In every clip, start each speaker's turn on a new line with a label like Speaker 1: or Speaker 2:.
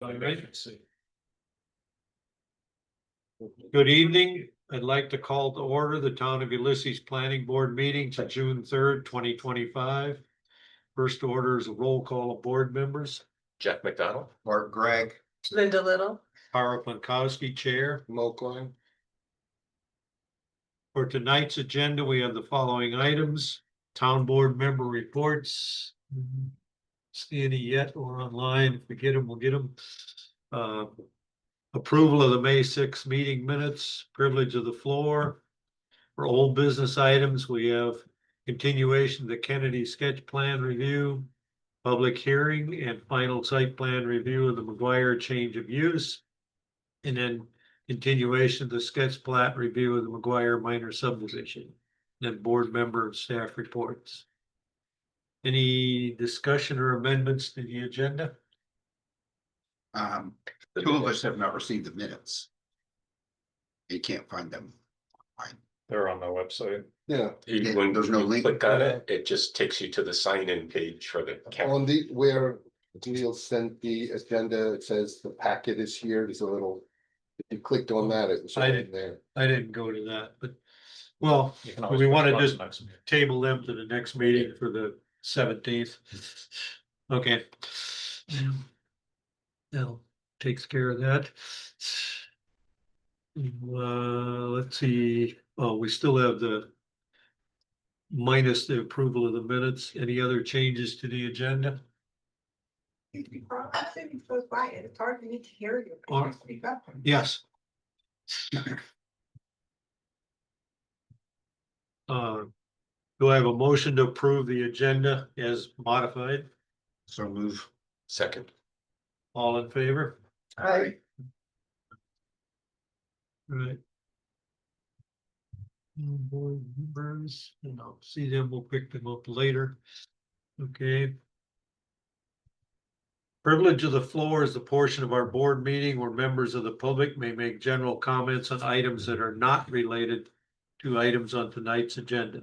Speaker 1: All right. Good evening. I'd like to call to order the Town of Ulysses Planning Board meeting to June 3rd, 2025. First order is a roll call of board members.
Speaker 2: Jeff McDonald.
Speaker 3: Mark Gregg.
Speaker 4: Linda Little.
Speaker 1: Tara Pankowski, Chair.
Speaker 3: Mo Klein.
Speaker 1: For tonight's agenda, we have the following items: town board member reports. See any yet or online? If we get them, we'll get them. Approval of the May 6th meeting minutes, privilege of the floor. For old business items, we have continuation of the Kennedy sketch plan review, public hearing, and final site plan review of the McGuire change of use. And then continuation of the sketch plat review of the McGuire minor subdivision. Then board member and staff reports. Any discussion or amendments to the agenda?
Speaker 3: Two of us have not received the minutes. You can't find them.
Speaker 2: They're on the website.
Speaker 5: Yeah,
Speaker 2: When
Speaker 3: There's no
Speaker 2: you
Speaker 3: link.
Speaker 2: click on it, it just takes you to the sign-in page for the.
Speaker 5: on the, where Neil sent the agenda, it says the packet is here, there's a little. If you clicked on that, it was
Speaker 1: I
Speaker 5: in
Speaker 1: didn't.
Speaker 5: there.
Speaker 1: I didn't go to that, but, well, we want to just table them to the next meeting for the 17th. Okay. That'll takes care of that. Let's see, oh, we still have the minus the approval of the minutes. Any other changes to the agenda?
Speaker 4: So quiet, it's hard for me to hear you.
Speaker 1: Or- Yes. Do I have a motion to approve the agenda as modified?
Speaker 3: So move.
Speaker 2: Second.
Speaker 1: All in favor?
Speaker 4: Aye.
Speaker 1: Right. Board members, and I'll see them, we'll pick them up later. Okay. Privilege of the floor is the portion of our board meeting where members of the public may make general comments on items that are not related to items on tonight's agenda.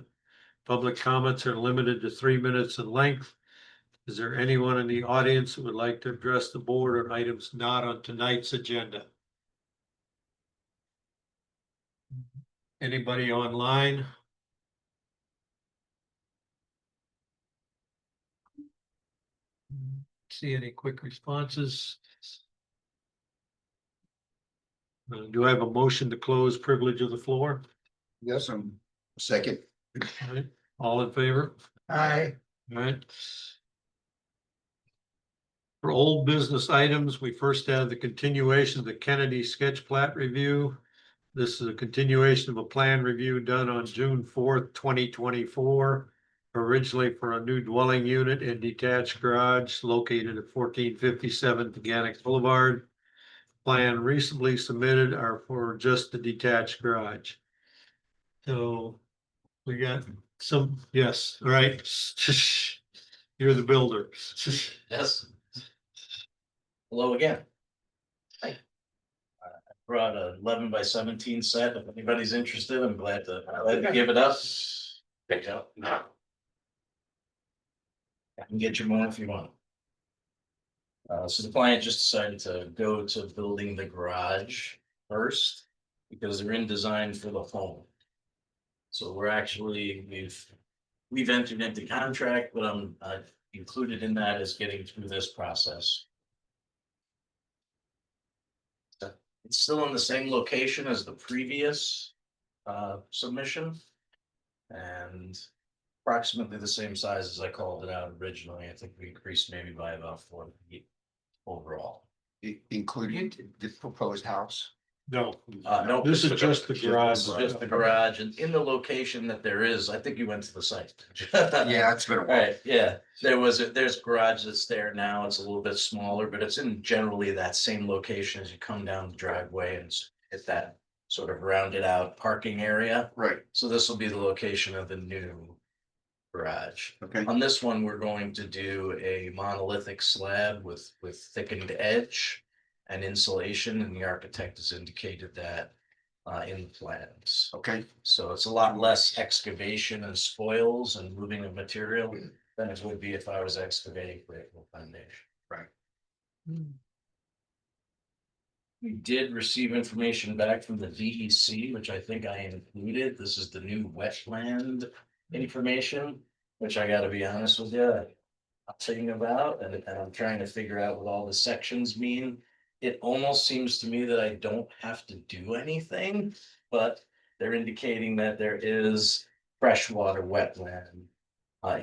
Speaker 1: Public comments are limited to 3 minutes in length. Is there anyone in the audience who would like to address the board on items not on tonight's agenda? Anybody online? See any quick responses? Do I have a motion to close privilege of the floor?
Speaker 5: Yes,
Speaker 3: Second.
Speaker 1: All right, all in favor?
Speaker 4: Aye.
Speaker 1: All right. For old business items, we first have the continuation of the Kennedy sketch plat review. This is a continuation of a plan review done on June 4th, 2024. Originally for a new dwelling unit and detached garage located at 1457 Paganic Boulevard. Plan recently submitted are for just the detached garage. So we got some, yes, all right. You're the builder.
Speaker 6: Yes. Hello again. Hi. I brought a 11 by 17 set. If anybody's interested, I'm glad to give it up. Check it out. I can get you more if you want. So the client just decided to go to building the garage first because they're in design for the home. So we're actually, we've entered into contract, but I'm included in that is getting through this process. It's still in the same location as the previous submission. And approximately the same size as I called it out originally. I think we increased maybe by about 4 feet overall.
Speaker 3: Including the proposed house.
Speaker 1: No.
Speaker 6: No,
Speaker 1: This is just the garage.
Speaker 6: just the garage, and in the location that there is, I think you went to the site.
Speaker 3: Yeah, it's been a while.
Speaker 6: Right, yeah, there's garage that's there now. It's a little bit smaller, but it's in generally that same location as you come down the driveway and hit that sort of rounded out parking area.
Speaker 3: Right.
Speaker 6: So this will be the location of the new garage.
Speaker 3: Okay.
Speaker 6: On this one, we're going to do a monolithic slab with thickened edge and insulation, and the architect has indicated that in the plans.
Speaker 3: Okay.
Speaker 6: So it's a lot less excavation and spoils and moving of material than it would be if I was excavating for a full foundation.
Speaker 3: Right.
Speaker 6: We did receive information back from the DEC, which I think I included. This is the new wetland information, which I gotta be honest with you. I'm thinking about, and I'm trying to figure out what all the sections mean. It almost seems to me that I don't have to do anything, but they're indicating that there is freshwater wetland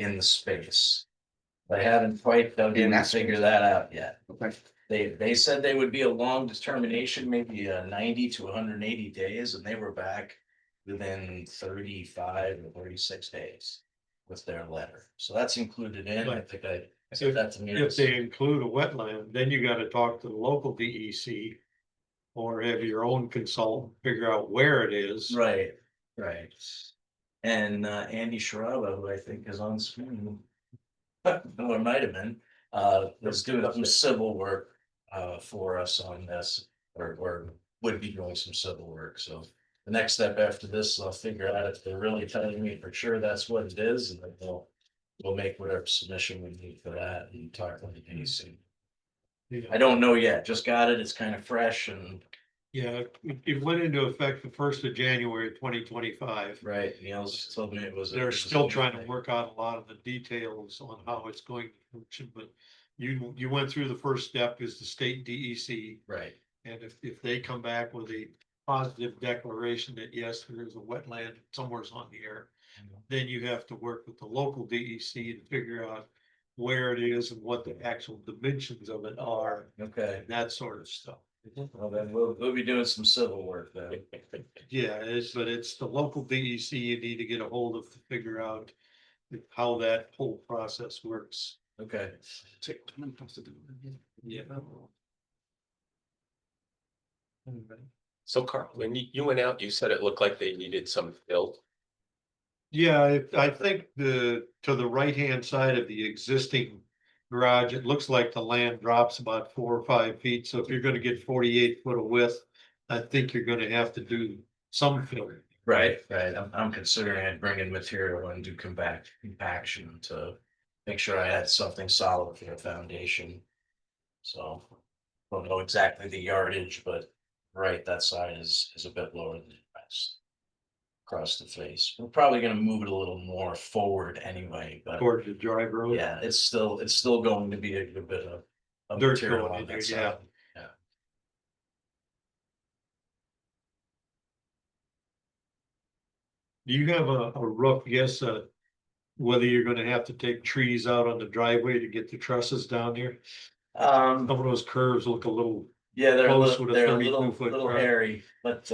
Speaker 6: in the space. I haven't quite dug
Speaker 3: In
Speaker 6: in
Speaker 3: that
Speaker 6: and figured
Speaker 3: space?
Speaker 6: that out yet.
Speaker 3: Okay.
Speaker 6: They said they would be a long determination, maybe 90 to 180 days, and they were back within 35 or 36 days with their letter. So that's included in, I think I said that to me.
Speaker 1: If they include a wetland, then you gotta talk to the local DEC. Or have your own consultant figure out where it is.
Speaker 6: Right, right. And Andy Sharaba, who I think is on screen. No, it might have been, was doing some civil work for us on this, or would be doing some civil work, so. The next step after this, I'll figure out if they're really telling me for sure that's what it is, and then we'll make whatever submission we need for that and talk to the DEC.
Speaker 1: Yeah.
Speaker 6: I don't know yet, just got it, it's kind of fresh and,
Speaker 1: Yeah, it went into effect the 1st of January 2025.
Speaker 6: right, Neil's told me it was.
Speaker 1: They're still trying to work out a lot of the details on how it's going to function, but you went through the first step is the state DEC.
Speaker 6: Right,
Speaker 1: And if they come back with a positive declaration that yes, there is a wetland somewhere's on the air, then you have to work with the local DEC to figure out where it is and what the actual dimensions of it are,
Speaker 6: okay,
Speaker 1: and that sort of stuff.
Speaker 6: well then we'll be doing some civil work then.
Speaker 1: Yeah, but it's the local DEC you need to get a hold of to figure out how that whole process works.
Speaker 6: Okay,
Speaker 1: Yeah.
Speaker 2: So Carl, when you went out, you said it looked like they needed some fill.
Speaker 1: Yeah, I think to the right-hand side of the existing garage, it looks like the land drops about 4 or 5 feet. So if you're gonna get 48 foot of width, I think you're gonna have to do some filling.
Speaker 6: right, I'm considering I'd bring in material and do compaction to make sure I had something solid for a foundation. So, don't know exactly the yardage, but right, that side is a bit lower than the rest. Across the face, we're probably gonna move it a little more forward anyway, but
Speaker 1: Towards the drive road.
Speaker 6: yeah, it's still going to be a good bit of
Speaker 1: Dirt
Speaker 6: material
Speaker 1: going
Speaker 6: on
Speaker 1: in there,
Speaker 6: that
Speaker 1: yeah.
Speaker 6: side.
Speaker 1: Do you have a rough guess whether you're gonna have to take trees out on the driveway to get the trusses down there? Some of those curves look a little,
Speaker 6: Yeah, they're a
Speaker 1: close
Speaker 6: little,
Speaker 1: with a
Speaker 6: they're a
Speaker 1: 32-foot
Speaker 6: little
Speaker 1: drive.
Speaker 6: hairy, but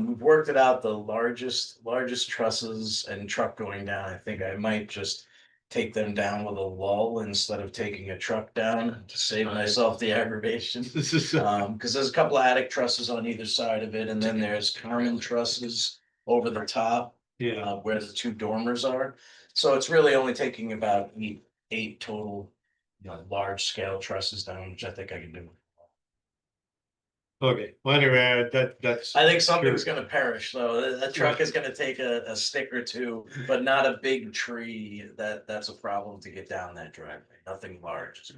Speaker 6: we've worked it out, the largest trusses and truck going down, I think I might just take them down with a lull instead of taking a truck down to save myself the aggravation.
Speaker 1: this is,
Speaker 6: Cause there's a couple of attic trusses on either side of it, and then there's common trusses over the top,
Speaker 1: yeah,
Speaker 6: where the 2 dormers are. So it's really only taking about eight total, large scale trusses down, which I think I can do.
Speaker 1: okay, well, anyway, that's.
Speaker 6: I think something's
Speaker 1: Sure.
Speaker 6: gonna perish, though. That truck is gonna take a stick or two, but not a big tree. That's a problem to get down that driveway. Nothing large.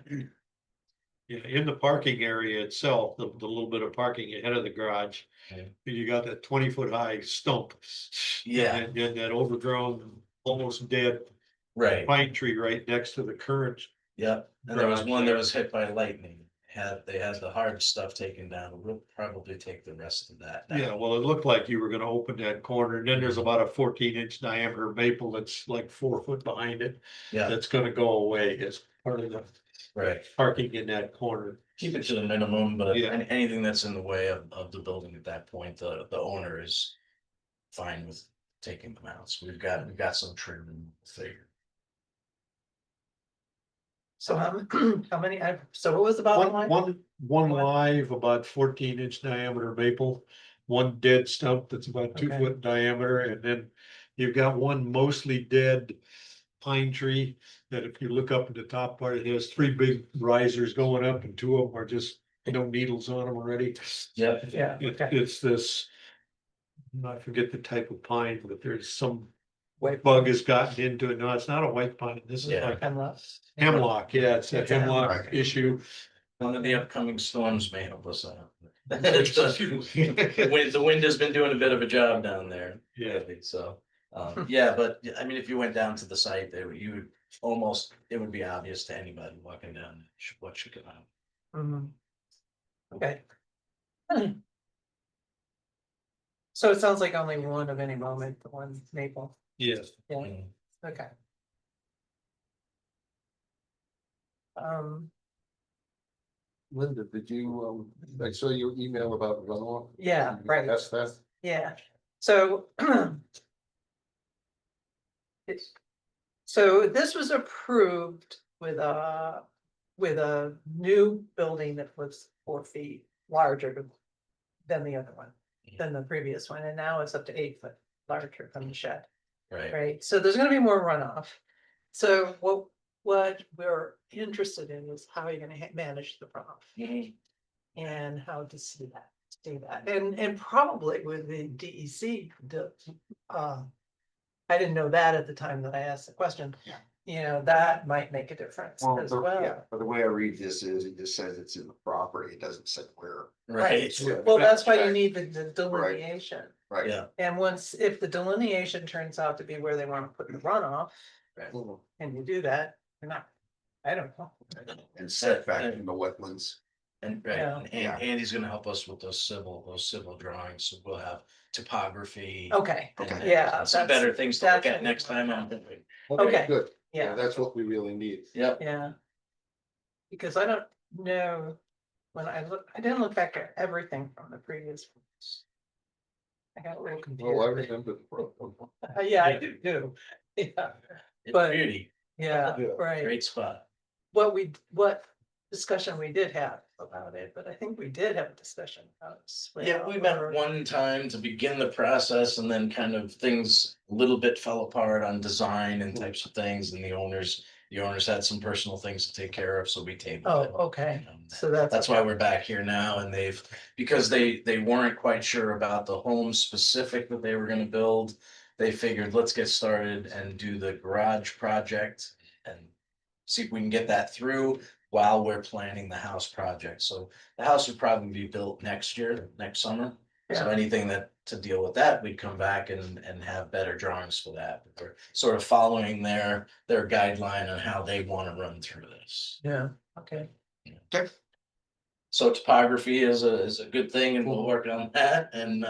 Speaker 1: Yeah, in the parking area itself, the little bit of parking ahead of the garage,
Speaker 6: Yeah.
Speaker 1: you got that 20-foot high stump.
Speaker 6: Yeah.
Speaker 1: And that overgrown, almost dead
Speaker 6: Right,
Speaker 1: pine tree right next to the current.
Speaker 6: yep. And there was
Speaker 1: Garage
Speaker 6: one that
Speaker 1: there.
Speaker 6: was hit by lightning. They had the hard stuff taken down. We'll probably take the rest of that down.
Speaker 1: Yeah, well, it looked like you were gonna open that corner, and then there's about a 14-inch diameter maple that's like 4 foot behind it.
Speaker 6: Yeah,
Speaker 1: That's gonna go away as part of the
Speaker 6: right.
Speaker 1: parking in that corner.
Speaker 6: Keep it to the minimum, but
Speaker 1: Yeah.
Speaker 6: anything that's in the way of the building at that point, the owner is fine with taking them out. So we've got some trim and figure.
Speaker 4: So how many, so what was the bottom line?
Speaker 1: One live, about 14-inch diameter maple, one dead stump that's about 2
Speaker 4: Okay.
Speaker 1: foot in diameter, and then you've got one mostly dead pine tree that if you look up at the top part, it has 3 big risers going up, and 2 of them are just, needles on them already.
Speaker 6: Yep.
Speaker 4: Yeah, okay.
Speaker 1: It's this, I forget the type of pine, but there's some
Speaker 4: White
Speaker 1: bug has gotten into it. No, it's not a white pine. This is
Speaker 6: Yeah.
Speaker 1: like
Speaker 4: hemlock.
Speaker 1: hemlock. Yeah, it's a
Speaker 4: It's a
Speaker 1: hemlock
Speaker 3: hemlock.
Speaker 1: issue.
Speaker 6: One of the upcoming storms may help us out. The wind has been doing a bit of a job down there.
Speaker 1: Yeah.
Speaker 6: lately, So, yeah, but I mean, if you went down to the site, there, you would almost, it would be obvious to anybody walking down what should come out.
Speaker 4: Mhm. Okay. So it sounds like only one of any moment, the one Maple,
Speaker 1: Yes.
Speaker 4: yeah,
Speaker 6: Mm.
Speaker 4: okay. Um,
Speaker 5: Linda, did you, I saw your email about runoff.
Speaker 4: yeah, right.
Speaker 5: That's that.
Speaker 4: Yeah, so. it's- So this was approved with a new building that was 4 feet larger than the other one, than the previous one, and now it's up to 8 foot larger than the shed,
Speaker 6: Right,
Speaker 4: right? So there's gonna be more runoff. So what we're interested in is how you're gonna manage the runoff.
Speaker 6: Mhm.
Speaker 4: And how to see that, and probably with the DEC, I didn't know that at the time that I asked the question.
Speaker 3: Yeah.
Speaker 4: You know, that might make a difference as
Speaker 3: Yeah,
Speaker 4: well.
Speaker 3: but the way I read this is, it just says it's in the property, it doesn't say where.
Speaker 6: right,
Speaker 4: Well, that's why you need the delineation,
Speaker 3: Right.
Speaker 6: yeah,
Speaker 4: and if the delineation turns out to be where they wanna put the runoff, and you do that, you're not, I don't know.
Speaker 3: And setback from the wetlands.
Speaker 6: and, right,
Speaker 4: Yeah.
Speaker 6: and Andy's gonna help us with those civil drawings, so we'll have topography.
Speaker 4: Okay,
Speaker 6: and-
Speaker 4: yeah,
Speaker 6: and some
Speaker 4: that's-
Speaker 6: better things to look
Speaker 4: that's-
Speaker 6: at next time on.
Speaker 4: Okay.
Speaker 5: Good, yeah,
Speaker 4: yeah,
Speaker 5: that's what we really need.
Speaker 6: Yep,
Speaker 4: yeah. Because I don't know, when I didn't look back at everything from the previous ones. I got a little confused.
Speaker 5: Oh, I remember the problem.
Speaker 4: Yeah, I do too, yeah,
Speaker 6: it's
Speaker 4: But-
Speaker 6: beauty,
Speaker 4: yeah,
Speaker 5: Yeah.
Speaker 4: right.
Speaker 6: great spot.
Speaker 4: What discussion we did have about it, but I think we did have a discussion about it.
Speaker 6: Yeah, we met one time to begin the process and then kind of things a little bit fell apart on design and types of things and the owners had some personal things to take care of, so we tabled it.
Speaker 4: Oh, okay,
Speaker 6: Um,
Speaker 4: so that's.
Speaker 6: That's why we're back here now and because they weren't quite sure about the home specific that they were gonna build. They figured, let's get started and do the garage project and see if we can get that through while we're planning the house project. So the house would probably be built next year, next summer. So
Speaker 4: Yeah.
Speaker 6: anything to deal with that, we'd come back and have better drawings for that. We're sort of following their guideline on how they want to run through this.
Speaker 4: Yeah, okay,
Speaker 6: So topography is a good thing and we'll work on that and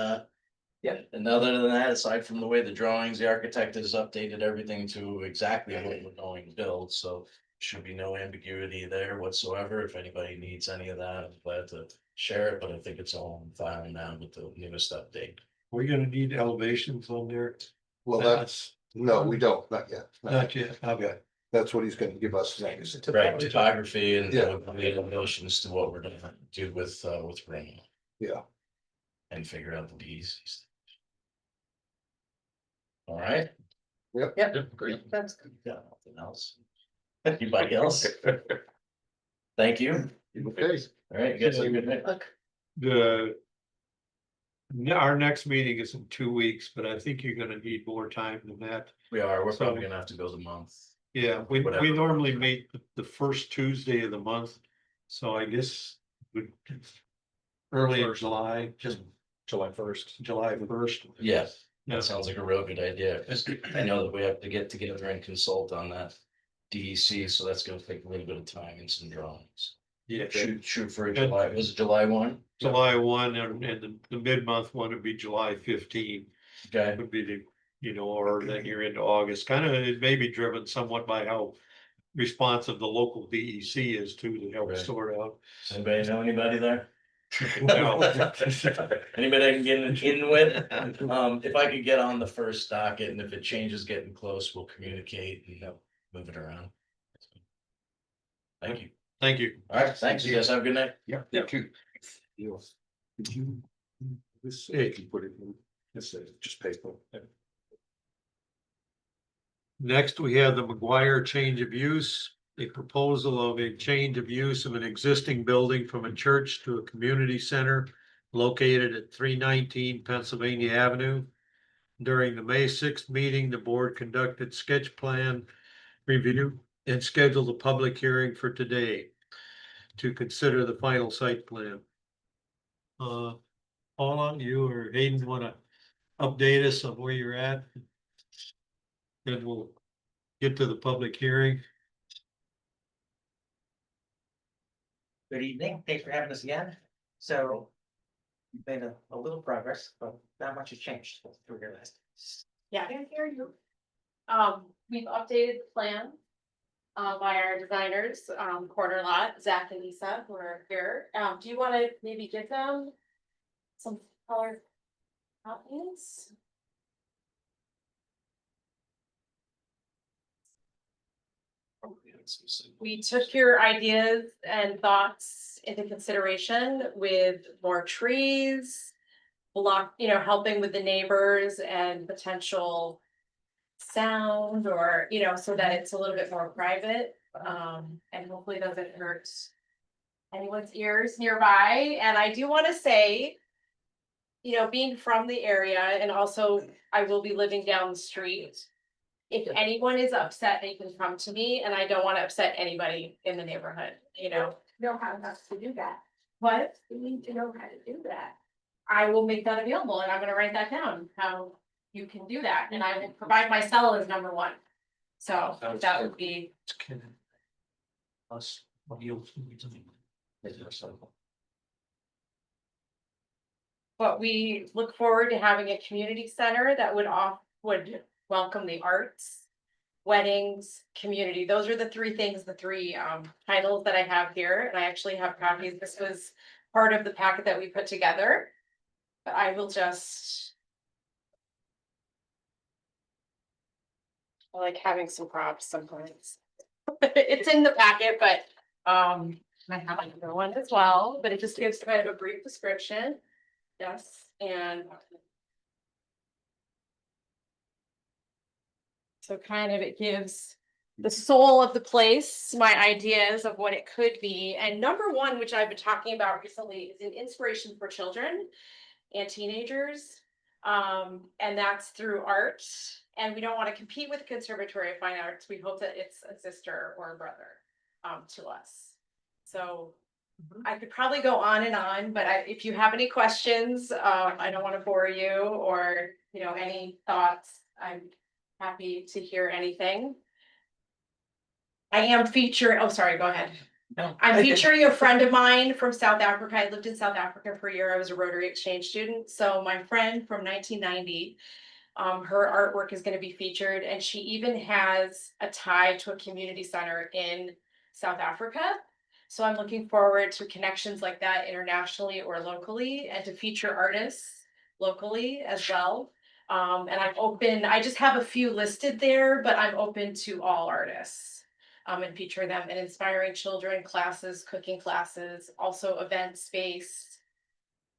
Speaker 4: Yeah.
Speaker 6: And other than that, aside from the way the drawings, the architect has updated everything to exactly what we're going to build, so. Should be no ambiguity there whatsoever. If anybody needs any of that, I'm glad to share it, but I think it's all on file now with the newest update.
Speaker 1: We're gonna need elevations on there.
Speaker 5: Well, that's, no, we don't, not yet.
Speaker 1: Not yet, okay.
Speaker 5: That's what he's gonna give us next.
Speaker 6: Right, topography and
Speaker 5: Yeah.
Speaker 6: the elevations to what we're gonna do with rain
Speaker 5: Yeah,
Speaker 6: and figure out the Ds. All right,
Speaker 4: yeah,
Speaker 2: Great.
Speaker 4: that's,
Speaker 6: got nothing else. Anybody else? Thank you.
Speaker 5: okay.
Speaker 6: All right, you guys have a good night.
Speaker 4: look,
Speaker 1: Our next meeting is in 2 weeks, but I think you're gonna need more time than that.
Speaker 6: We're
Speaker 1: So-
Speaker 6: probably gonna have to go the month.
Speaker 1: Yeah, we
Speaker 6: Whatever.
Speaker 1: normally meet the first Tuesday of the month, so I guess we early in July, just
Speaker 2: July 1st.
Speaker 1: July 1st.
Speaker 6: Yes.
Speaker 1: Yeah.
Speaker 6: That sounds like a real good idea. 'Cause I know that we have to get together and consult on that DEC, so that's gonna take a little bit of time and some drawings.
Speaker 1: Yeah,
Speaker 6: Shoot for a July, was it July 1?
Speaker 1: July 1 and the mid-month one would be July 15
Speaker 6: Okay,
Speaker 1: would be or then you're into August, kind of, it may be driven somewhat by how responsive the local DEC is too, to help
Speaker 6: Right.
Speaker 1: sort out.
Speaker 6: does anybody know anybody there?
Speaker 1: No.
Speaker 6: Anybody I can get in with? If I could get on the first docket and if it changes getting close, we'll communicate and move it around. Thank you.
Speaker 1: Thank you.
Speaker 6: All right, thanks. You guys have a good night.
Speaker 5: Yeah. Two. Yes. Did you? This,
Speaker 1: Hey.
Speaker 5: you put it in, this is just paper.
Speaker 1: Next, we have the McGuire change of use, a proposal of a change of use of an existing building from a church to a community center located at 319 Pennsylvania Avenue. During the May 6th meeting, the board conducted sketch plan review and scheduled a public hearing for today to consider the final site plan. Paula, you or Hayden wanna update us on where you're at? Then we'll get to the public hearing.
Speaker 7: Good evening, thanks for having us again. So we've made a little progress, but not much has changed through here last.
Speaker 8: Yeah, I can hear you. We've updated the plan. By our designers, corner lot, Zach and Lisa, who are here. Do you wanna maybe give them some color copies? We took your ideas and thoughts into consideration with more trees. Helping with the neighbors and potential sound or, so that it's a little bit more private. And hopefully doesn't hurt anyone's ears nearby. And I do want to say, being from the area and also I will be living down the street. If anyone is upset, they can come to me and I don't want to upset anybody in the neighborhood,
Speaker 9: Know how to do that.
Speaker 8: What?
Speaker 9: You need to know how to do that.
Speaker 8: I will make that available and I'm gonna write that down, how you can do that, and I will provide my cell as number one. So that would be,
Speaker 6: Us, what you.
Speaker 8: but we look forward to having a community center that would welcome the arts. Weddings, community, those are the three things, the three titles that I have here, and I actually have copies, this was part of the packet that we put together. But I will just. I like having some props sometimes. It's in the packet, but I have another one as well, but it just gives kind of a brief description. Yes, and. So kind of it gives the soul of the place, my ideas of what it could be. And number one, which I've been talking about recently, is an inspiration for children and teenagers. And that's through art. And we don't want to compete with the Conservatory of Fine Arts. We hope that it's a sister or a brother to us. So I could probably go on and on, but if you have any questions, I don't want to bore you or, any thoughts, I'm happy to hear anything. I am featuring, oh, sorry, go ahead.
Speaker 7: No,
Speaker 8: I'm featuring a friend of mine from South Africa. I lived in South Africa for a year. I was a Rotary exchange student. So my friend from 1990, her artwork is going to be featured, and she even has a tie to a community center in South Africa. So I'm looking forward to connections like that internationally or locally, and to feature artists locally as well. And I'm open, I just have a few listed there, but I'm open to all artists. And feature them in inspiring children classes, cooking classes, also event space.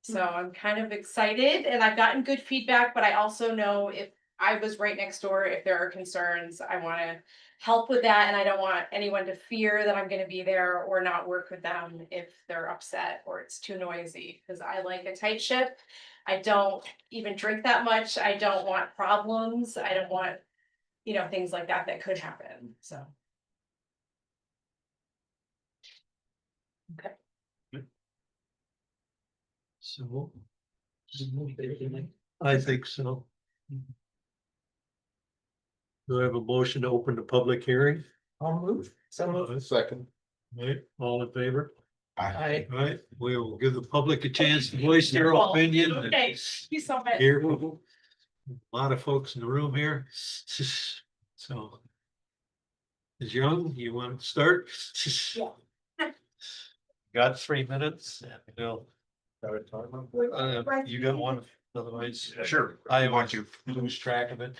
Speaker 8: So I'm kind of excited and I've gotten good feedback, but I also know if I was right next door, if there are concerns, I want to help with that. And I don't want anyone to fear that I'm going to be there or not work with them if they're upset or it's too noisy, because I like a tight ship. I don't even drink that much. I don't want problems. I don't want, things like that could happen. So. Okay.
Speaker 1: So. I think so. Do I have a motion to open the public hearing?
Speaker 7: I'll move. So move.
Speaker 5: Second.
Speaker 1: Right, all in favor?
Speaker 7: Aye.
Speaker 1: Right, we will give the public a chance to voice their opinion.
Speaker 8: Okay, thank you so much.
Speaker 1: Here, a lot of folks in the room here, so. Ms. Young, you want to start?
Speaker 8: Yeah.
Speaker 1: Got 3 minutes, Bill. You got one, otherwise.
Speaker 3: Sure.
Speaker 1: I
Speaker 3: Want you.
Speaker 1: lose track of it.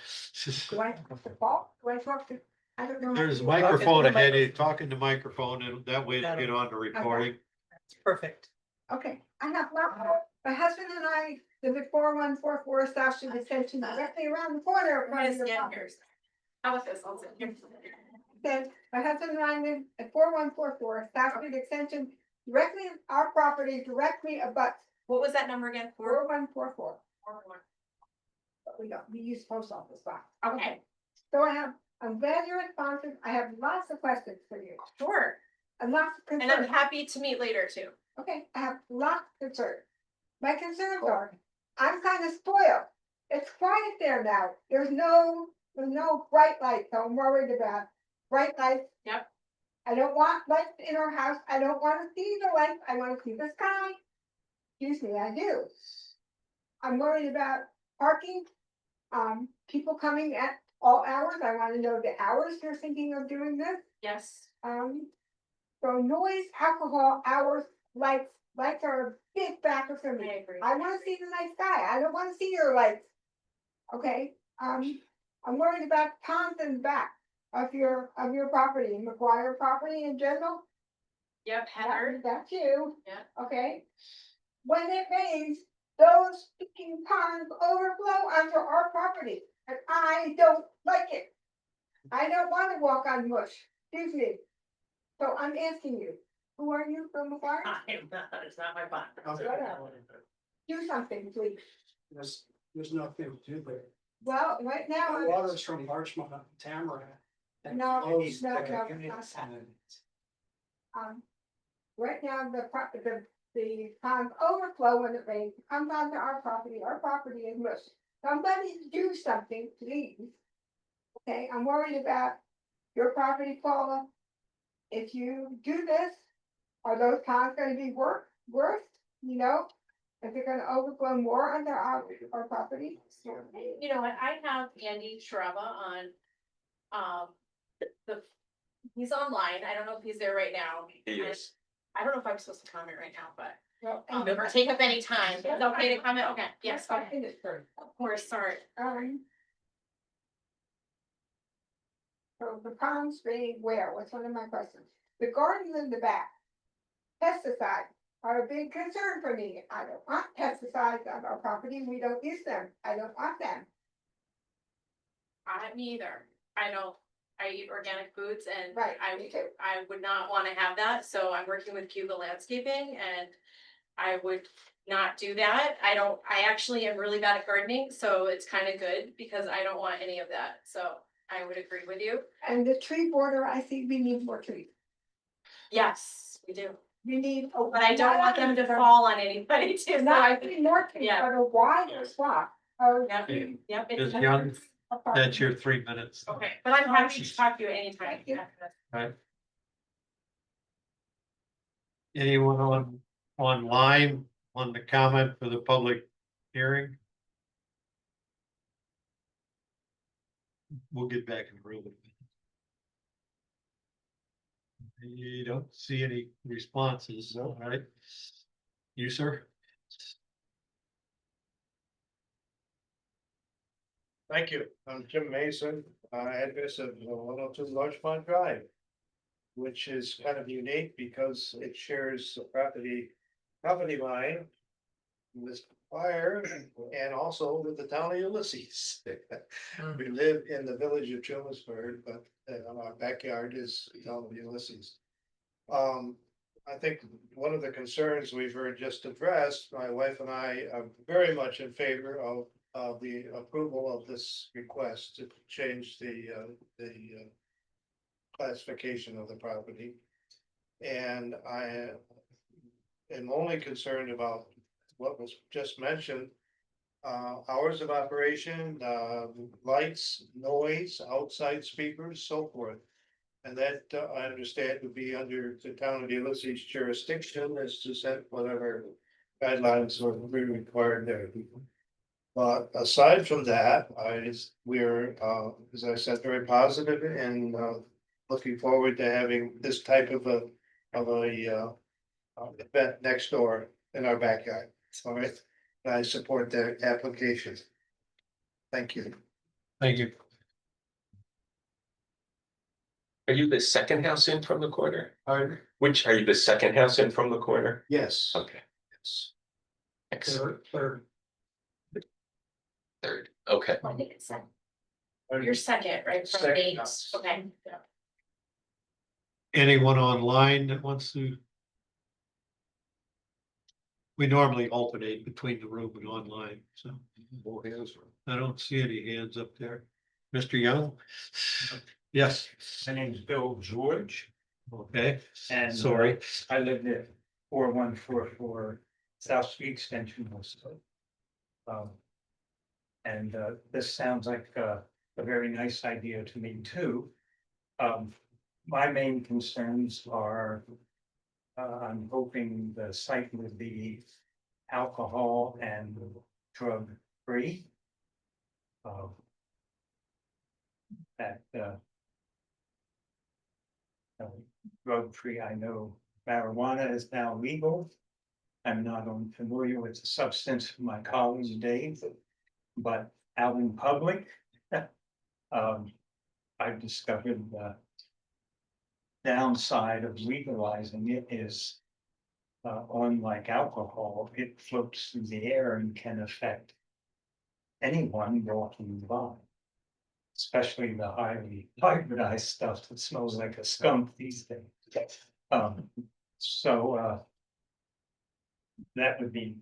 Speaker 9: Do I have to talk? Do I talk to? I don't know.
Speaker 1: There's a microphone ahead, of you, talking to microphone, and that way it'll get on the recording.
Speaker 4: It's perfect.
Speaker 9: Okay, I have my husband and I live at 4144 South Street Extension, directly around the corner.
Speaker 8: Right, yeah, here's- How about this? I'll sit here.
Speaker 9: Said, my husband and I live at 4144 South Street Extension, directly, our property directly abuts
Speaker 8: What was that number again?
Speaker 9: 4144. But we use post office box.
Speaker 8: Okay,
Speaker 9: So I'm glad you're responsive. I have lots of questions for you
Speaker 8: sure.
Speaker 9: and lots of
Speaker 8: And I'm
Speaker 9: concerns.
Speaker 8: happy to meet later too.
Speaker 9: Okay, I have lots of concerns. my concerns are, I'm kind of spoiled. It's quiet there now. There's no bright lights, so I'm worried about bright lights.
Speaker 8: Yep.
Speaker 9: I don't want lights in our house. I don't want to see the lights. I want to see the sky. Excuse me, I do. I'm worried about parking. People coming at all hours. I want to know the hours you're thinking of doing this.
Speaker 8: Yes.
Speaker 9: So noise, alcohol, hours, lights are a big factor for me.
Speaker 8: I agree.
Speaker 9: I wanna see the night sky, I don't wanna see your lights. Okay, I'm worried about ponds in the back of your property, McGuire property in general.
Speaker 8: Yep, Heather.
Speaker 9: That's you.
Speaker 8: Yeah.
Speaker 9: Okay. When it rains, those freaking ponds overflow onto our property, and I don't like it. I don't wanna walk on mush, excuse me. So I'm asking you, who are you from McGuire?
Speaker 7: I am not, it's not my fault.
Speaker 9: Do something, please.
Speaker 10: There's nothing to do there.
Speaker 9: Well, right now,
Speaker 10: The water's from Larchmont and Tamarack. And
Speaker 9: No,
Speaker 10: flows
Speaker 9: no,
Speaker 10: like a
Speaker 9: no,
Speaker 10: units
Speaker 9: not
Speaker 10: and
Speaker 9: right now, the ponds overflow when it rains, it comes onto our property is mush. Somebody do something, please. Okay, I'm worried about your property, Paula. If you do this, are those ponds gonna be worse, you know? If they're gonna overflow more onto our property?
Speaker 8: You know what, I have Andy Shrava on, he's online, I don't know if he's there right now.
Speaker 2: Yes.
Speaker 8: I don't know if I'm supposed to comment right now, but,
Speaker 9: Well,
Speaker 8: or take up any time, is it okay to comment? Okay, yes,
Speaker 9: I
Speaker 8: okay,
Speaker 9: think it's first.
Speaker 8: of course, sorry.
Speaker 9: So the ponds being where, what's one of my questions? The gardens in the back. Pesticides are a big concern for me. I don't want pesticides on our property. We don't use them. I don't want them.
Speaker 8: Me either, I eat organic foods and
Speaker 9: Right, me too.
Speaker 8: I would not wanna have that, so I'm working with Cuba Landscaping and I would not do that. I actually am really bad at gardening, so it's kinda good because I don't want any of that, so I would agree with you.
Speaker 9: And the tree border, I think we need more trees.
Speaker 8: Yes, we do,
Speaker 9: We need.
Speaker 8: but I don't want them to fall on anybody too, so
Speaker 9: Not
Speaker 8: I,
Speaker 9: any more trees,
Speaker 8: Yeah.
Speaker 9: but a wider swath of.
Speaker 8: yep, yep.
Speaker 1: Ms.
Speaker 8: it's-
Speaker 1: Young, that's your 3 minutes.
Speaker 8: Okay, but I'm happy to talk to you anytime.
Speaker 9: Thank you.
Speaker 1: Right. Anyone online on the comment for the public hearing? We'll get back in the room. You don't see any responses, all right? You, sir?
Speaker 10: Thank you. I'm Jim Mason, address of 102 Larchmont Drive. Which is kind of unique because it shares the property line. With fire and also with the town of Ulysses. We live in the village of Chelmsford, but our backyard is the town of Ulysses. I think one of the concerns we've heard just addressed, my wife and I are very much in favor of the approval of this request to change the classification of the property. And I am only concerned about what was just mentioned. Hours of operation, lights, noise, outside speakers, so forth. And that I understand would be under the town of Ulysses jurisdiction as to set whatever guidelines would be required there. But aside from that, we're, as I said, very positive and looking forward to having this type of a event next door in our backyard. All right, I support their application. Thank you.
Speaker 1: Thank you.
Speaker 2: Are you the second house in from the corner?
Speaker 10: Pardon?
Speaker 2: Which, are you the second house in from the corner?
Speaker 10: Yes.
Speaker 2: Okay.
Speaker 10: Yes.
Speaker 2: Excellent.
Speaker 10: Third.
Speaker 2: Third, okay.
Speaker 8: I think it's second. You're second, right? From
Speaker 10: Second
Speaker 8: eight,
Speaker 10: house.
Speaker 8: okay.
Speaker 1: Anyone online that wants to? We normally alternate between the room and online, so
Speaker 5: Both hands.
Speaker 1: I don't see any hands up there. Mr. Young? Yes,
Speaker 11: My name's Bill George,
Speaker 1: okay,
Speaker 11: and
Speaker 1: sorry.
Speaker 11: I live at 4144
Speaker 10: South Street Extension also. And this sounds like a very nice idea to me too. My main concerns are, I'm hoping the site would be alcohol and drug free. That drug free, I know marijuana is now legal. I'm not unfamiliar with the substance of my college days, but out in public, I've discovered the downside of legalizing it is, unlike alcohol, it floats through the air and can affect anyone walking by. Especially the highly hybridized stuff that smells like a skunk these days. So that would be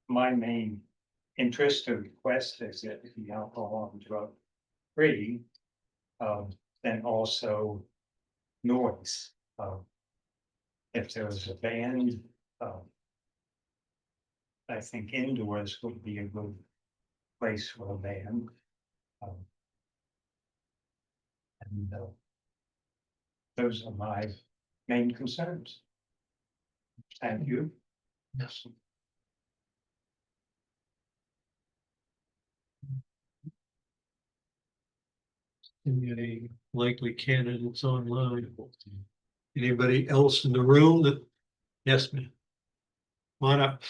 Speaker 10: my main interest or request, is that the alcohol and drug free. Then also noise. If there was a band, I think indoors would be a good place for a band. And those are my main concerns. Thank you. Yes.
Speaker 1: Any likely candidates online? Anybody else in the room that, yes, ma'am? Come on up.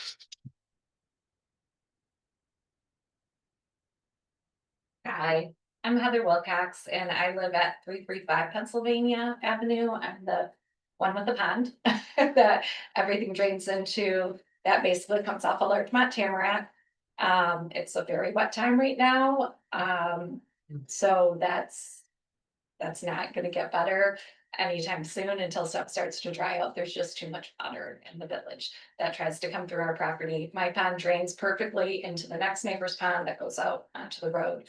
Speaker 11: Hi, I'm Heather Wilcox and I live at 335 Pennsylvania Avenue. I'm the one with the pond that everything drains into. That basically comes off of Larchmont Tamarack. It's a very wet time right now. So that's not gonna get better anytime soon until stuff starts to dry out. There's just too much water in the village that tries to come through our property. My pond drains perfectly into the next neighbor's pond that goes out onto the road.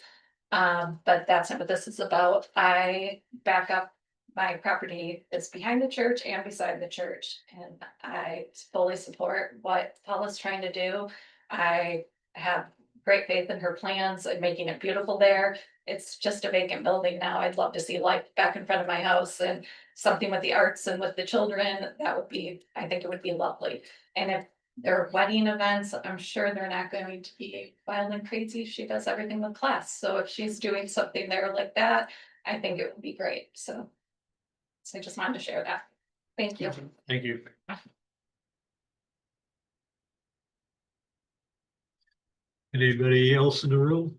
Speaker 11: But that's not what this is about. I back up, my property is behind the church and beside the church, and I fully support what Paula's trying to do. I have great faith in her plans and making it beautiful there. It's just a vacant building now. I'd love to see life back in front of my house and something with the arts and with the children. That would be, I think it would be lovely. And if there are wedding events, I'm sure they're not going to be wild and crazy. She does everything with class. So if she's doing something there like that, I think it would be great. So I just wanted to share that. Thank you.
Speaker 1: Thank you. Anybody else in the room?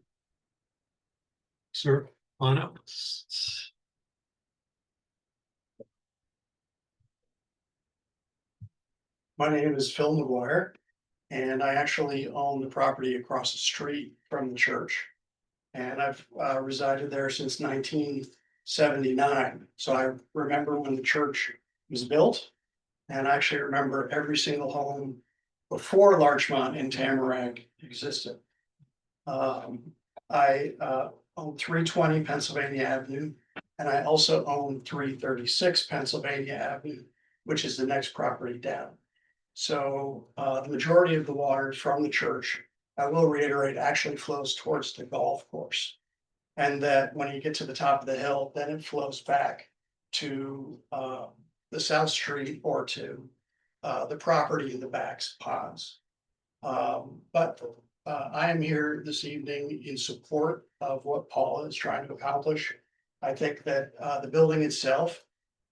Speaker 1: Sir, on up.
Speaker 12: My name is Phil McGuire, and I actually own the property across the street from the church. And I've resided there since 1979. So I remember when the church was built. And I actually remember every single home before Larchmont and Tamarack existed. I own 320 Pennsylvania Avenue, and I also own 336 Pennsylvania Avenue, which is the next property down. So the majority of the water from the church, I will reiterate, actually flows towards the golf course. And that when you get to the top of the hill, then it flows back to the South Street or to the property in the back's ponds. But I am here this evening in support of what Paula is trying to accomplish. I think that the building itself,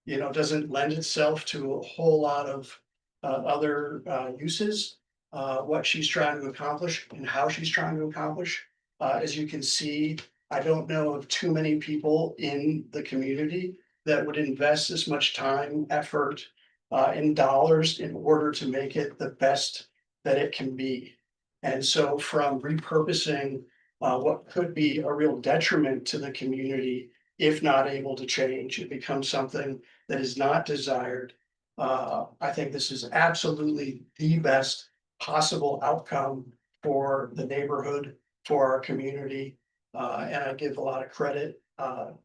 Speaker 12: doesn't lend itself to a whole lot of other uses. What she's trying to accomplish and how she's trying to accomplish. As you can see, I don't know of too many people in the community that would invest this much time, effort, and dollars in order to make it the best that it can be. And so from repurposing what could be a real detriment to the community, if not able to change, it becomes something that is not desired. I think this is absolutely the best possible outcome for the neighborhood, for our community. And I give a lot of credit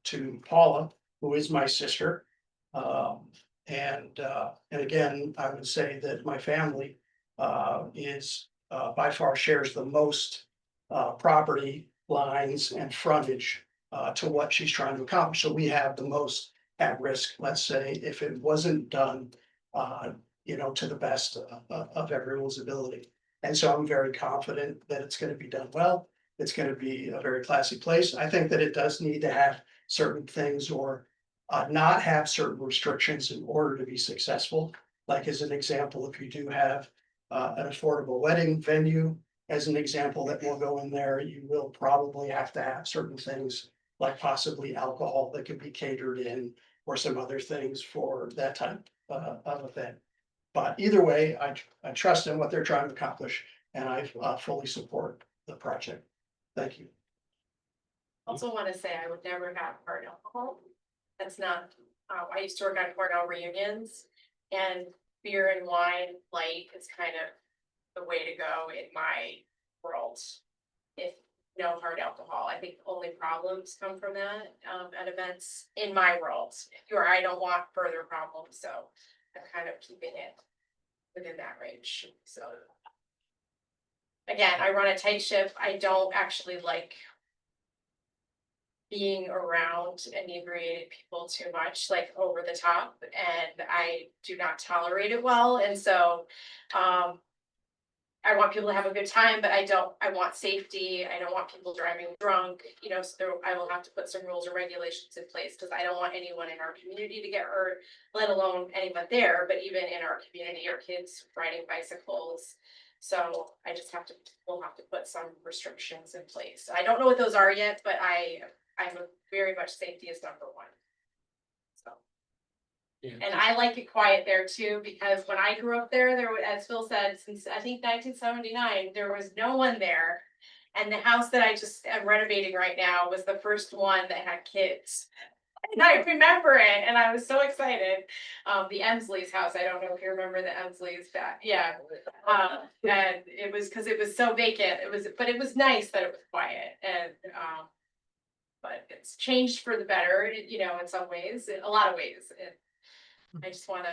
Speaker 12: to Paula, who is my sister. And again, I would say that my family is by far shares the most property lines and frontage to what she's trying to accomplish. So we have the most at risk, let's say, if it wasn't done, to the best of everyone's ability. And so I'm very confident that it's going to be done well. It's going to be a very classy place. I think that it does need to have certain things or not have certain restrictions in order to be successful. Like as an example, if you do have an affordable wedding venue, as an example that will go in there, you will probably have to have certain things like possibly alcohol that could be catered in or some other things for that type of event. But either way, I trust in what they're trying to accomplish and I fully support the project. Thank you.
Speaker 8: Also want to say I would never have hard alcohol. That's not, I used to work on Cornell reunions and beer and wine light is kind of the way to go in my world. If no hard alcohol, I think only problems come from that at events in my world. I don't want further problems, so I'm kind of keeping it within that range, so. Again, I run a tight ship. I don't actually like being around inebriated people too much, like over the top, and I do not tolerate it well, and so I want people to have a good time, but I want safety. I don't want people driving drunk, so I will have to put some rules or regulations in place because I don't want anyone in our community to get hurt, let alone anyone there, but even in our community, our kids riding bicycles. So we'll have to put some restrictions in place. I don't know what those are yet, but I'm very much safety is number one. So. And I like it quiet there too, because when I grew up there, as Phil said, since I think 1979, there was no one there. And the house that I just am renovating right now was the first one that had kids. And I remember it and I was so excited. The Emsley's house, I don't know if you remember the Emsley's back, yeah. And it was because it was so vacant, but it was nice that it was quiet and but it's changed for the better, in some ways, in a lot of ways. I just want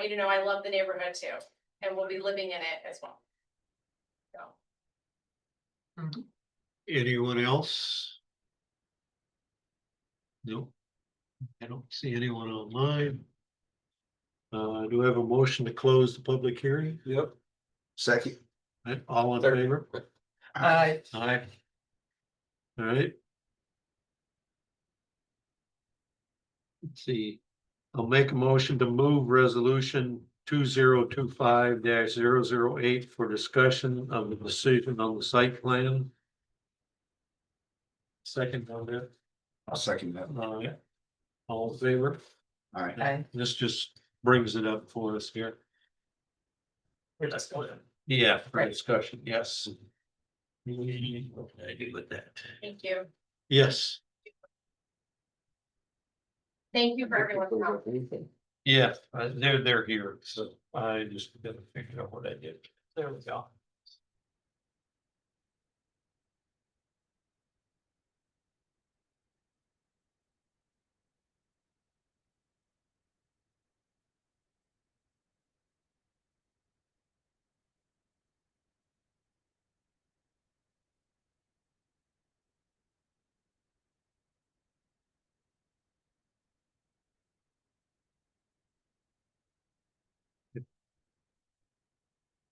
Speaker 8: you to know I love the neighborhood too, and we'll be living in it as well. So.
Speaker 1: Anyone else? Nope. I don't see anyone online. Do I have a motion to close the public hearing?
Speaker 3: Yep. Second.
Speaker 1: All in favor? Aye. All right. Let's see. I'll make a motion to move resolution 2025-008 for discussion of the decision on the site plan. Second on that.
Speaker 3: I'll second that.
Speaker 1: All in favor?
Speaker 3: All right.
Speaker 4: Aye.
Speaker 1: This just brings it up for us here. Yeah, for discussion, yes. I do with that.
Speaker 8: Thank you.
Speaker 1: Yes,
Speaker 8: Thank you for everyone's help.
Speaker 1: yeah, they're here, so I just gotta figure out what I did. There we go.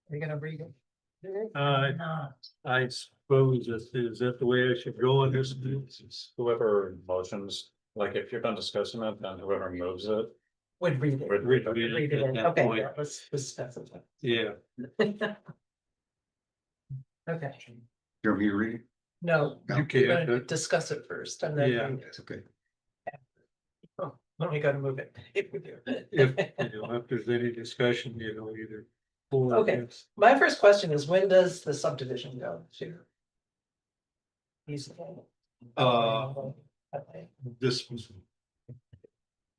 Speaker 4: Are you gonna read it?
Speaker 1: I suppose is that the way I should go on this?
Speaker 13: Whoever motions, like if you're done discussing it, then whoever moves it.
Speaker 4: Would read it.
Speaker 13: would
Speaker 1: Read
Speaker 4: Read it
Speaker 1: at
Speaker 4: in.
Speaker 1: that
Speaker 4: Okay,
Speaker 1: point.
Speaker 4: yeah, let's specify.
Speaker 1: Yeah,
Speaker 4: Okay,
Speaker 3: You want me to read it?
Speaker 4: no,
Speaker 1: you
Speaker 4: we're gonna
Speaker 1: can,
Speaker 4: discuss it first and then.
Speaker 1: Yeah.
Speaker 4: read it.
Speaker 3: That's okay.
Speaker 4: When we go to move it, if we do.
Speaker 1: if there's any discussion, either. for or
Speaker 4: Okay.
Speaker 1: against.
Speaker 4: My first question is, when does the subdivision go to? Easy.
Speaker 1: This was,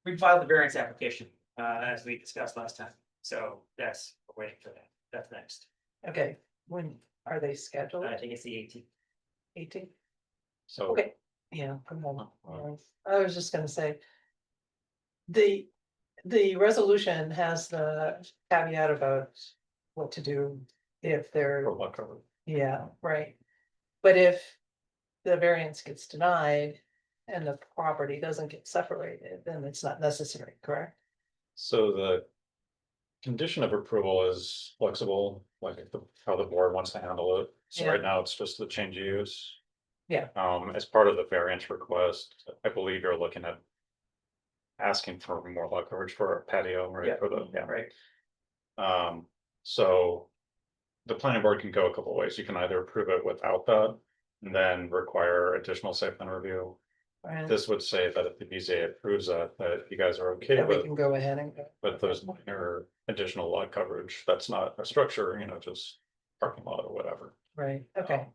Speaker 7: We filed the variance application, as we discussed last time, so that's, we're waiting for that, that's next.
Speaker 4: Okay, when are they scheduled?
Speaker 7: I think it's the 18th.
Speaker 4: 18?
Speaker 13: So
Speaker 4: Okay, yeah, come on. I was just gonna say. The the resolution has the caveat about what to do if they're,
Speaker 13: For lot coverage.
Speaker 4: yeah, right. But if the variance gets denied and the property doesn't get separated, then it's not necessary, correct?
Speaker 13: So the condition of approval is flexible, like how the board wants to handle it. So
Speaker 4: Yeah.
Speaker 13: right now, it's just the change of use.
Speaker 4: Yeah.
Speaker 13: As part of the variance request, I believe you're looking at asking for more lot coverage for a patio, right?
Speaker 4: Yeah.
Speaker 13: For the, yeah.
Speaker 4: Right.
Speaker 13: So the planning board can go a couple ways. You can either approve it without that and then require additional site plan review.
Speaker 4: And
Speaker 13: This would say that if the BZA approves that you guys are okay
Speaker 4: that we
Speaker 13: with,
Speaker 4: can go ahead and go.
Speaker 13: but there's minor additional lot coverage. That's not a structure, just parking lot or whatever.
Speaker 4: Right, okay,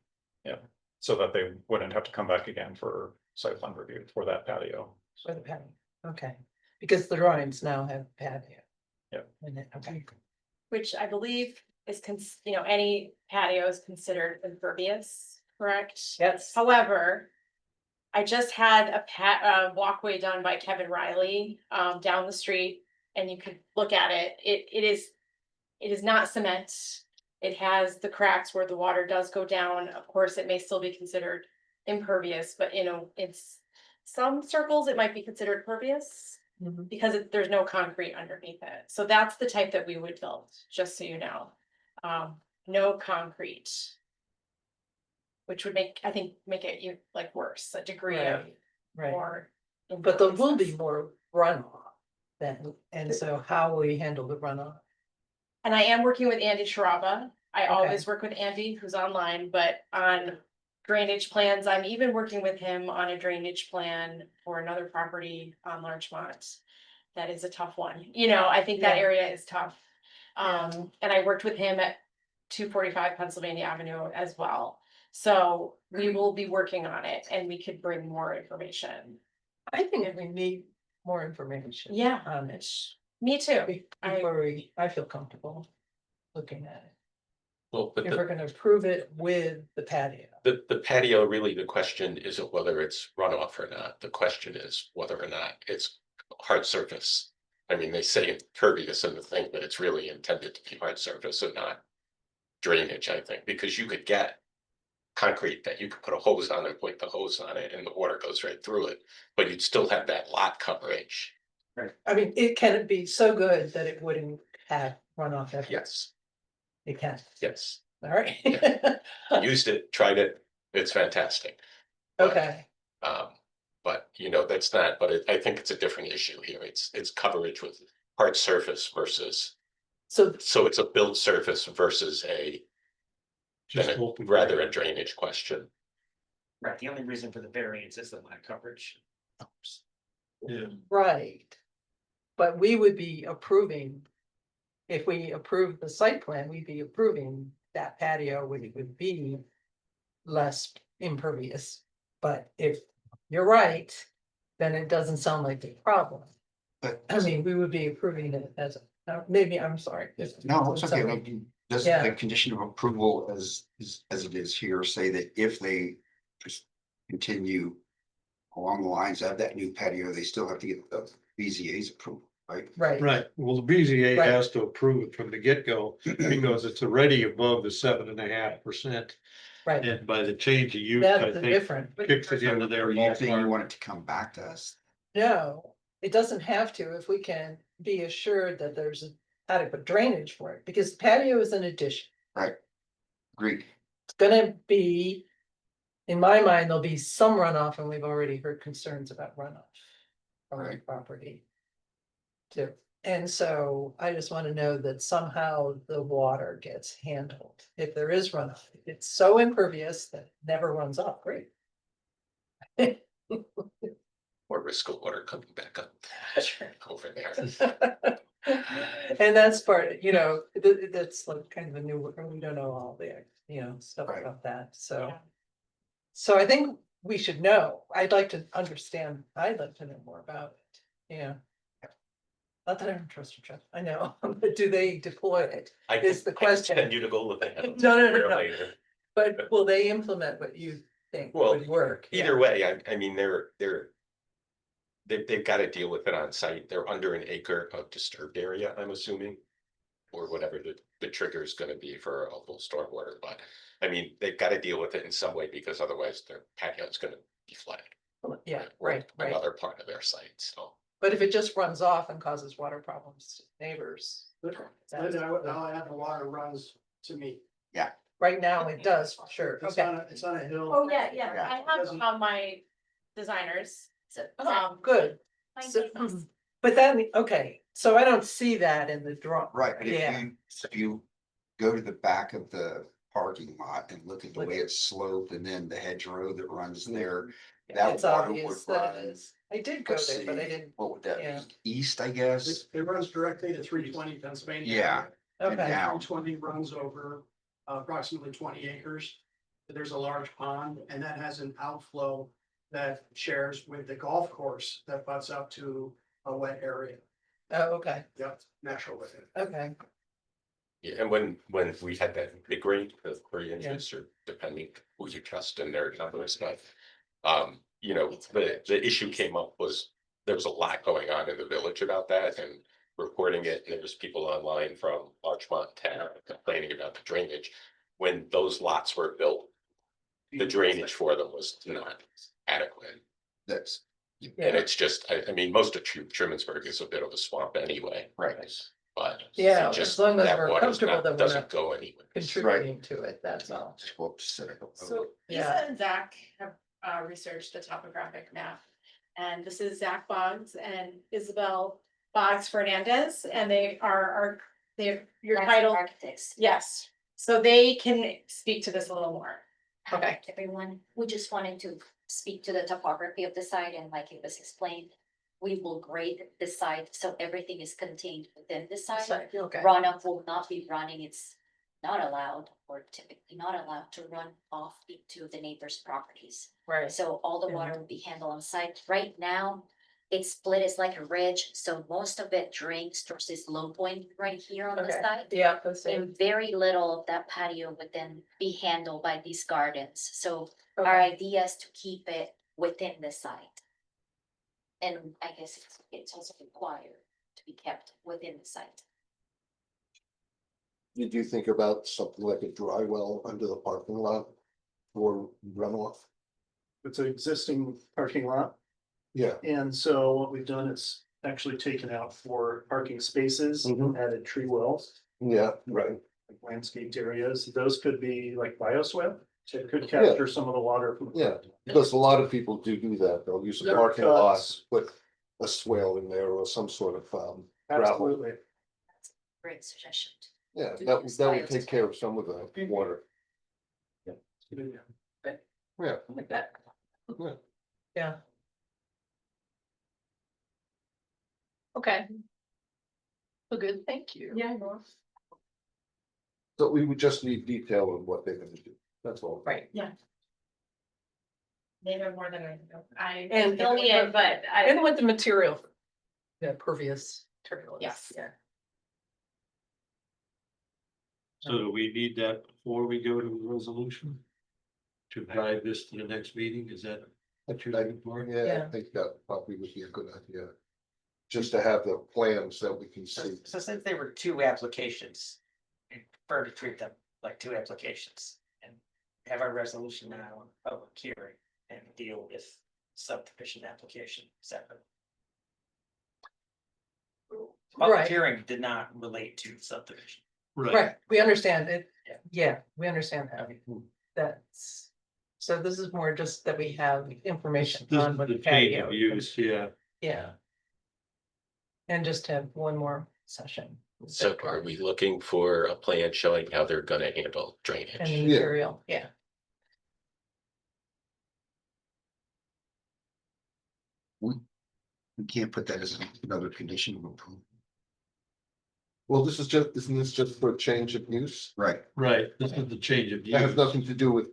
Speaker 13: So that they wouldn't have to come back again for site plan review for that patio.
Speaker 4: for the patio, okay, because the drawings now have patio.
Speaker 13: Yeah.
Speaker 4: In it, okay.
Speaker 8: Which I believe is any patio is considered impervious, correct?
Speaker 4: Yes.
Speaker 8: However, I just had a walkway done by Kevin Riley, down the street, and you could look at it. It is not cement. It has the cracks where the water does go down. Of course, it may still be considered impervious, but it's some circles, it might be considered pervious
Speaker 4: Mhm.
Speaker 8: because there's no concrete underneath it. So that's the type that we would build, just so you know. No concrete. Which would make it like worse, a degree of
Speaker 4: Right,
Speaker 8: more.
Speaker 4: but there will be
Speaker 8: imperviousness.
Speaker 4: more runoff then, and so how will we handle the runoff?
Speaker 8: And I am working with Andy Sharaba. I
Speaker 4: Okay.
Speaker 8: always work with Andy, who's online, but on drainage plans, I'm even working with him on a drainage plan for another property on Larchmont. That is a tough one. I think that
Speaker 4: Yeah.
Speaker 8: area is tough.
Speaker 4: Yeah.
Speaker 8: And I worked with him at 245 Pennsylvania Avenue as well. So we will be working on it and we could bring more information.
Speaker 4: I think we need more information.
Speaker 8: Yeah.
Speaker 4: On it.
Speaker 8: Me too.
Speaker 4: Before I feel comfortable looking at it.
Speaker 2: Well, but
Speaker 4: If we're gonna approve it with the patio.
Speaker 2: the patio, really, the question isn't whether it's runoff or not. The question is whether or not it's hard surface. I mean, they say impervious in the thing, but it's really intended to be hard surface and not drainage, I think, because you could get concrete that you could put a hose on and point the hose on it and the water goes right through it, but you'd still have that lot coverage.
Speaker 4: I mean, it can be so good that it wouldn't have runoff ever.
Speaker 2: Yes,
Speaker 4: It can,
Speaker 2: yes.
Speaker 4: all right.
Speaker 2: Used it, tried it. It's fantastic.
Speaker 4: Okay,
Speaker 2: But that's not, but I think it's a different issue here. It's coverage with hard surface versus,
Speaker 4: so
Speaker 2: so it's a built surface versus
Speaker 1: Just
Speaker 2: then
Speaker 1: open.
Speaker 2: rather a drainage question.
Speaker 7: Right, the only reason for the variance is the lot coverage.
Speaker 1: Yeah.
Speaker 4: right. But we would be approving. If we approve the site plan, we'd be approving that patio, which would be less impervious. But if you're right, then it doesn't sound like a problem.
Speaker 3: But
Speaker 4: I mean, we would be approving it as, maybe, I'm sorry.
Speaker 3: no, it's okay. I mean, does
Speaker 4: Yeah.
Speaker 3: the condition of approval as it is here say that if they just continue along the lines of that new patio, they still have to get the BZA's approval, right?
Speaker 4: Right,
Speaker 1: Right, well, the BZA
Speaker 4: Right.
Speaker 1: has to approve it from the get-go because it's already above the 7.5%.
Speaker 4: right.
Speaker 1: And by the change of use, I
Speaker 4: That's
Speaker 1: think,
Speaker 4: different.
Speaker 1: kicks it into their
Speaker 3: Are you saying you
Speaker 1: ballpark.
Speaker 3: want it to come back to us?
Speaker 4: No, it doesn't have to if we can be assured that there's adequate drainage for it, because patio is an addition.
Speaker 3: Agreed.
Speaker 4: It's gonna be, in my mind, there'll be some runoff, and we've already heard concerns about runoff from the
Speaker 3: Right.
Speaker 4: property. Too, and so I just wanna know that somehow the water gets handled. If there is runoff, if it's so impervious that it never runs off, great.
Speaker 2: Or risk of water coming back up over there.
Speaker 4: And that's part, that's like kind of a new, we don't know all the, stuff
Speaker 3: Right.
Speaker 4: about that, so.
Speaker 8: Yeah.
Speaker 4: So I think we should know, I'd like to know more about it, yeah. Not that I don't trust your trust, I know, but do they deploy it?
Speaker 2: I
Speaker 4: Is the
Speaker 2: can
Speaker 4: question.
Speaker 2: send you to go look at it.
Speaker 4: No.
Speaker 2: Later.
Speaker 4: But will they implement what you think
Speaker 2: Well,
Speaker 4: would work?
Speaker 2: Either way, I mean, they're they've got to deal with it on site. They're under an acre of disturbed area, I'm assuming. Or whatever the trigger is gonna be for a full stormwater, but I mean, they've got to deal with it in some way because otherwise their patio is gonna be flooded.
Speaker 4: Yeah,
Speaker 2: or
Speaker 4: right.
Speaker 2: Another part of their site, so.
Speaker 4: But if it just runs off and causes water problems to neighbors. that's-
Speaker 12: Now I have the water runs to me.
Speaker 4: Right now it does, for sure,
Speaker 12: It's
Speaker 4: okay.
Speaker 12: it's on a hill.
Speaker 8: Oh, yeah, yeah,
Speaker 12: Yeah,
Speaker 8: I
Speaker 12: it
Speaker 8: have
Speaker 12: doesn't-
Speaker 8: on my designers,
Speaker 4: Good.
Speaker 11: My
Speaker 4: So,
Speaker 11: goodness.
Speaker 4: but then, okay, so I don't see that in the draw.
Speaker 3: Right, but
Speaker 4: Yeah,
Speaker 3: if you go to the back of the parking lot and look at the
Speaker 4: Look
Speaker 3: way
Speaker 4: at-
Speaker 3: it's sloped and then the hedgerow that runs there.
Speaker 4: yeah,
Speaker 3: That
Speaker 4: it's
Speaker 3: water
Speaker 4: obvious
Speaker 3: would
Speaker 4: that it
Speaker 3: run,
Speaker 4: is. I did go
Speaker 3: let's
Speaker 4: there, but I
Speaker 3: see,
Speaker 4: didn't,
Speaker 3: what would that
Speaker 4: yeah.
Speaker 3: be? East, I guess?
Speaker 12: It runs directly to 320 Pennsylvania.
Speaker 3: Yeah. and
Speaker 4: okay,
Speaker 3: down.
Speaker 12: 320 runs over approximately 20 acres. There's a large pond and that has an outflow that shares with the golf course that butts up to a wet area.
Speaker 4: oh, okay,
Speaker 12: Yep, natural wet area.
Speaker 4: okay,
Speaker 2: Yeah, and when we had that big rain of 3 inches, or depending who you trust in their numbers, but. You know, the issue came up was, there was a lot going on in the village about that and reporting it, and there was people online from Larchmont town complaining about the drainage. When those lots were built, the drainage for them was not adequate.
Speaker 3: That's,
Speaker 2: And
Speaker 4: yeah,
Speaker 2: it's just, I mean, most of Trumansburg is a bit of a swamp anyway.
Speaker 3: right.
Speaker 2: But.
Speaker 4: Yeah,
Speaker 2: it just
Speaker 4: as long as
Speaker 2: that
Speaker 4: we're
Speaker 2: water's
Speaker 4: comfortable
Speaker 2: not-
Speaker 4: that we're
Speaker 2: Doesn't
Speaker 4: not
Speaker 2: go anywhere.
Speaker 4: contributing to it, that's all.
Speaker 3: Just go up to Center.
Speaker 8: So
Speaker 4: Yeah.
Speaker 8: Lisa and Zach have researched the topographic map. And this is Zach Boggs and Isabel Boggs Fernandez, and they're your title,
Speaker 11: Architects.
Speaker 8: yes. So they can speak to this a little more.
Speaker 11: Hi, everyone. We just wanted to speak to the topography of the site and like it was explained. We will grade the site, so everything is contained within the site.
Speaker 4: So, okay,
Speaker 11: Runoff will not be running, it's not allowed or typically not allowed to run off into the neighbors' properties.
Speaker 4: right,
Speaker 11: So all the water will be handled on site. Right now, it's split, it's like a ridge, so most of it drains towards this low point right here on the
Speaker 4: Okay.
Speaker 11: side.
Speaker 4: yeah, that's it.
Speaker 11: And very little of that patio would then be handled by these gardens, so our
Speaker 4: Okay.
Speaker 11: idea is to keep it within the site. And I guess it's also required to be kept within the site.
Speaker 5: Did you think about something like a dry well under the parking lot for runoff?
Speaker 12: It's an existing parking lot.
Speaker 5: Yeah,
Speaker 12: And so what we've done is actually taken out for parking spaces,
Speaker 5: Mhm.
Speaker 12: added tree wells,
Speaker 5: yeah, right.
Speaker 12: like landscaped areas. Those could be like bioswale. So it could capture some of the water from.
Speaker 5: Yeah, because a lot of people do that. They'll use a
Speaker 12: There are
Speaker 5: parking lot,
Speaker 12: cuts.
Speaker 5: put a swale in there or some sort of gravel.
Speaker 12: Absolutely.
Speaker 11: That's a great suggestion.
Speaker 5: Yeah,
Speaker 11: Do
Speaker 5: that
Speaker 11: use
Speaker 5: would
Speaker 11: bios
Speaker 5: take
Speaker 11: as
Speaker 5: care
Speaker 11: well.
Speaker 5: of some of the water. Yeah,
Speaker 4: Like that.
Speaker 5: Yeah.
Speaker 4: Yeah. Okay. Well, good, thank you.
Speaker 8: Yeah.
Speaker 5: so we would just need detail on what they're gonna do. That's all.
Speaker 4: Right,
Speaker 8: They know more than I know. I
Speaker 4: And-
Speaker 8: fill me in, but I,
Speaker 4: and what the material. The pervious material is.
Speaker 8: Yes.
Speaker 4: Yeah.
Speaker 1: So do we need that before we go to the resolution? To drive this to the next meeting, is that what you're looking for?
Speaker 5: Yeah, I
Speaker 4: Yeah.
Speaker 5: think that probably would be a good idea. Just to have the plans that we can see.
Speaker 7: So since they were two applications, I prefer to treat them like two applications and have our resolution now on public hearing and deal with subdivision application separate. Public
Speaker 4: Right.
Speaker 7: hearing did not relate to subdivision.
Speaker 4: Right, we understand it.
Speaker 7: Yeah.
Speaker 4: Yeah, we understand that. That's, so this is more just that we have information
Speaker 1: This
Speaker 4: on
Speaker 1: is
Speaker 4: what
Speaker 1: the
Speaker 4: the
Speaker 1: change
Speaker 4: patio.
Speaker 1: of use, yeah.
Speaker 4: Yeah. And just have one more session.
Speaker 2: So are we looking for a plan showing how they're gonna handle
Speaker 4: And the
Speaker 2: drainage?
Speaker 4: material, yeah.
Speaker 3: We can't put that as another condition of approval.
Speaker 5: Well, isn't this just for a change of use?
Speaker 3: Right,
Speaker 1: Right, this is the change of
Speaker 5: That has
Speaker 1: use.
Speaker 5: nothing to do with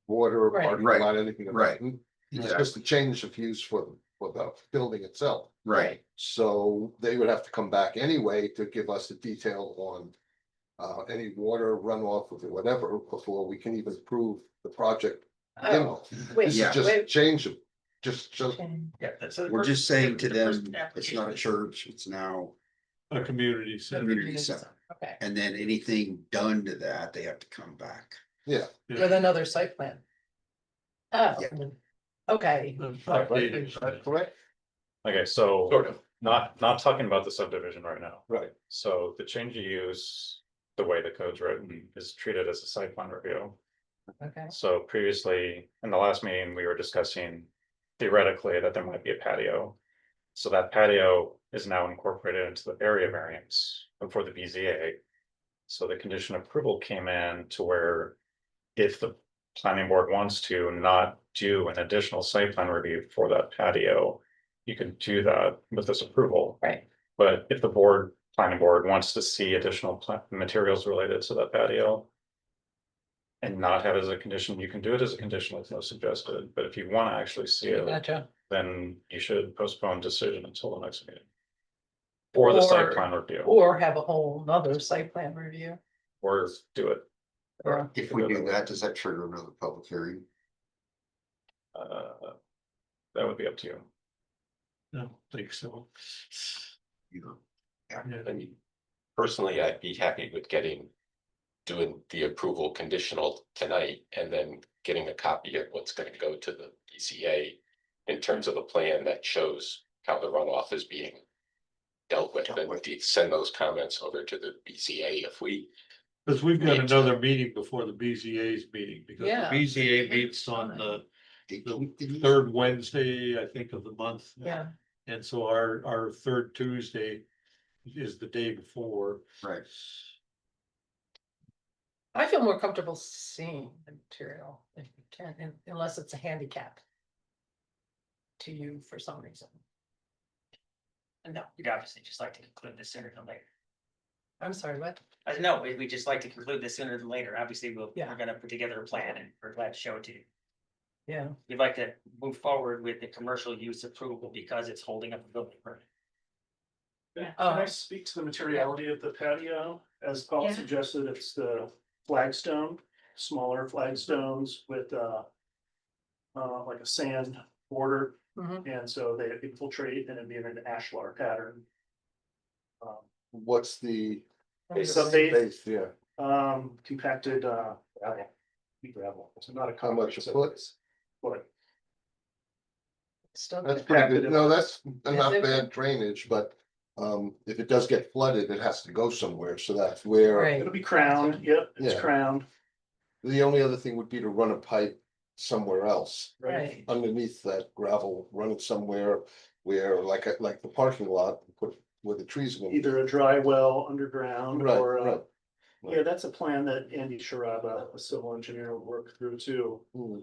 Speaker 5: water or
Speaker 4: Right.
Speaker 5: parking
Speaker 3: Right.
Speaker 5: lot, anything. of
Speaker 3: Right.
Speaker 5: that. It's just a change of use for the building itself.
Speaker 3: right.
Speaker 5: So they would have to come back anyway to give us the detail on. Any water runoff or whatever before we can even prove the project.
Speaker 4: Oh, wait,
Speaker 5: This is
Speaker 3: Yeah.
Speaker 5: just
Speaker 4: wait,
Speaker 5: change of just,
Speaker 7: Yeah, that's. so the
Speaker 3: We're
Speaker 7: first-
Speaker 3: just saying to
Speaker 7: the first
Speaker 3: them, it's
Speaker 7: application
Speaker 3: not a
Speaker 7: is-
Speaker 3: church, it's now
Speaker 1: A community center.
Speaker 3: community center.
Speaker 4: Okay,
Speaker 3: And then anything done to that, they have to come back.
Speaker 5: yeah.
Speaker 4: with another site plan. Oh, okay,
Speaker 1: Updated.
Speaker 5: Correct?
Speaker 13: Okay, so
Speaker 2: Sort of.
Speaker 13: not talking about the subdivision right now.
Speaker 5: Right.
Speaker 13: So the change of use, the way the code's written, is treated as a site plan review.
Speaker 4: okay,
Speaker 13: So previously, in the last meeting, we were discussing theoretically that there might be a patio. So that patio is now incorporated into the area variance for the BZA. So the condition of approval came in to where if the planning board wants to not do an additional site plan review for that patio, you can do that with this approval.
Speaker 4: right,
Speaker 13: But if the planning board wants to see additional materials related to that patio and not have it as a condition, you can do it as a condition with no suggested, but if you want to actually see it,
Speaker 4: gotcha.
Speaker 13: then you should postpone decision until the next meeting. Or the site
Speaker 4: Or-
Speaker 13: plan review,
Speaker 4: Or have a whole nother site plan review.
Speaker 13: or do it.
Speaker 4: Yeah.
Speaker 3: If we do that, does that trigger another public hearing?
Speaker 13: That would be up to you.
Speaker 1: I don't think so.
Speaker 3: You know,
Speaker 2: I mean, personally, I'd be happy with doing the approval conditional tonight and then getting a copy of what's gonna go to the BCA in terms of a plan that shows how the runoff is being dealt with, and send those comments over to the BCA if we.
Speaker 1: Cause we've got
Speaker 2: Need to.
Speaker 1: another meeting before the BZA's meeting, because the
Speaker 4: Yeah.
Speaker 1: BZA meets on the
Speaker 3: they-
Speaker 1: third Wednesday, I think, of the month.
Speaker 4: Yeah,
Speaker 1: And so our third Tuesday is the day before.
Speaker 3: Right,
Speaker 4: I feel more comfortable seeing the material if you can, unless it's a handicap. To you for some reason.
Speaker 7: No, we'd obviously just like to conclude this sooner than later.
Speaker 4: I'm sorry, what?
Speaker 7: No, we just like to conclude this sooner than later. Obviously,
Speaker 4: Yeah.
Speaker 7: we're gonna put together a plan and we're glad to show it to you.
Speaker 4: Yeah,
Speaker 7: We'd like to move forward with the commercial use approval because it's holding up the building permit.
Speaker 12: Can
Speaker 4: Oh.
Speaker 12: I speak to the materiality of the patio? As Paul
Speaker 4: Yeah.
Speaker 12: suggested, it's the flagstone, smaller flagstones with like a sand border.
Speaker 4: Mhm.
Speaker 12: And so they infiltrate and it'd be in an ashlar pattern.
Speaker 5: What's the
Speaker 12: Sub-base,
Speaker 5: base, yeah,
Speaker 12: compacted gravel, so not a.
Speaker 5: how much a
Speaker 12: concrete,
Speaker 5: foot?
Speaker 12: But
Speaker 4: still,
Speaker 5: That's pretty good. No, that's not
Speaker 4: it?
Speaker 5: bad drainage, but if it does get flooded, it has to go somewhere, so that's where.
Speaker 4: right,
Speaker 12: it'll be crowned, yep, it's
Speaker 5: Yeah.
Speaker 12: crowned,
Speaker 5: The only other thing would be to run a pipe somewhere else,
Speaker 12: right?
Speaker 4: right,
Speaker 5: underneath that gravel, run it somewhere where, like the parking lot, put where the trees are gonna be.
Speaker 12: Either a dry well underground
Speaker 5: Right,
Speaker 12: or,
Speaker 5: right.
Speaker 12: yeah, that's a plan that Andy Sharaba, a civil engineer, will work through too.
Speaker 5: Hmm.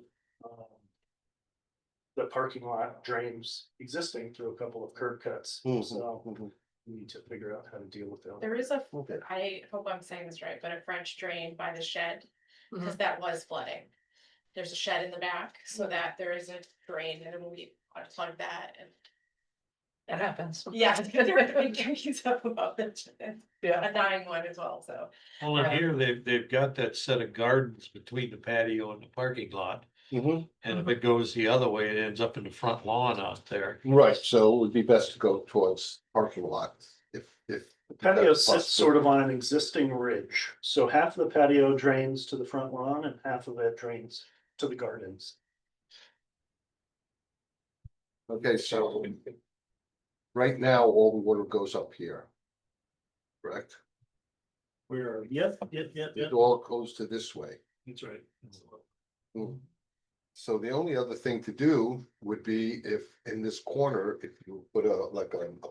Speaker 12: The parking lot drains existing through a couple of curb cuts,
Speaker 5: Mhm,
Speaker 12: so
Speaker 5: mhm.
Speaker 12: we need to figure out how to deal with them.
Speaker 8: There is a,
Speaker 5: Okay.
Speaker 8: I hope I'm saying this right, but a French drain by the shed,
Speaker 4: Mm-hmm.
Speaker 8: because that was flooding. There's a shed in the back, so that there is a drain and we unplug that and.
Speaker 4: that happens.
Speaker 8: Yeah, there are big trees up above it, and
Speaker 4: Yeah,
Speaker 8: a dying one as well, so.
Speaker 1: Well, in
Speaker 4: Yeah.
Speaker 1: here, they've got that set of gardens between the patio and the parking lot.
Speaker 5: Mhm.
Speaker 1: And if it goes the other way, it ends up in the front lawn out there.
Speaker 5: Right, so it would be best to go towards parking lot if.
Speaker 12: The patio sits sort of on an existing ridge, so half of the patio drains to the front lawn and half of it drains to the gardens.
Speaker 5: Okay, so. Right now, all the water goes up here. Correct?
Speaker 12: We're, yep,
Speaker 5: It all goes to this way.
Speaker 12: that's right.
Speaker 5: Hmm. So the only other thing to do would be if in this corner, if you put a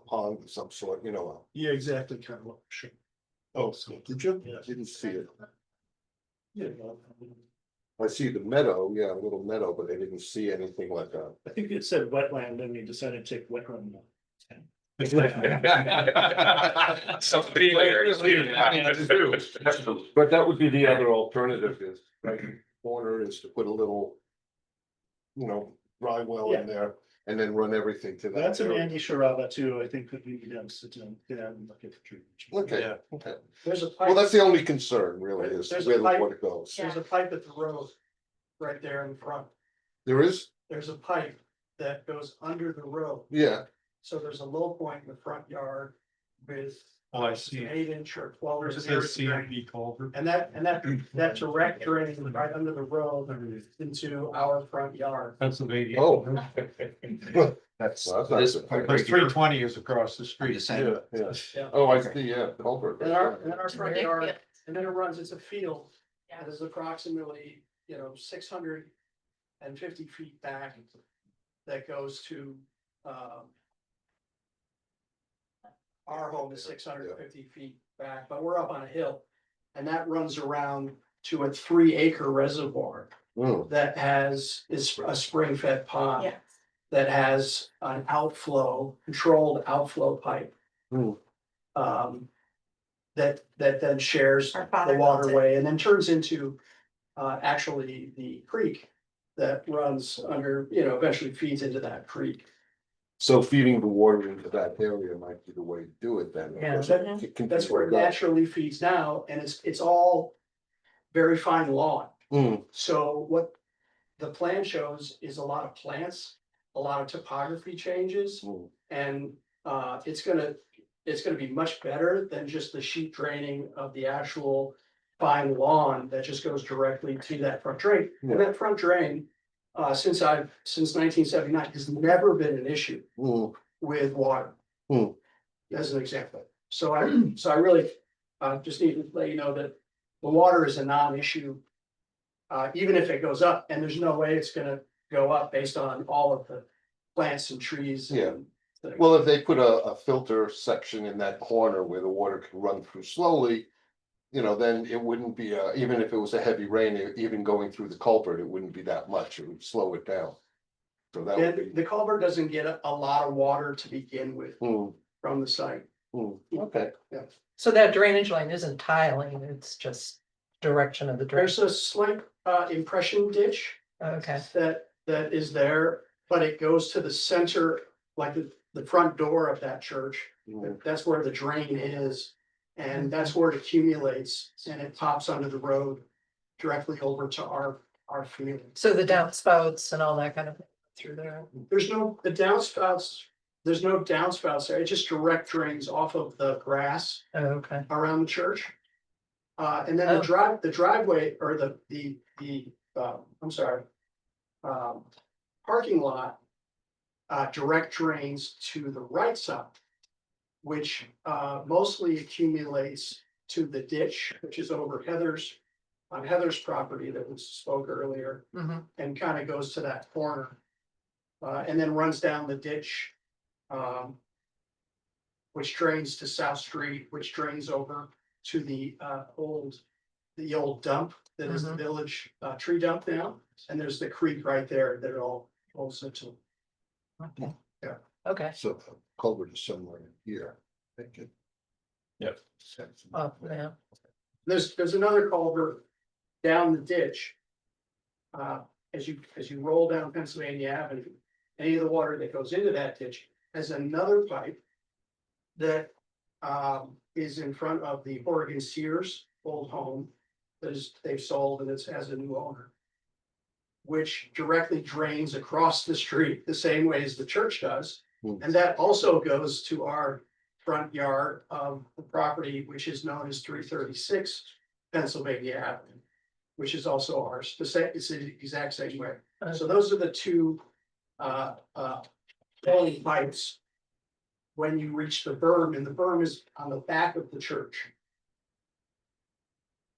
Speaker 5: pond of some sort, you know.
Speaker 12: Yeah, exactly, kind of what, sure.
Speaker 5: Oh, did you?
Speaker 12: Yeah.
Speaker 5: Didn't see it.
Speaker 12: Yeah,
Speaker 5: I see the meadow, yeah, a little meadow, but I didn't see anything like that.
Speaker 12: I think it said wetland, then we decided to take wetland.
Speaker 2: Somebody later.
Speaker 5: But that would be the other alternative is, right, corner is to put a little. You know, dry well in there and then run everything to that.
Speaker 12: That's an
Speaker 5: area.
Speaker 12: Andy Sharaba too, I think that we need to sit down and look at the tree.
Speaker 5: Okay,
Speaker 1: Yeah.
Speaker 5: okay.
Speaker 12: There's a
Speaker 5: Well,
Speaker 12: pipe,
Speaker 5: that's the only concern really is
Speaker 12: There's a
Speaker 5: where the
Speaker 12: pipe.
Speaker 5: water goes.
Speaker 12: there's a pipe at the road, right there in front.
Speaker 5: There is,
Speaker 12: There's a pipe that goes under the road.
Speaker 5: Yeah,
Speaker 12: So there's a low point in the front yard with.
Speaker 1: Oh, I see.
Speaker 12: 8 inch or 12
Speaker 1: Where's
Speaker 12: inch.
Speaker 1: it says CMP culvert?
Speaker 12: And that direct drain right under the road into our front yard.
Speaker 1: Pennsylvania.
Speaker 5: oh. That's, well, that's
Speaker 3: This
Speaker 5: not
Speaker 3: part
Speaker 5: good.
Speaker 1: Because 320 is across the
Speaker 3: I'm
Speaker 1: street.
Speaker 3: just saying,
Speaker 5: Yeah,
Speaker 12: Yeah.
Speaker 5: oh, I see, yeah, culvert.
Speaker 12: And our front
Speaker 8: Very
Speaker 12: yard,
Speaker 8: good.
Speaker 12: and then it runs, it's a field.
Speaker 8: Yeah.
Speaker 12: That is approximately, 650 feet back. That goes to, our home is 650 feet back, but we're up on a hill. And that runs around to a 3 acre reservoir
Speaker 5: Hmm,
Speaker 12: that is a spring fed pond.
Speaker 8: Yeah.
Speaker 12: That has an controlled outflow pipe.
Speaker 5: Hmm.
Speaker 12: That then shares
Speaker 8: Our
Speaker 12: the
Speaker 8: father built it.
Speaker 12: waterway and then turns into, actually the creek. That runs under, eventually feeds into that creek.
Speaker 5: So feeding the water into that area might be the way to do it then.
Speaker 4: Yeah.
Speaker 5: It can
Speaker 12: That's
Speaker 5: be
Speaker 12: where it
Speaker 5: done.
Speaker 12: naturally feeds now, and it's all very fine lawn.
Speaker 5: Hmm,
Speaker 12: So what the plan shows is a lot of plants, a lot of topography changes.
Speaker 5: hmm.
Speaker 12: And it's gonna be much better than just the sheet draining of the actual fine lawn that just goes directly to that front drain.
Speaker 5: Yeah.
Speaker 12: And that front drain, since 1979, has never been an issue
Speaker 5: Hmm,
Speaker 12: with water.
Speaker 5: Hmm.
Speaker 12: As an example. So I really just need to let you know that the water is a non-issue. Even if it goes up, and there's no way it's gonna go up based on all of the plants and trees.
Speaker 5: Yeah.
Speaker 12: and things.
Speaker 5: Well, if they put a filter section in that corner where the water can run through slowly. Then it wouldn't be, even if it was a heavy rain, even going through the culvert, it wouldn't be that much, it would slow it down. So that would
Speaker 12: And
Speaker 5: be,
Speaker 12: the culvert doesn't get a lot of water to begin with
Speaker 5: hmm,
Speaker 12: from the site.
Speaker 5: hmm, okay,
Speaker 4: So that drainage line isn't tiling, it's just direction of the drain.
Speaker 12: There's a slight impression ditch
Speaker 4: Okay,
Speaker 12: that is there, but it goes to the center, like the front door of that church.
Speaker 5: hmm,
Speaker 12: That's where the drain is, and that's where it accumulates, and it pops under the road directly over to our field.
Speaker 4: so the downspouts and all that kind of thing through there.
Speaker 12: There's no downspouts there, it just direct drains off of the grass
Speaker 4: Oh, okay.
Speaker 12: around the church. And then
Speaker 4: Oh.
Speaker 12: the driveway or parking lot. Direct drains to the right side. Which mostly accumulates to the ditch, which is over on Heather's property that was spoke earlier.
Speaker 4: Mhm.
Speaker 12: And kind of goes to that corner. And then runs down the ditch. Which drains to South Street, which drains over to the old dump that is the
Speaker 4: Mhm.
Speaker 12: village tree dump now. And there's the creek right there that it all rolls into.
Speaker 4: Okay.
Speaker 12: Yeah.
Speaker 4: Okay,
Speaker 5: so the culvert is somewhere in here. I think it-
Speaker 13: Yep.
Speaker 4: oh, yeah,
Speaker 12: There's another culvert down the ditch. As you roll down Pennsylvania Avenue, any of the water that goes into that ditch has another pipe. That is in front of the Oregon Sears old home. They've sold and it has a new owner. Which directly drains across the street the same way as the church does.
Speaker 5: Hmm.
Speaker 12: And that also goes to our front yard of the property, which is known as 336 Pennsylvania Avenue. Which is also ours, it's the exact same way. So those are the two flowing pipes. When you reach the berm, and the berm is on the back of the church.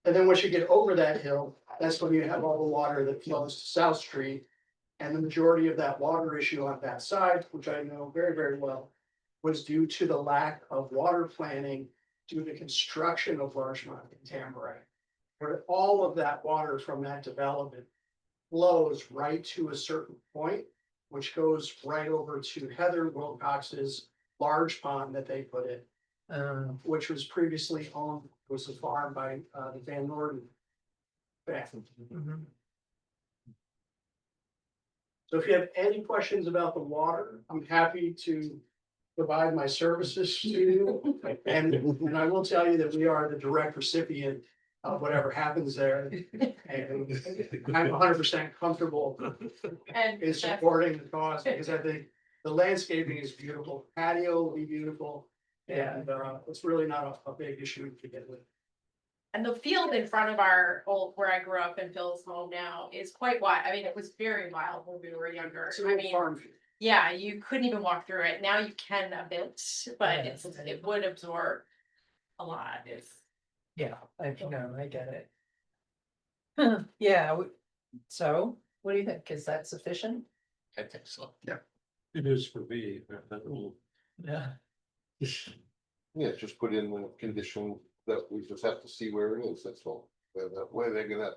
Speaker 12: And then once you get over that hill, that's when you have all the water that flows to South Street. And the majority of that water issue on that side, which I know very, very well, was due to the lack of water planning due to construction of Larchmont and Tamarack. Where all of that water from that development flows right to a certain point, which goes right over to Heather Wilcox's large pond that they put in. Which was previously owned, was a farm by the Van Norden family.
Speaker 4: mhm.
Speaker 12: So if you have any questions about the water, I'm happy to provide my services to you. And I will tell you that we are the direct recipient of whatever happens there. And I'm 100% comfortable
Speaker 8: And
Speaker 12: in
Speaker 8: that's-
Speaker 12: supporting the cause because I think the landscaping is beautiful, patio will be beautiful. And it's really not a big issue to get with.
Speaker 8: And the field in front of our old, where I grew up in Phil's home now is quite wide. I mean, it was very wild when we were younger.
Speaker 12: It's a
Speaker 8: I
Speaker 12: little
Speaker 8: mean,
Speaker 12: farm field.
Speaker 8: yeah, you couldn't even walk through it. Now you can a bit, but
Speaker 4: Yeah.
Speaker 8: it would absorb a lot. It's.
Speaker 4: Yeah, I know, I get it. Yeah, so what do you think? Is that sufficient?
Speaker 2: I think so.
Speaker 1: It is for me.
Speaker 4: Yeah.
Speaker 5: Yeah, just put in the condition that we just have to see where it is, that's all. Where they're gonna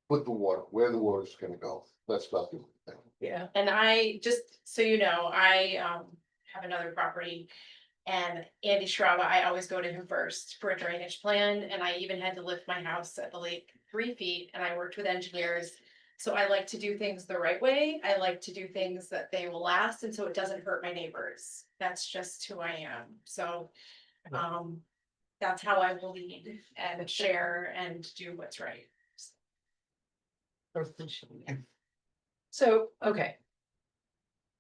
Speaker 5: put the water, where the water's gonna go, that's about the thing.
Speaker 4: Yeah.
Speaker 8: And I, just so you know, I have another property. And Andy Schrava, I always go to him first for a drainage plan, and I even had to lift my house at the lake 3 feet, and I worked with engineers. So I like to do things the right way. I like to do things that they will last, and so it doesn't hurt my neighbors. That's just who I am. So that's how I will lead and share and do what's right.
Speaker 4: So, okay.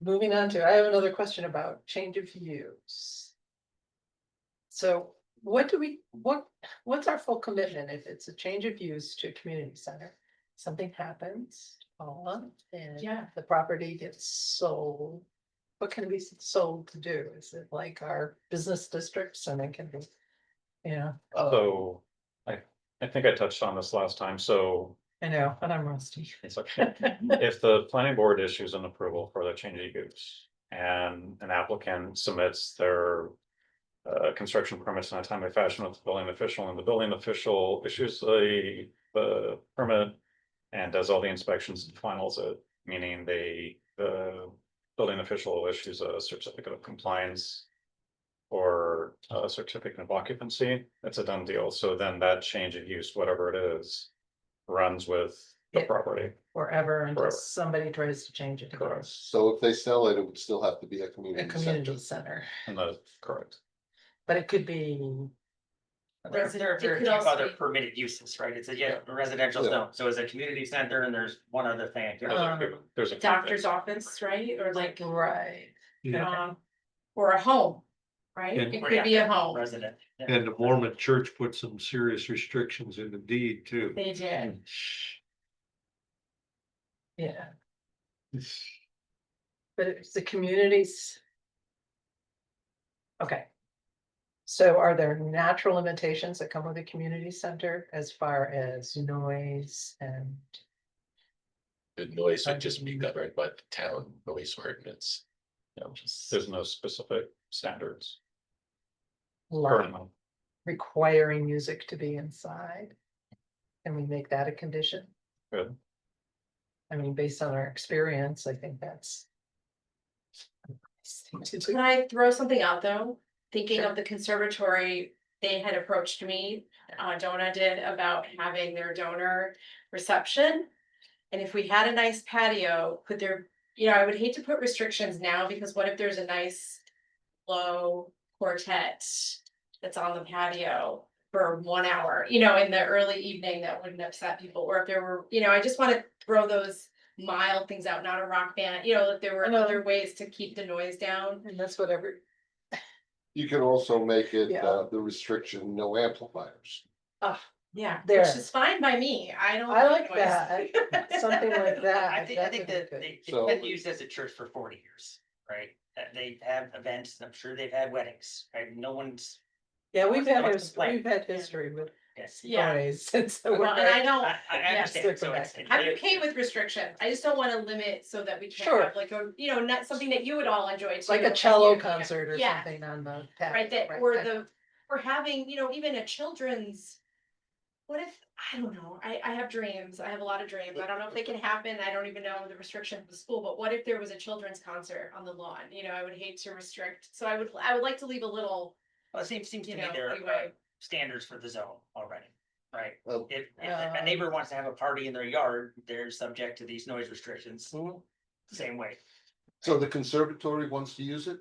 Speaker 4: Moving on to, I have another question about change of use. So what do we, what's our full commitment if it's a change of use to a community center? Something happens, and
Speaker 8: Yeah.
Speaker 4: the property gets sold. What can be sold to do? Is it like our business districts and it can be, yeah,
Speaker 13: So I think I touched on this last time, so
Speaker 4: I know, but I'm rusty.
Speaker 13: it's okay. If the planning board issues an approval for the change of use and an applicant submits their construction permits in a timely fashion with the building official, and the building official issues the permit and does all the inspections and finals it, meaning the building official issues a certificate of compliance or a certificate of occupancy, it's a done deal. So then that change of use, whatever it is, runs with the
Speaker 4: Yeah.
Speaker 13: property.
Speaker 4: Forever until
Speaker 13: Forever.
Speaker 4: somebody tries to change it. again.
Speaker 13: Correct.
Speaker 5: So if they sell it, it would still have to be a
Speaker 4: A
Speaker 5: community
Speaker 4: community
Speaker 5: center.
Speaker 4: center,
Speaker 13: And that's correct.
Speaker 4: but it could be,
Speaker 7: There
Speaker 8: It
Speaker 7: are a
Speaker 8: could
Speaker 7: few
Speaker 8: also
Speaker 7: other
Speaker 8: be-
Speaker 7: permitted uses, right? It's a residential
Speaker 5: Yeah.
Speaker 7: zone, so it's a community center and there's one other thing.
Speaker 13: There's a
Speaker 8: doctor's office, right? Or like,
Speaker 4: right,
Speaker 8: or a home, right?
Speaker 1: And-
Speaker 8: It could be a home.
Speaker 7: Resident. Yeah.
Speaker 1: And the Mormon church put some serious restrictions in the deed too.
Speaker 8: They did.
Speaker 4: yeah. But it's the communities. Okay. So are there natural limitations that come with a community center as far as noise and?
Speaker 2: The noise would just be governed by the town noise ordinance. You know, just.
Speaker 13: There's no specific standards
Speaker 4: Like
Speaker 13: currently.
Speaker 4: requiring music to be inside? Can we make that a condition?
Speaker 13: Good.
Speaker 4: I mean, based on our experience, I think that's.
Speaker 8: Can I throw something out though? Thinking
Speaker 4: Sure.
Speaker 8: of the conservatory, they had approached me, Donna did, about having their donor reception. And if we had a nice patio, could there, I would hate to put restrictions now, because what if there's a nice low quartet that's on the patio for 1 hour, in the early evening, that wouldn't upset people, or if there were, I just want to throw those mild things out, not a rock band, if there were
Speaker 4: I know.
Speaker 8: other ways to keep the noise down.
Speaker 4: And that's whatever,
Speaker 5: You could also make it,
Speaker 4: Yeah.
Speaker 5: the restriction, no amplifiers.
Speaker 8: Yeah,
Speaker 4: There.
Speaker 8: which is fine by me, I don't.
Speaker 4: I like
Speaker 8: noise.
Speaker 4: that, something like that.
Speaker 7: I think
Speaker 4: that
Speaker 7: that
Speaker 4: would be good.
Speaker 7: they've
Speaker 5: So-
Speaker 7: been used as a church for 40 years, right? They have events, I'm sure they've had weddings, right? No one's.
Speaker 4: Yeah, we've had,
Speaker 7: What's the plan?
Speaker 4: we've had history with
Speaker 7: Yes.
Speaker 8: Yeah.
Speaker 4: noise since the.
Speaker 8: Well, and I don't,
Speaker 7: I
Speaker 8: yeah,
Speaker 7: understand, so it's.
Speaker 8: I'm okay with restrictions, I just don't wanna limit so that we can't
Speaker 4: Sure.
Speaker 8: have like a, not something that you would all enjoy too.
Speaker 4: Like a cello
Speaker 8: Yeah.
Speaker 4: concert or
Speaker 8: Yeah.
Speaker 4: something on the. patio,
Speaker 8: Right, that,
Speaker 4: right,
Speaker 8: or
Speaker 4: right.
Speaker 8: or having, even a children's. What if, I don't know, I have dreams, I have a lot of dreams, I don't know if they can happen, I don't even know the restrictions of the school, but what if there was a children's concert on the lawn, I would hate to restrict, so I would like to leave a little,
Speaker 7: Well, it seems to me
Speaker 8: You know,
Speaker 7: there are
Speaker 8: anyway.
Speaker 7: standards for the zone already, right?
Speaker 5: Well,
Speaker 7: If a neighbor wants to have a party in their yard, they're subject to these noise restrictions. Same way.
Speaker 5: So the conservatory wants to use it?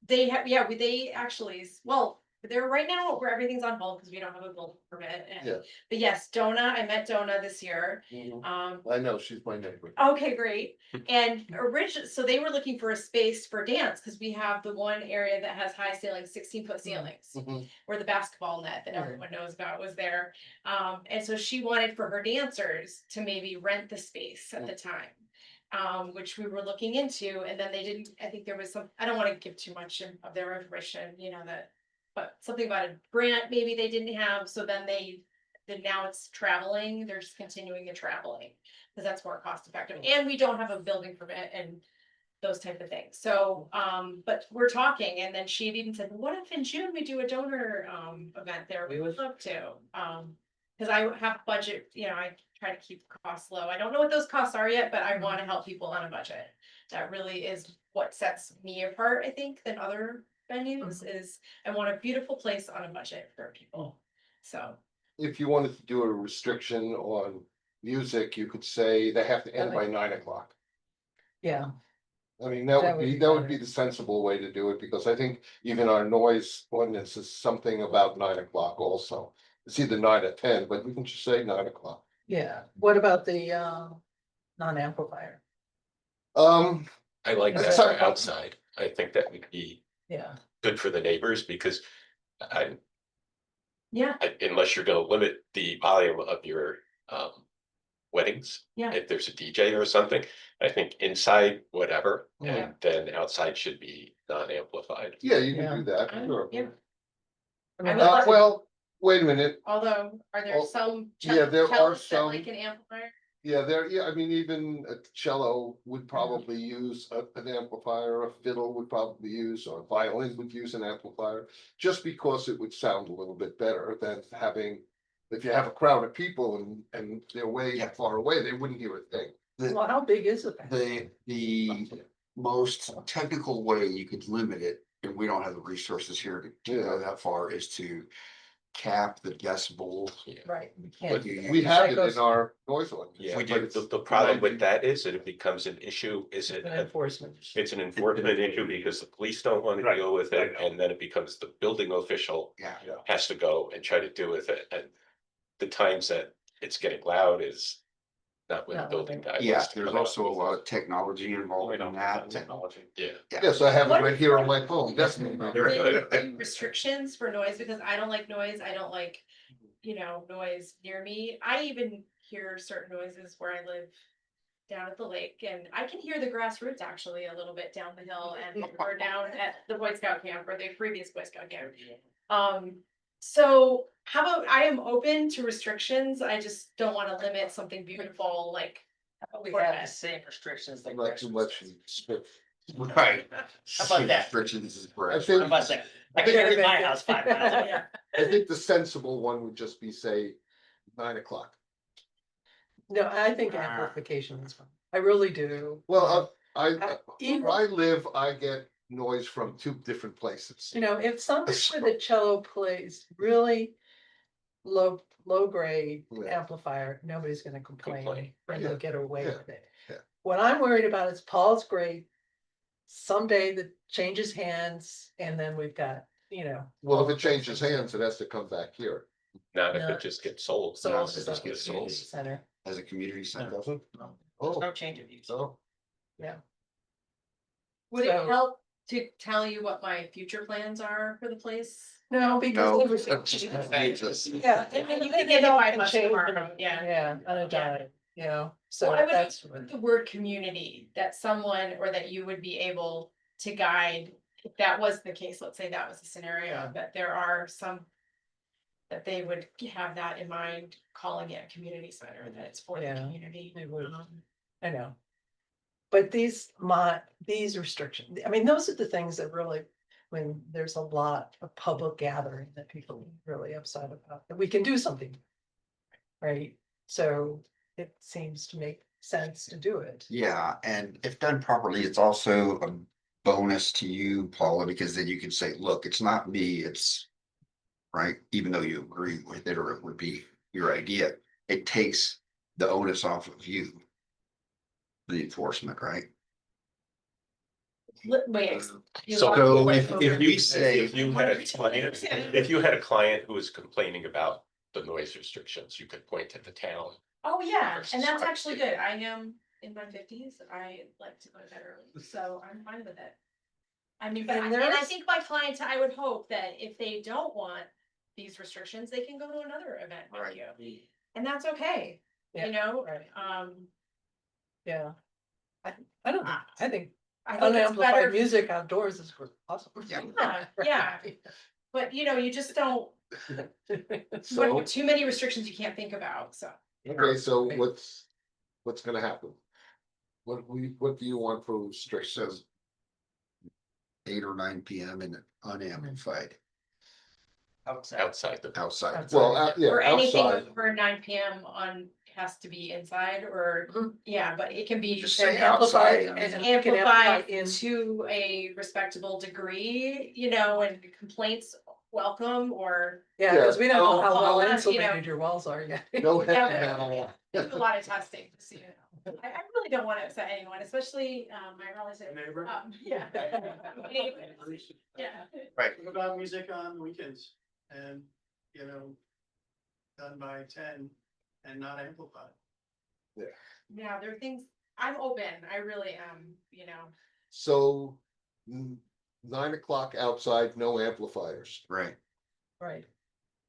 Speaker 8: they have, yeah, they actually, well, There right now where everything's on hold because we don't have a building permit.
Speaker 5: Yeah.
Speaker 8: But yes, Donna, I met Donna this year.
Speaker 5: I know, she's my neighbor.
Speaker 8: Okay, great. And so they were looking for a space for dance because we have the one area that has high ceilings, 16-foot ceilings.
Speaker 5: Mhm.
Speaker 8: Where the basketball net that everyone knows about was there. And so she wanted for her dancers to maybe rent the space at the time. Which we were looking into, and then they didn't, I think there was some, I don't wanna give too much of their information, you know, that. But something about a grant maybe they didn't have, so then now it's traveling, they're just continuing the traveling. Cause that's more cost effective, and we don't have a building permit and those type of things, so, but we're talking, and then she had even said, what if in June we do a donor, event there, we would love to. Cause I have budget, you know, I try to keep costs low, I don't know what those costs are yet, but I wanna help people on a budget. That really is what sets me apart, I think, than other venues, is I want a beautiful place on a budget for people, so.
Speaker 5: If you wanted to do a restriction on music, you could say they have to end by 9 o'clock.
Speaker 4: Yeah,
Speaker 5: I mean,
Speaker 4: That would be
Speaker 5: that would be
Speaker 4: better.
Speaker 5: the sensible way to do it, because I think even our noise ordinance is something about 9 o'clock also. It's either 9 or 10, but we can just say 9 o'clock.
Speaker 4: yeah. What about the non-amplifier?
Speaker 2: I like that
Speaker 5: Sorry.
Speaker 2: for outside. I think that would be
Speaker 4: Yeah,
Speaker 2: good for the neighbors because
Speaker 8: Yeah,
Speaker 2: unless you're gonna limit the volume of your weddings.
Speaker 8: Yeah.
Speaker 2: If there's a DJ or something, I think inside, whatever,
Speaker 4: Yeah.
Speaker 2: and then outside should be non-amplified.
Speaker 5: Yeah, you
Speaker 4: Yeah.
Speaker 5: can do that,
Speaker 8: I-
Speaker 5: sure.
Speaker 8: yeah.
Speaker 4: I mean,
Speaker 8: I would like-
Speaker 5: Well, wait a minute,
Speaker 8: Although, are there
Speaker 5: Oh,
Speaker 8: some
Speaker 5: yeah, there are
Speaker 8: cellists that
Speaker 5: some-
Speaker 8: like an amplifier?
Speaker 5: yeah, I mean, even a cello would probably use an amplifier, a fiddle would probably use, or a violin would use an amplifier. Just because it would sound a little bit better than having, if you have a crowd of people and they're way
Speaker 3: Yeah.
Speaker 5: far away, they wouldn't hear a thing.
Speaker 4: well, how big is it?
Speaker 3: The most technical way you could limit it, and we don't have the resources here to go that far, is to cap the decibel.
Speaker 4: Right.
Speaker 2: But
Speaker 4: Yeah.
Speaker 5: We have it
Speaker 4: goes-
Speaker 5: in our noise ordinance.
Speaker 2: Yeah,
Speaker 5: but
Speaker 2: but
Speaker 5: it's-
Speaker 2: the problem with that is that it becomes an issue, is it?
Speaker 4: An enforcement.
Speaker 2: It's an enforcement issue because the police don't want to
Speaker 13: Right.
Speaker 2: deal with it, and then it becomes the building official
Speaker 3: Yeah,
Speaker 2: has to go and try to deal with it, and the times that it's getting loud is not when the
Speaker 4: Not
Speaker 2: building guy.
Speaker 3: yeah,
Speaker 2: wants to
Speaker 3: there's
Speaker 2: come out.
Speaker 3: also a lot of technology involved
Speaker 13: We
Speaker 3: in
Speaker 13: don't
Speaker 3: that.
Speaker 13: have that
Speaker 3: and-
Speaker 13: technology.
Speaker 2: Yeah,
Speaker 5: Yes, I have it right here on my phone, definitely.
Speaker 8: The restrictions for noise, because I don't like noise, I don't like, you know, noise near me. I even hear certain noises where I live down at the lake, and I can hear the grassroots actually a little bit down the hill and or down at the Boy Scout camp or the previous Boy Scout camp. So how about, I am open to restrictions, I just don't wanna limit something beautiful like.
Speaker 7: We have the same restrictions like.
Speaker 5: Not too much.
Speaker 3: Right.
Speaker 7: How about that?
Speaker 3: Restrictions is
Speaker 5: I
Speaker 3: correct.
Speaker 5: think,
Speaker 7: How about that? I can hear it in my house 5 minutes away.
Speaker 5: I think the sensible one would just be, say, 9 o'clock.
Speaker 4: No, I think amplification is fine. I really do.
Speaker 5: Well,
Speaker 4: Even,
Speaker 5: where I live, I get noise from 2 different places.
Speaker 4: you know, if something with a cello plays really low grade
Speaker 5: Yeah.
Speaker 4: amplifier, nobody's gonna complain.
Speaker 2: Complain,
Speaker 4: And
Speaker 5: Yeah.
Speaker 4: they'll get away
Speaker 5: Yeah.
Speaker 4: with it.
Speaker 5: Yeah.
Speaker 4: What I'm worried about is Paul's great. Someday that changes hands and then we've got, you know.
Speaker 5: Well,
Speaker 4: all
Speaker 5: if it
Speaker 4: the
Speaker 5: changes
Speaker 4: things.
Speaker 5: hands, it has to come back here.
Speaker 2: not if
Speaker 4: No.
Speaker 2: it just gets sold.
Speaker 4: So
Speaker 3: No,
Speaker 4: also
Speaker 3: it just
Speaker 4: the
Speaker 3: gets
Speaker 4: community
Speaker 3: sold.
Speaker 4: center.
Speaker 3: As a community center.
Speaker 5: Doesn't?
Speaker 7: There's
Speaker 5: Oh,
Speaker 7: no change of use.
Speaker 5: so,
Speaker 8: Would it
Speaker 4: So-
Speaker 8: help to tell you what my future plans are for the place?
Speaker 4: No, because.
Speaker 3: No,
Speaker 4: everything
Speaker 3: that's just
Speaker 4: changes.
Speaker 3: changes.
Speaker 4: Yeah.
Speaker 8: And you
Speaker 4: it
Speaker 8: can get hit
Speaker 4: all
Speaker 8: by a
Speaker 4: can
Speaker 8: bus
Speaker 4: change
Speaker 8: tomorrow,
Speaker 4: in-
Speaker 8: yeah.
Speaker 4: Yeah, on a dime, you know, so
Speaker 8: Well, I would-
Speaker 4: that's.
Speaker 8: The word community, that someone or that you would be able to guide, if that was the case, let's say that was the scenario,
Speaker 4: Yeah.
Speaker 8: that there are some. That they would have that in mind, calling it a community center, that it's for the
Speaker 4: Yeah.
Speaker 8: community.
Speaker 4: It would. I know. But these restrictions, I mean, those are the things that really, when there's a lot of public gathering that people are really upset about, that we can do something. Right, so it seems to make sense to do it.
Speaker 3: Yeah, and if done properly, it's also a bonus to you, Paula, because then you can say, look, it's not me, it's. Right, even though you agree with it, or it would be your idea, it takes the onus off of you. The enforcement, right?
Speaker 8: Wait. you
Speaker 2: So
Speaker 8: lost me.
Speaker 3: if we say-
Speaker 2: If you had a client, if you had a client who was complaining about the noise restrictions, you could point at the town.
Speaker 8: Oh, yeah,
Speaker 2: versus
Speaker 8: and that's
Speaker 2: like-
Speaker 8: actually good. I am in my fifties. I like to go to bed early, so I'm fine with it. I mean, but
Speaker 4: And
Speaker 8: and I
Speaker 4: there's-
Speaker 8: think my clients, I would hope that if they don't want these restrictions, they can go to another event
Speaker 3: Right.
Speaker 8: venue. And that's okay,
Speaker 4: Yeah,
Speaker 8: you know,
Speaker 4: right.
Speaker 8: yeah,
Speaker 4: I don't, I think
Speaker 8: I think it's
Speaker 4: unamplified
Speaker 8: better.
Speaker 4: music outdoors is awesome.
Speaker 8: Yeah, yeah, but you know, you just don't,
Speaker 5: So,
Speaker 8: but too many restrictions you can't think about, so.
Speaker 5: okay, so what's gonna happen? What do you want for restrictions?
Speaker 3: 8 or 9 PM and unamplified
Speaker 7: Outside.
Speaker 2: Outside the.
Speaker 5: Well,
Speaker 3: outside.
Speaker 5: yeah,
Speaker 8: Or anything
Speaker 5: outside,
Speaker 8: over 9 PM on, has to be inside or, yeah, but it can be.
Speaker 3: Just
Speaker 4: And
Speaker 3: say outside.
Speaker 4: amplified, and you can amplify
Speaker 8: Amplified
Speaker 4: in,
Speaker 8: to a respectable degree, you know, and complaints welcome or.
Speaker 4: yeah, because we don't know how well
Speaker 8: you know.
Speaker 4: insulated your walls are yet.
Speaker 5: no head
Speaker 8: Yeah,
Speaker 5: panel.
Speaker 8: we do a lot of testing to see it. I really don't want to upset anyone, especially, my relative.
Speaker 12: Neighbor.
Speaker 8: Yeah. Yeah.
Speaker 3: Right.
Speaker 12: What about music on weekends and, you know, done by 10 and not amplified?
Speaker 8: Yeah, there are things, I'm open, I really am, you know.
Speaker 5: So 9 o'clock outside, no amplifiers.
Speaker 3: Right.
Speaker 4: Right.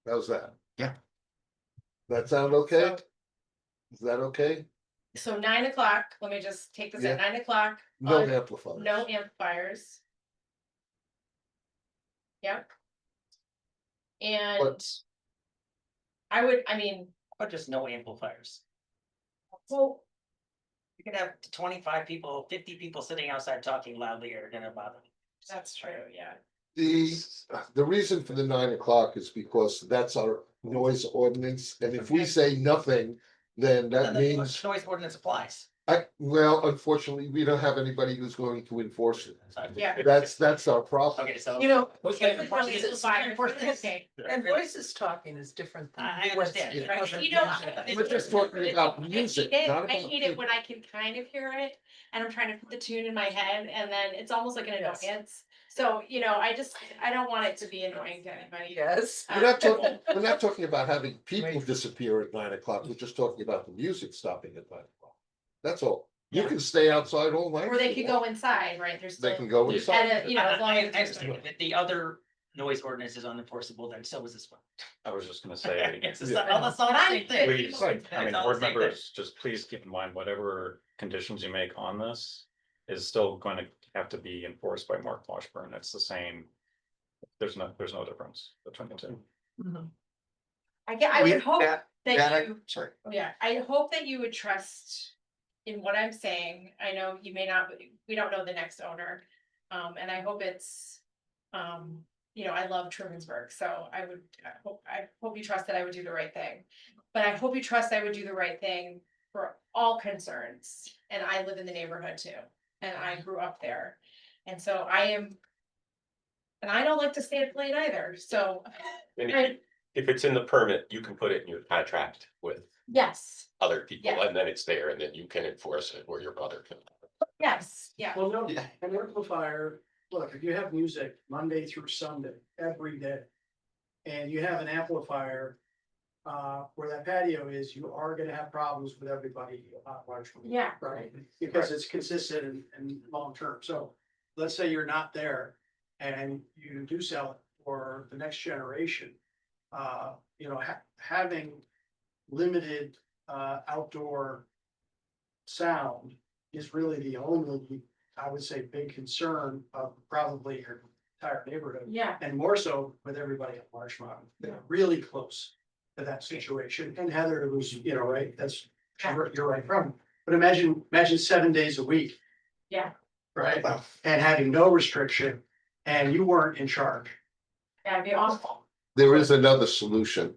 Speaker 5: How's that?
Speaker 3: Yeah.
Speaker 5: That sound okay?
Speaker 8: So-
Speaker 5: Is that okay?
Speaker 8: So 9 o'clock, let me just take this at 9 o'clock.
Speaker 5: No
Speaker 8: on-
Speaker 5: amplifiers.
Speaker 8: No amplifiers. Yep. And
Speaker 5: But
Speaker 8: I mean,
Speaker 7: Or just no amplifiers.
Speaker 8: well,
Speaker 7: You could have 25 people, 50 people sitting outside talking loudly are gonna bother me.
Speaker 8: that's true, yeah.
Speaker 5: the reason for the 9 o'clock is because that's our noise ordinance, and if we say nothing, then that
Speaker 7: Then the
Speaker 5: means.
Speaker 7: noise ordinance applies.
Speaker 5: Well, unfortunately, we don't have anybody who's going to enforce it.
Speaker 8: Yeah.
Speaker 5: That's our problem.
Speaker 7: Okay, so.
Speaker 4: You know,
Speaker 7: Who's gonna enforce
Speaker 8: Voices,
Speaker 7: this?
Speaker 8: okay.
Speaker 4: and voices talking is different. than
Speaker 7: I
Speaker 4: what's-
Speaker 7: understand,
Speaker 4: it
Speaker 7: right.
Speaker 4: doesn't
Speaker 8: You know,
Speaker 4: mention-
Speaker 5: We're just talking about music,
Speaker 8: I
Speaker 5: not
Speaker 8: hate
Speaker 5: about
Speaker 8: it
Speaker 5: people.
Speaker 8: when I can kind of hear it and I'm trying to put the tune in my head and then it's almost like an
Speaker 4: Yes.
Speaker 8: annoyance. So, you know, I don't want it to be annoying to anybody.
Speaker 4: Yes.
Speaker 5: We're not talking about having people disappear at 9 o'clock, we're just talking about the music stopping at 9 o'clock. That's all. You
Speaker 8: Yeah.
Speaker 5: can stay outside all night.
Speaker 8: Or they
Speaker 5: if you
Speaker 8: could go
Speaker 5: want.
Speaker 8: inside, right? There's
Speaker 5: They
Speaker 8: still.
Speaker 5: can go
Speaker 8: at
Speaker 5: inside.
Speaker 8: a, you know, as long
Speaker 7: I
Speaker 8: as. it's-
Speaker 7: understand, but the other noise ordinance is unenforceable, then so is this one.
Speaker 13: I was just gonna say.
Speaker 7: It's the
Speaker 5: Yeah.
Speaker 7: same thing.
Speaker 13: Please, I
Speaker 7: It's
Speaker 13: mean,
Speaker 7: all
Speaker 13: board
Speaker 7: the same thing.
Speaker 13: members, just please keep in mind, whatever conditions you make on this is still going to have to be enforced by Mark Washburn. It's the same. There's no difference between the two.
Speaker 4: Mhm.
Speaker 8: I would hope
Speaker 3: That,
Speaker 8: that you,
Speaker 3: sorry.
Speaker 8: yeah, I hope that you would trust in what I'm saying. I know you may not, we don't know the next owner. And I hope it's, you know, I love Trumansburg, so I hope you trust that I would do the right thing. But I hope you trust I would do the right thing for all concerns, and I live in the neighborhood too, and I grew up there. And so I am. And I don't like to stay up late either, so,
Speaker 2: And
Speaker 8: I-
Speaker 2: if it's in the permit, you can put it in your contract with
Speaker 8: yes,
Speaker 2: other people,
Speaker 8: Yeah.
Speaker 2: and then it's there, and then you can enforce it, or your brother can.
Speaker 8: yes, yeah.
Speaker 12: Well, no, an amplifier, look, if you have music Monday through Sunday, every day. And you have an amplifier, where that patio is, you are gonna have problems with everybody, largely.
Speaker 8: Yeah.
Speaker 12: Right, because it's consistent and long-term, so let's say you're not there. And you do sell it for the next generation. You know, having limited, outdoor sound is really the only, I would say, big concern of probably your entire neighborhood.
Speaker 8: Yeah,
Speaker 12: And more so with everybody at Larchmont, they're really close to that situation. And Heather, who's, you know, right, that's, you're right from. But imagine 7 days a week.
Speaker 8: Yeah.
Speaker 12: Right, and having no restriction, and you weren't in charge.
Speaker 8: that'd be awful.
Speaker 5: There is another solution.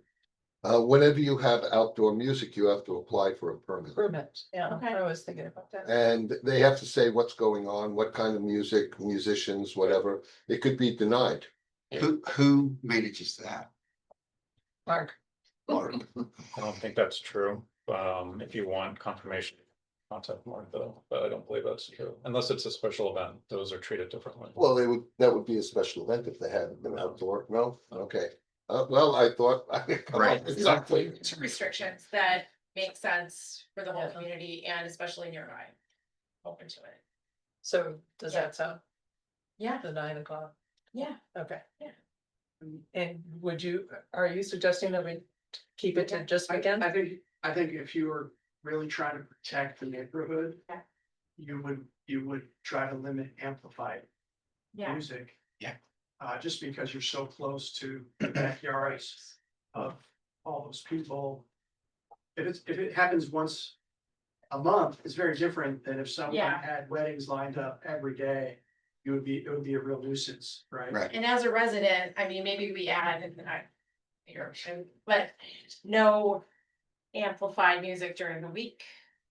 Speaker 5: Whenever you have outdoor music, you have to apply for a permit.
Speaker 4: Permit, yeah,
Speaker 8: Okay.
Speaker 4: I was thinking about that.
Speaker 5: And they have to say what's going on, what kind of music, musicians, whatever. It could be denied.
Speaker 3: Who manages that?
Speaker 4: Mark,
Speaker 3: Mark.
Speaker 13: I don't think that's true. If you want confirmation contact Mark though, but I don't believe that's true, unless it's a special event, those are treated differently.
Speaker 5: Well, that would be a special event if they hadn't been outdoor, no, okay. Well, I thought.
Speaker 3: Right.
Speaker 5: Exactly.
Speaker 8: Some restrictions that make sense for the whole
Speaker 4: Yeah.
Speaker 8: community and especially nearby. Open to it.
Speaker 4: So does
Speaker 8: Yeah.
Speaker 4: that sound
Speaker 8: Yeah,
Speaker 4: the 9 o'clock?
Speaker 8: yeah.
Speaker 4: Okay.
Speaker 8: Yeah.
Speaker 4: And are you suggesting that we keep it to just weekend?
Speaker 12: I think if you were really trying to protect the neighborhood.
Speaker 8: Yeah.
Speaker 12: You would try to limit amplified
Speaker 8: Yeah.
Speaker 12: music.
Speaker 3: Yeah.
Speaker 12: Just because you're so close to the backyards of all those people. If it happens once a month, it's very different than if someone
Speaker 8: Yeah.
Speaker 12: had weddings lined up every day. It would be a real nuisance, right?
Speaker 3: Right.
Speaker 8: And as a resident, I mean, maybe we add, but no amplified music during the week,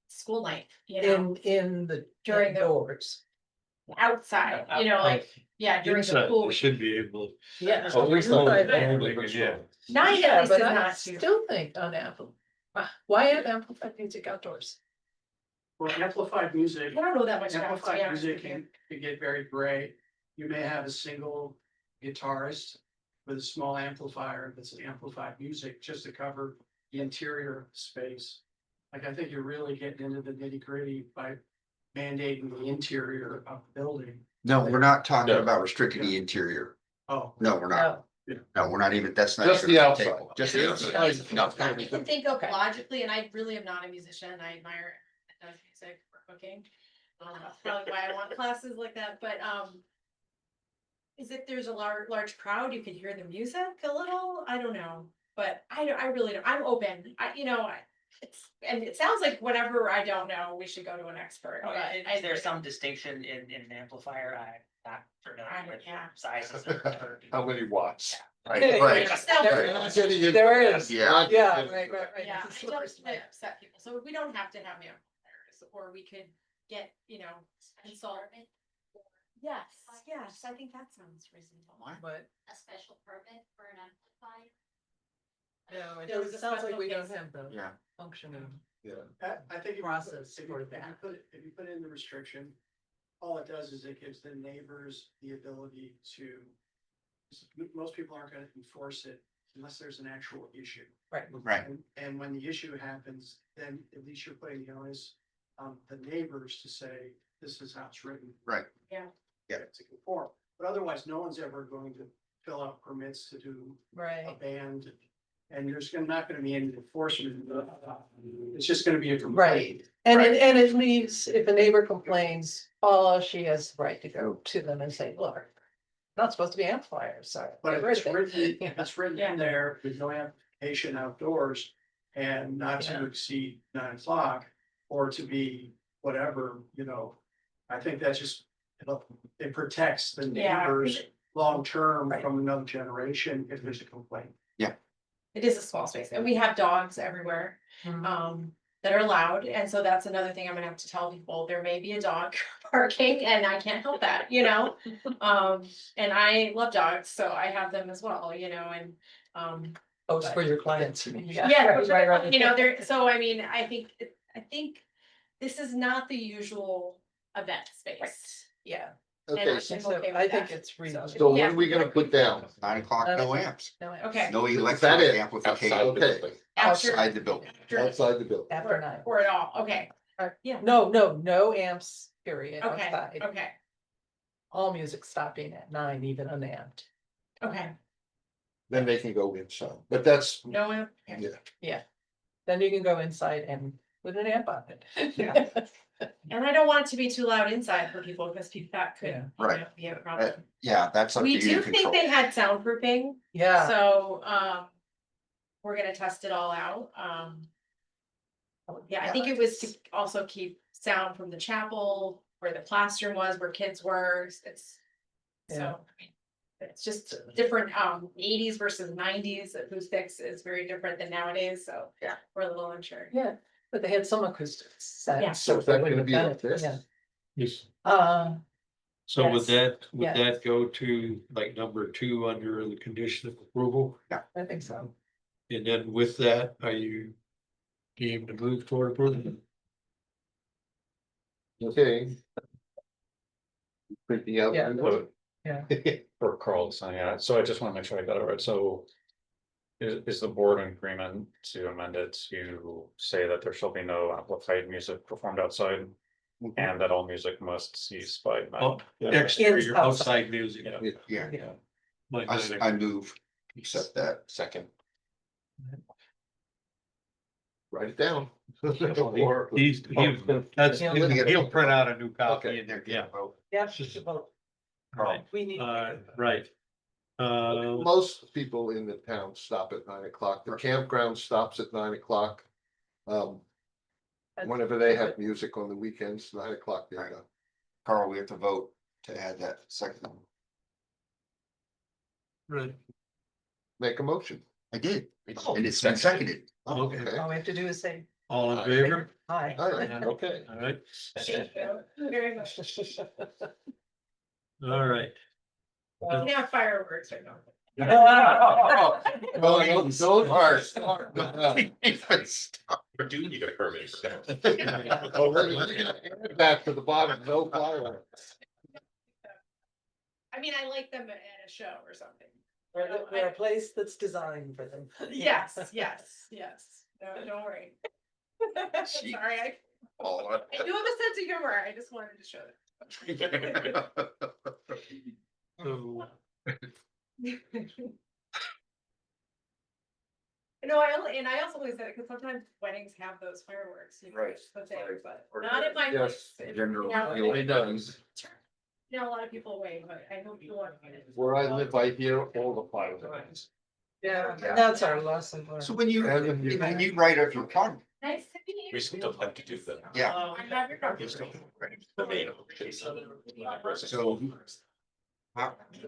Speaker 8: school night, you know,
Speaker 4: In the
Speaker 8: During the-
Speaker 4: doors.
Speaker 8: outside, you know, like, yeah, during the
Speaker 1: Inside,
Speaker 8: school.
Speaker 1: you
Speaker 8: week.
Speaker 1: should be able.
Speaker 4: Yeah.
Speaker 1: Oh, we
Speaker 4: Inside
Speaker 1: thought-
Speaker 4: and-
Speaker 1: Yeah.
Speaker 8: Night
Speaker 4: Yeah,
Speaker 8: at least
Speaker 4: but
Speaker 8: is
Speaker 4: I
Speaker 8: not too.
Speaker 4: still think on Apple. Why have amplified music outdoors?
Speaker 12: Well, amplified music.
Speaker 8: I don't know that much about it, to be
Speaker 12: Amplified
Speaker 8: honest
Speaker 12: music
Speaker 8: with you.
Speaker 12: can get very gray. You may have a single guitarist with a small amplifier that's amplified music just to cover the interior of the space. Like, I think you're really getting into the nitty gritty by mandating the interior of the building.
Speaker 3: No, we're not talking
Speaker 2: No.
Speaker 3: about restricting the interior.
Speaker 12: Oh,
Speaker 3: No, we're not.
Speaker 4: No,
Speaker 3: No, we're not even, that's not.
Speaker 5: Just
Speaker 3: even
Speaker 5: the
Speaker 3: on
Speaker 5: outside.
Speaker 3: table. Just the outside. No.
Speaker 8: You can think of
Speaker 4: Okay.
Speaker 8: logically, and I really am not a musician, I admire that does music for cooking. That's probably why I want classes like that, but, is if there's a large crowd, you can hear the music a little, I don't know, but I really don't, I'm open, and it sounds like whatever I don't know, we should go to an expert, but
Speaker 7: Is there some distinction in an amplifier? I'm not familiar with
Speaker 8: Yeah.
Speaker 7: sizes.
Speaker 5: How many watts?
Speaker 3: Right, right.
Speaker 8: Just sounds-
Speaker 5: We're not getting into
Speaker 4: There
Speaker 5: that.
Speaker 4: is.
Speaker 3: Yeah.
Speaker 4: Yeah, right.
Speaker 8: Yeah,
Speaker 4: It's
Speaker 8: I
Speaker 4: a
Speaker 8: don't
Speaker 4: slippery
Speaker 8: want to
Speaker 4: slope.
Speaker 8: upset people, so we don't have to have amplifiers, or we could get, consult. Yes, I think that sounds reasonable.
Speaker 4: But
Speaker 11: A special permit for an amplifier?
Speaker 4: no,
Speaker 8: There was a
Speaker 4: it sounds like
Speaker 8: special
Speaker 4: we don't
Speaker 8: case.
Speaker 4: have the
Speaker 3: Yeah.
Speaker 4: functioning.
Speaker 5: Yeah.
Speaker 12: I think.
Speaker 4: Process
Speaker 12: If
Speaker 4: for
Speaker 12: you
Speaker 4: that.
Speaker 12: if you put in the restriction, all it does is it gives the neighbors the ability to. Most people aren't gonna enforce it unless there's an actual issue.
Speaker 4: Right.
Speaker 3: Right.
Speaker 12: And when the issue happens, then at least you're putting the onus on the neighbors to say, this is how it's written.
Speaker 3: Right.
Speaker 8: Yeah.
Speaker 3: Yeah.
Speaker 12: To conform, but otherwise, no one's ever going to fill out permits to do a
Speaker 4: Right.
Speaker 12: band. And there's not gonna be any enforcement. It's just gonna be a
Speaker 4: Right.
Speaker 12: complaint.
Speaker 4: And it leaves, if a neighbor complains, she has the right to go to them and say, look, not supposed to be amplifiers, sorry.
Speaker 12: But
Speaker 4: Get
Speaker 12: if
Speaker 4: rid
Speaker 12: it's
Speaker 4: of it.
Speaker 12: written,
Speaker 4: Yeah.
Speaker 12: if it's written
Speaker 8: Yeah.
Speaker 12: in there with no amplification outdoors and not to
Speaker 4: Yeah.
Speaker 12: exceed 9 o'clock. Or to be whatever, I think that just, it protects the
Speaker 8: Yeah.
Speaker 12: neighbors long-term
Speaker 4: Right.
Speaker 12: from another generation if there's a complaint.
Speaker 8: It is a small space, and we have dogs everywhere, that are allowed, and so that's another thing I'm gonna have to tell people, there may be a dog barking, and I can't help that, and I love dogs, so I have them as well, and,
Speaker 4: Oh, it's for your clients. you mean.
Speaker 8: yeah,
Speaker 4: Right.
Speaker 8: there, so I mean, I think this is not the usual event space.
Speaker 4: Yeah.
Speaker 8: And
Speaker 5: Okay,
Speaker 8: I'm
Speaker 5: so
Speaker 4: So
Speaker 8: okay with
Speaker 4: I think
Speaker 8: that.
Speaker 4: it's reasonable.
Speaker 5: so what
Speaker 8: Yeah.
Speaker 5: are we gonna put down?
Speaker 3: 9 o'clock, no amps,
Speaker 4: No,
Speaker 8: Okay.
Speaker 3: no
Speaker 5: Is that
Speaker 3: electronic
Speaker 5: it?
Speaker 3: amplification
Speaker 2: Outside the
Speaker 5: Okay.
Speaker 2: building.
Speaker 3: outside the building.
Speaker 8: After-
Speaker 5: Outside the building.
Speaker 4: After 9.
Speaker 8: Or at all, okay, yeah.
Speaker 4: No amps, period,
Speaker 8: Okay,
Speaker 4: outside.
Speaker 8: okay,
Speaker 4: All music stopping at 9, even unamped.
Speaker 8: okay,
Speaker 5: Then they can go inside, but that's,
Speaker 8: no one,
Speaker 5: yeah.
Speaker 4: Then you can go inside and put an amp on it.
Speaker 8: and I don't want it to be too loud inside for people, because that could,
Speaker 4: Yeah.
Speaker 3: Right.
Speaker 8: be a problem.
Speaker 3: Yeah, that's up to
Speaker 8: We
Speaker 3: you
Speaker 8: do
Speaker 3: to
Speaker 8: think
Speaker 3: control.
Speaker 8: they had soundproofing,
Speaker 4: Yeah.
Speaker 8: so, we're gonna test it all out, yeah, I
Speaker 3: Yeah.
Speaker 8: think it was to also keep sound from the chapel, where the classroom was, where kids were, it's.
Speaker 4: Yeah.
Speaker 8: So, it's just different, 80s versus 90s acoustics is very different than nowadays, so.
Speaker 3: Yeah.
Speaker 8: We're a little unsure.
Speaker 4: Yeah, but they had some acoustics.
Speaker 8: Yeah.
Speaker 5: So is that gonna be like this?
Speaker 4: Yeah.
Speaker 1: Yes.
Speaker 4: Yes.
Speaker 1: So would
Speaker 4: Yeah.
Speaker 1: that go to like number 2 under the condition of approval?
Speaker 4: I think so.
Speaker 1: And then with that, are you game to move toward approval?
Speaker 5: Okay. Printing out.
Speaker 4: Yeah.
Speaker 5: the
Speaker 4: Yeah.
Speaker 5: vote.
Speaker 13: For Carl, so yeah, so I just wanna make sure I got it right, so. Is the board in agreement to amend it to say that there shall be no amplified music performed outside? And that all music must cease by
Speaker 1: Oh,
Speaker 13: night?
Speaker 1: exterior
Speaker 4: Outside.
Speaker 1: outside music.
Speaker 13: Yeah.
Speaker 3: Yeah,
Speaker 1: Like,
Speaker 3: I move, accept that.
Speaker 2: Second,
Speaker 5: Write it down. Or-
Speaker 1: he'll print out a new copy
Speaker 3: Okay,
Speaker 1: in there, yeah.
Speaker 4: Yeah, just a vote.
Speaker 1: Right,
Speaker 4: We need.
Speaker 1: right.
Speaker 5: Most people in the town stop at 9 o'clock. The campground stops at 9 o'clock. Whenever they have music on the weekends, 9 o'clock, they're done.
Speaker 3: Carl, we have to vote to add that second.
Speaker 1: Right.
Speaker 5: Make a motion.
Speaker 3: I did,
Speaker 2: Oh,
Speaker 3: and it's been seconded.
Speaker 1: Okay,
Speaker 5: Okay.
Speaker 4: All we have to do is say
Speaker 1: all in favor?
Speaker 4: hi.
Speaker 5: All right, okay.
Speaker 1: All right,
Speaker 8: Very much.
Speaker 1: all right.
Speaker 8: Now fireworks are going.
Speaker 5: Well, those are.
Speaker 2: we do need a permit for that.
Speaker 5: Oh, we're gonna add that to the bottom, no fireworks.
Speaker 8: I mean, I like them at a show or something.
Speaker 4: We're a place that's designed for them.
Speaker 8: Yes, yes, yes. No, don't worry. Sorry, I do have a sense of humor. I just wanted to show it.
Speaker 1: So,
Speaker 8: No, I also always said it because sometimes weddings have those fireworks. You know,
Speaker 3: Right.
Speaker 8: but they-
Speaker 3: Right.
Speaker 8: but not at my
Speaker 5: Yes,
Speaker 8: place.
Speaker 3: gender
Speaker 8: You know,
Speaker 3: reveal.
Speaker 5: It does.
Speaker 8: You know, a lot of people wait, but I hope you want.
Speaker 5: Where I live, I hear all the fireworks.
Speaker 4: Yeah, and that's our lesson. learned.
Speaker 3: So when you write up your comment,
Speaker 8: Nice to meet you.
Speaker 2: We still have to do the.
Speaker 3: yeah,
Speaker 8: I have your copy.
Speaker 2: The main.
Speaker 3: so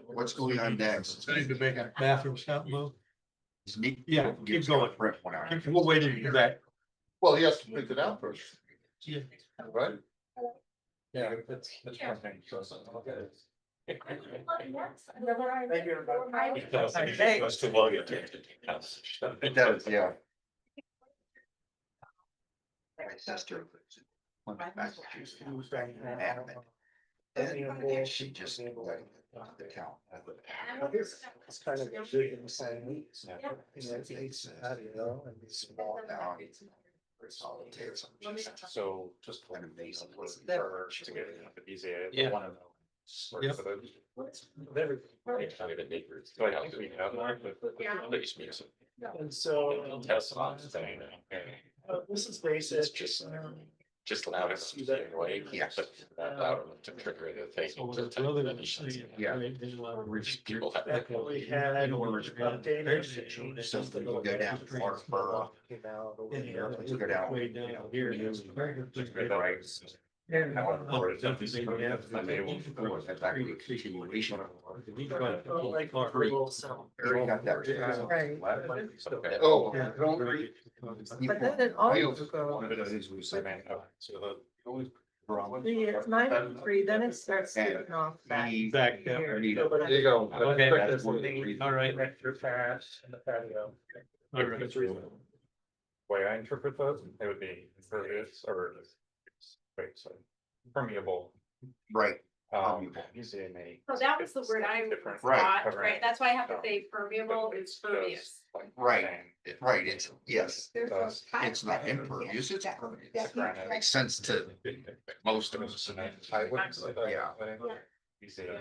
Speaker 3: what's going on next?
Speaker 1: need to make a bathroom stop, Lou?
Speaker 3: Is Nick-
Speaker 1: Yeah, keep
Speaker 3: Nick's gonna
Speaker 1: going.
Speaker 3: print one out.
Speaker 1: We'll wait until you're back.
Speaker 5: Well, he has to print it out first,
Speaker 1: Yeah.
Speaker 5: right?
Speaker 13: Yeah, that's one thing.
Speaker 10: Thank you, everybody.
Speaker 2: Because if
Speaker 4: Hey.
Speaker 2: it goes too long, you have to.
Speaker 3: It does, yeah. My sister. went to Massachusetts, adamant. And she just. The count.
Speaker 10: It's kind of big and saying.
Speaker 3: Small now. Solitaire.
Speaker 13: So just.
Speaker 3: An amazing.
Speaker 13: To get the BZA.
Speaker 1: Yeah.
Speaker 13: One of them.
Speaker 1: Yep.
Speaker 2: It's not even neighbors.
Speaker 13: So I think we have that, but.
Speaker 2: Place music.
Speaker 10: And so.
Speaker 2: Test lots of thing.
Speaker 10: This is basic.
Speaker 2: It's just loud enough to get away.
Speaker 3: Yes.
Speaker 2: But not loud enough to trigger the thing.
Speaker 1: So
Speaker 2: to
Speaker 1: it's
Speaker 2: type
Speaker 1: really-
Speaker 2: definitions.
Speaker 3: Yeah.
Speaker 2: Rich people have.
Speaker 10: We had updated.
Speaker 3: Something you go down to Clarksboro. You go down.
Speaker 1: Way down here.
Speaker 3: Right. That's actually a continuation. Very got that.
Speaker 4: Right.
Speaker 5: Oh.
Speaker 1: Yeah.
Speaker 5: Don't read.
Speaker 4: But then it also goes, it's 9:03, then it starts taking off back.
Speaker 1: Back down.
Speaker 4: here.
Speaker 5: There you go.
Speaker 1: Okay.
Speaker 5: That's one of the
Speaker 1: All
Speaker 5: reasons.
Speaker 1: right.
Speaker 10: In the patio.
Speaker 1: All right.
Speaker 13: Way I interpret those, it would be impervious or. Wait, sorry, permeable.
Speaker 3: Right.
Speaker 13: BZA may.
Speaker 8: So that was the word I
Speaker 13: Different.
Speaker 3: Right.
Speaker 8: thought, right? That's why I have to say permeable is pervious.
Speaker 3: Right. Right, it's, yes, it's not impervious, it's pervious. Makes sense to most of us.
Speaker 13: I wouldn't say that.
Speaker 3: Yeah.
Speaker 13: BZA.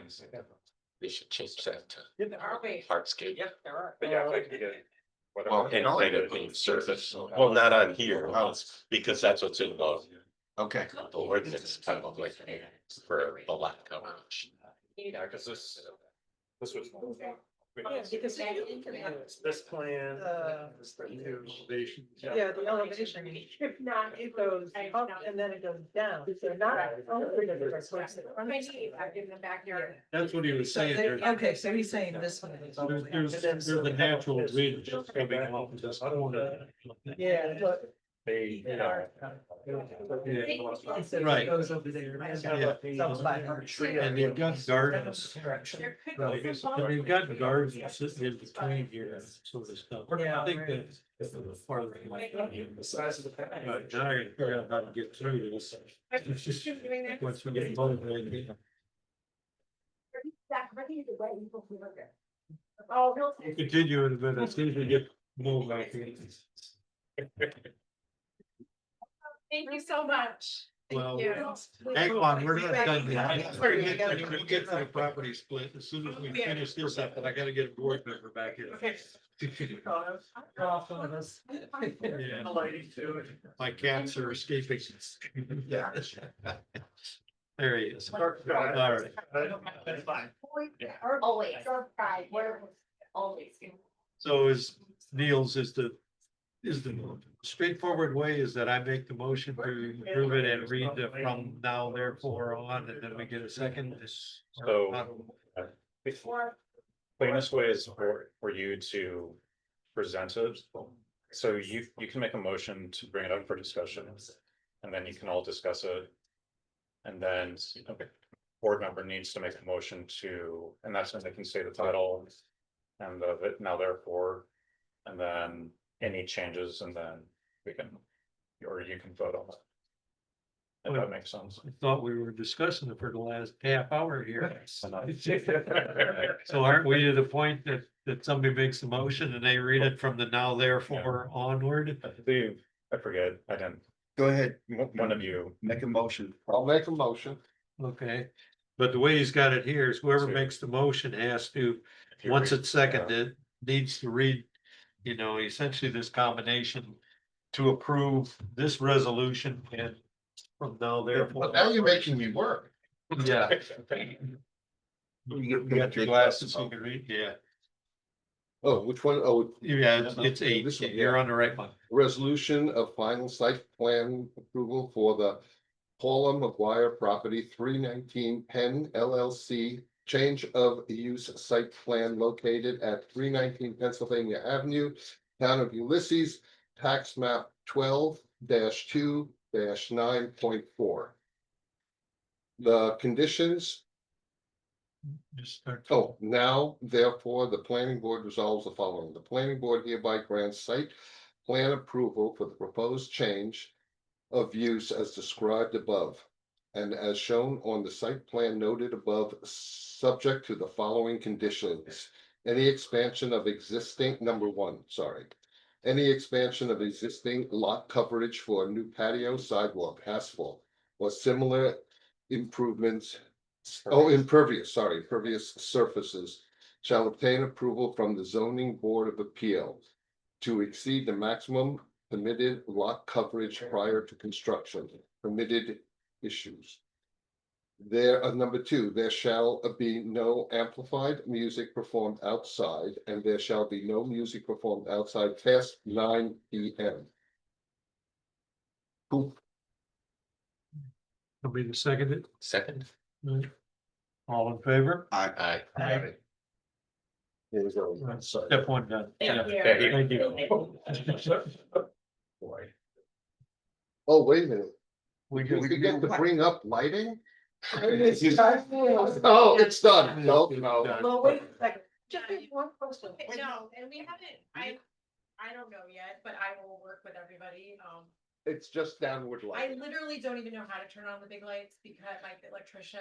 Speaker 2: They should change that to
Speaker 8: There are ways.
Speaker 2: hardscape.
Speaker 10: Yep, there are.
Speaker 13: But yeah, if I could get. whatever.
Speaker 3: Well,
Speaker 2: And kind of being service. Well, not on here, because that's what's in
Speaker 3: Okay.
Speaker 2: the ordinance, kind of like for the lot coverage.
Speaker 13: Yeah, cause this was.
Speaker 4: Yeah, because
Speaker 10: This plan.
Speaker 4: yeah, the elevation, if not, it goes up and then it goes down, so not.
Speaker 8: In the backyard.
Speaker 1: That's what he was
Speaker 4: So
Speaker 1: saying.
Speaker 4: they-
Speaker 1: There's,
Speaker 4: okay, so he's saying this one is.
Speaker 1: there's a natural ridge coming off this corner.
Speaker 4: Yeah, look.
Speaker 13: They,
Speaker 4: He said it
Speaker 1: Right.
Speaker 4: goes over there.
Speaker 1: Yeah.
Speaker 4: Some 500 tree.
Speaker 1: And they've got gardens.
Speaker 4: Direction.
Speaker 8: There could be
Speaker 1: Right,
Speaker 8: some
Speaker 1: and they've got gardens sitting in between here, sort of stuff. I
Speaker 4: Yeah,
Speaker 1: think
Speaker 4: right.
Speaker 1: that
Speaker 10: The size of the
Speaker 1: But now I gotta figure out how to get through this. It's just, once we get motivated.
Speaker 9: Oh, no.
Speaker 1: We'll continue in a minute, as soon as we get moved back in.
Speaker 8: Thank you so much.
Speaker 1: Well,
Speaker 8: Thank you.
Speaker 1: hang on, we're not done yet. We'll get to the property split as soon as we finish this up, but I gotta get a board member back here. Yeah. My cats are escaping.
Speaker 3: Yeah.
Speaker 1: There he is. All right.
Speaker 11: Always. Always.
Speaker 1: So is Niels is the straightforward way is that I make the motion to approve it and read the from now therefore on, and then we get a second.
Speaker 13: So- Cleanest way is for you to present it. So you can make a motion to bring it up for discussion. And then you can all discuss it. And then board member needs to make a motion to, and that's when they can say the title. And the now therefore, and then any changes, and then we can, or you can vote on it. If that makes sense.
Speaker 1: I thought we were discussing it for the last half hour here. So aren't we to the point that somebody makes the motion and they read it from the now therefore onward?
Speaker 13: I believe, I forget, I didn't,
Speaker 3: Go ahead,
Speaker 13: one of you.
Speaker 3: make a motion.
Speaker 5: I'll make a motion.
Speaker 1: Okay, but the way he's got it here is whoever
Speaker 13: So-
Speaker 1: makes the motion has to,
Speaker 13: if you
Speaker 1: once
Speaker 13: read-
Speaker 1: it's seconded, needs to read, you know, essentially this combination to approve this resolution and from now therefore.
Speaker 5: But now you're making me work.
Speaker 1: Yeah.
Speaker 3: You
Speaker 1: You got your glasses, so you can read, yeah,
Speaker 5: Oh, which one? Oh,
Speaker 1: yeah, it's eight,
Speaker 5: This one,
Speaker 1: you're
Speaker 5: yeah.
Speaker 1: on the right one.
Speaker 5: resolution of final site plan approval for the Paula McGuire property, 319 Penn LLC. Change of use site plan located at 319 Pennsylvania Avenue, Town of Ulysses, tax map 12-2-9.4. The conditions.
Speaker 1: Just start.
Speaker 5: Oh, now therefore, the planning board resolves the following. The planning board hereby grants site plan approval for the proposed change of use as described above. And as shown on the site plan noted above, subject to the following conditions. Any expansion of existing, number one, sorry. Any expansion of existing lot coverage for a new patio, sidewalk, asphalt, or similar improvements. Oh, impervious surfaces shall obtain approval from the zoning board of appeals to exceed the maximum permitted lot coverage prior to construction, permitted issues. There, number two, there shall be no amplified music performed outside, and there shall be no music performed outside past 9 p.m. Cool.
Speaker 1: Will be the seconded,
Speaker 2: Second,
Speaker 1: all in favor?
Speaker 2: aye.
Speaker 5: Here we go.
Speaker 1: Step one done.
Speaker 8: Thank you.
Speaker 1: Thank you.
Speaker 5: Oh, wait a minute.
Speaker 1: We
Speaker 5: Did we
Speaker 1: just,
Speaker 5: forget to bring up lighting? Oh, it's done. No, no.
Speaker 4: Well, wait a second, just one question.
Speaker 8: No, and we haven't, I don't know yet, but I will work with everybody.
Speaker 5: It's just downward
Speaker 8: I
Speaker 5: lighting.
Speaker 8: literally don't even know how to turn on the big lights because like the electrician.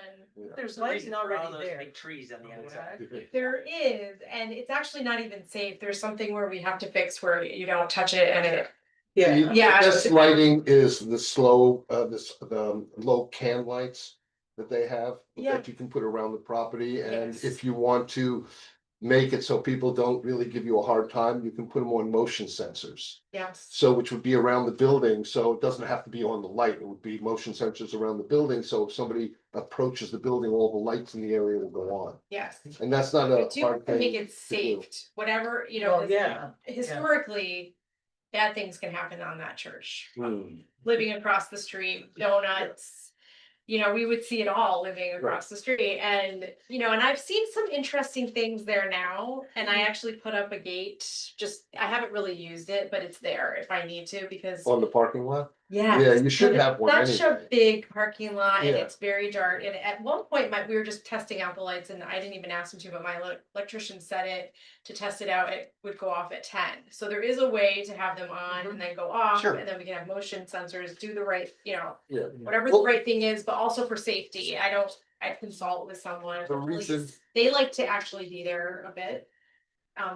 Speaker 4: There's
Speaker 7: The reason
Speaker 4: lighting
Speaker 7: for all
Speaker 4: already
Speaker 7: those
Speaker 4: there.
Speaker 7: big trees on the other side.
Speaker 8: There is, and it's actually not even safe. There's something where we have to fix where you don't touch it and it.
Speaker 4: Yeah.
Speaker 8: Yeah.
Speaker 5: This lighting is the slow, the low can lights that they have.
Speaker 8: Yeah.
Speaker 5: That you can put around the property, and
Speaker 8: Yes.
Speaker 5: if you want to make it so people don't really give you a hard time, you can put them on motion sensors.
Speaker 8: Yes.
Speaker 5: So which would be around the building, so it doesn't have to be on the light, it would be motion sensors around the building, so if somebody approaches the building, all the lights in the area will go on.
Speaker 8: Yes.
Speaker 5: And that's not
Speaker 8: We
Speaker 5: a
Speaker 8: do
Speaker 5: hard
Speaker 8: have to make
Speaker 5: thing.
Speaker 8: it safe, whatever, you know,
Speaker 4: Well, yeah.
Speaker 8: historically, bad things can happen on that church.
Speaker 5: Hmm.
Speaker 8: Living across the street, donuts. You know, we would see it all living across the street and, you know, and I've seen some interesting things there now. And I actually put up a gate, just, I haven't really used it, but it's there if I need to because.
Speaker 5: On the parking lot?
Speaker 8: Yeah.
Speaker 5: Yeah, you should have one
Speaker 8: Such a
Speaker 5: anyway.
Speaker 8: big parking lot and
Speaker 5: Yeah.
Speaker 8: it's very dark. And at one point, we were just testing out the lights and I didn't even ask him to, but my electrician said it to test it out, it would go off at 10. So there is a way to have them on and then go off,
Speaker 3: Sure.
Speaker 8: and then we can have motion sensors, do the right,
Speaker 5: Yeah.
Speaker 8: whatever the
Speaker 5: Well-
Speaker 8: right thing is, but also for safety. I consult with someone.
Speaker 5: The reason-
Speaker 8: Police, they like to actually be there a bit.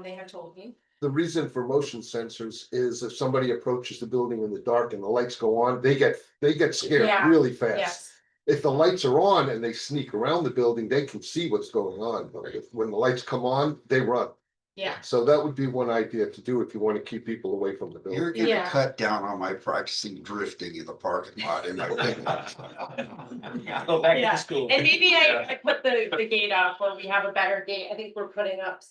Speaker 8: They have told me.
Speaker 5: The reason for motion sensors is if somebody approaches the building in the dark and the lights go on, they get scared
Speaker 8: Yeah.
Speaker 5: really fast.
Speaker 8: Yes.
Speaker 5: If the lights are on and they sneak around the building, they can see what's going on. But when the lights come on, they run.
Speaker 8: Yeah.
Speaker 5: So that would be one idea to do if you want to keep people away from the
Speaker 3: You're
Speaker 5: building.
Speaker 3: gonna
Speaker 8: Yeah.
Speaker 3: cut down on my practicing drifting in the parking lot in my.
Speaker 7: Go back
Speaker 8: Yeah.
Speaker 7: to school.
Speaker 8: And maybe I put the gate up or we have a better gate. I think we're putting up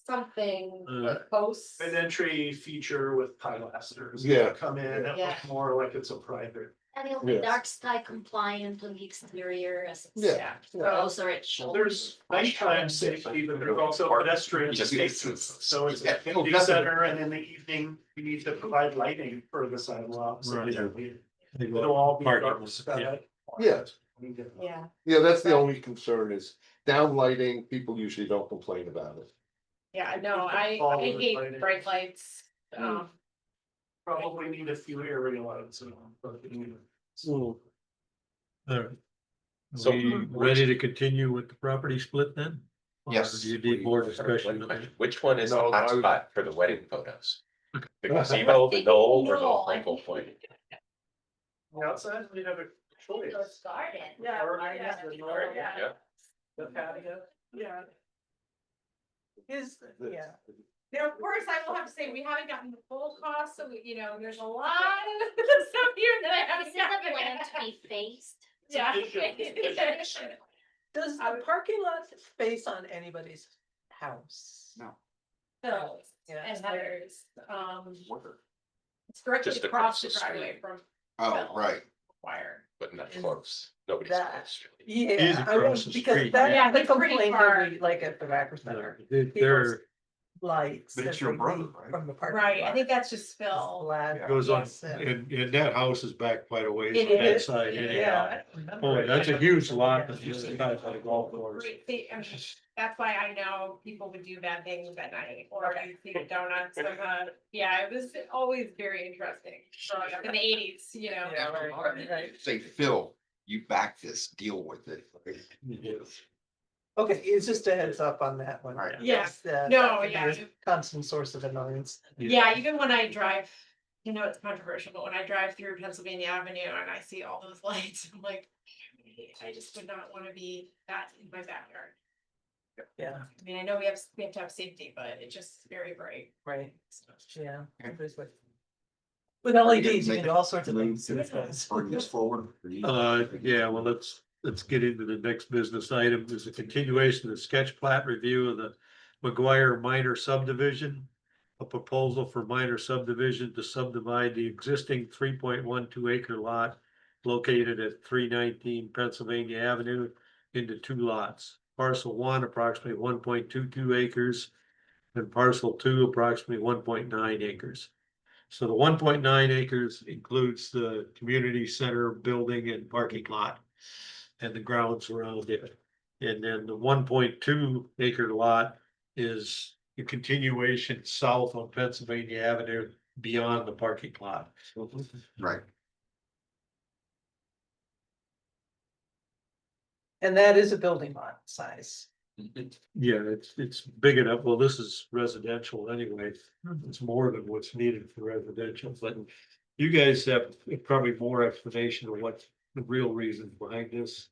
Speaker 8: something like posts.
Speaker 12: An entry feature with pilasters.
Speaker 5: Yeah.
Speaker 12: Come in, it
Speaker 8: Yeah.
Speaker 12: looks more like it's a private.
Speaker 14: And it'll
Speaker 5: Yeah.
Speaker 14: be dark sky compliant on the exterior as it's
Speaker 5: Yeah.
Speaker 14: closer at shoulders.
Speaker 12: There's nighttime safety, but there's also pedestrian
Speaker 2: Just-
Speaker 12: spaces. So it's
Speaker 5: Yeah.
Speaker 12: a community center and in the evening, we need to provide lighting for the sidewalks.
Speaker 1: Right.
Speaker 12: It'll all be
Speaker 1: Parking
Speaker 12: dark
Speaker 1: lot,
Speaker 12: sky.
Speaker 5: Yeah.
Speaker 8: Yeah.
Speaker 5: Yeah, that's the only concern is down lighting. People usually don't complain about it.
Speaker 8: Yeah, no, I
Speaker 12: Follow the
Speaker 8: hate
Speaker 12: lighting.
Speaker 8: bright lights.
Speaker 12: Probably need a few area lights.
Speaker 1: All right.
Speaker 2: So-
Speaker 1: We ready to continue with the property split then? Or
Speaker 3: Yes.
Speaker 1: do you need more discussion? on that?
Speaker 2: Which one is the
Speaker 5: No, I
Speaker 2: hot
Speaker 5: would-
Speaker 2: spot for the wedding photos? The gazebo, the knoll, or the focal point?
Speaker 12: Outside, we have a choice.
Speaker 14: Garden.
Speaker 12: Or-
Speaker 2: Yeah.
Speaker 12: The patio.
Speaker 4: Yeah. Yeah.
Speaker 8: Now, of course, I will have to say, we haven't gotten the full cost, so there's a lot of stuff here that I haven't
Speaker 14: Is it the
Speaker 8: gotten.
Speaker 14: plan to be faced?
Speaker 8: Yeah.
Speaker 4: Does the parking lot face on anybody's house?
Speaker 3: No.
Speaker 8: Phil's
Speaker 4: Yeah.
Speaker 8: and Heather's, it's directly
Speaker 2: Just
Speaker 8: across
Speaker 2: across
Speaker 8: the
Speaker 2: the street.
Speaker 8: driveway from
Speaker 3: Oh, right.
Speaker 8: Wire.
Speaker 2: But not
Speaker 4: Is
Speaker 2: close. Nobody's
Speaker 4: that-
Speaker 2: close.
Speaker 1: Is
Speaker 4: Yeah, I
Speaker 1: across
Speaker 4: mean,
Speaker 1: the
Speaker 4: because
Speaker 1: street.
Speaker 8: Yeah,
Speaker 4: that's the
Speaker 8: it's pretty
Speaker 4: complaint
Speaker 8: far.
Speaker 4: that we like at the Racker Center.
Speaker 1: They're,
Speaker 4: Lights.
Speaker 3: But it's
Speaker 4: that
Speaker 3: your
Speaker 4: they
Speaker 3: brother,
Speaker 4: leave
Speaker 3: right?
Speaker 4: From the parking.
Speaker 8: Right, I
Speaker 4: lot.
Speaker 8: think that's just Phil.
Speaker 4: Glad.
Speaker 1: goes on,
Speaker 4: Yes, and-
Speaker 1: and that house is back quite a ways
Speaker 8: It
Speaker 1: on that
Speaker 8: is,
Speaker 1: side anyhow.
Speaker 4: Yeah. I remember
Speaker 1: Oh,
Speaker 4: it.
Speaker 1: that's a huge lot, that's just the size of the golf course.
Speaker 8: Great, see, I mean, that's why I know people would do bad things at night, or you'd see the donuts, and, yeah, it was always very interesting, growing up in the 80s,
Speaker 4: Yeah, right.
Speaker 3: Say, Phil, you back this, deal with it.
Speaker 4: Okay, it's just a heads up on that one.
Speaker 3: Right.
Speaker 8: Yeah.
Speaker 4: Yes,
Speaker 8: No,
Speaker 4: that
Speaker 8: yeah.
Speaker 4: is a Constant source of annoyance.
Speaker 8: Yeah, even when I drive, it's controversial, but when I drive through Pennsylvania Avenue and I see all those lights, I'm like, I just would not wanna be that in my backyard.
Speaker 4: Yeah,
Speaker 8: I mean, I know we have to have safety, but it's just very bright.
Speaker 4: right, yeah.
Speaker 3: Okay.
Speaker 4: There's like- With LEDs, you can do all sorts of things. to it.
Speaker 3: Bring this forward.
Speaker 1: Yeah, well, let's get into the next business item. There's a continuation of the sketch plat review of the McGuire minor subdivision. A proposal for minor subdivision to subdivide the existing 3.12 acre lot located at 319 Pennsylvania Avenue into 2 lots. Parcel 1 approximately 1.22 acres and parcel 2 approximately 1.9 acres. So the 1.9 acres includes the community center building and parking lot and the grounds around it. And then the 1.2 acre lot is the continuation south on Pennsylvania Avenue beyond the parking lot.
Speaker 3: Right.
Speaker 4: And that is a building lot size.
Speaker 1: Yeah, it's big enough. Well, this is residential anyway. It's more than what's needed for residential, but you guys have probably more explanation of what the real reason behind this.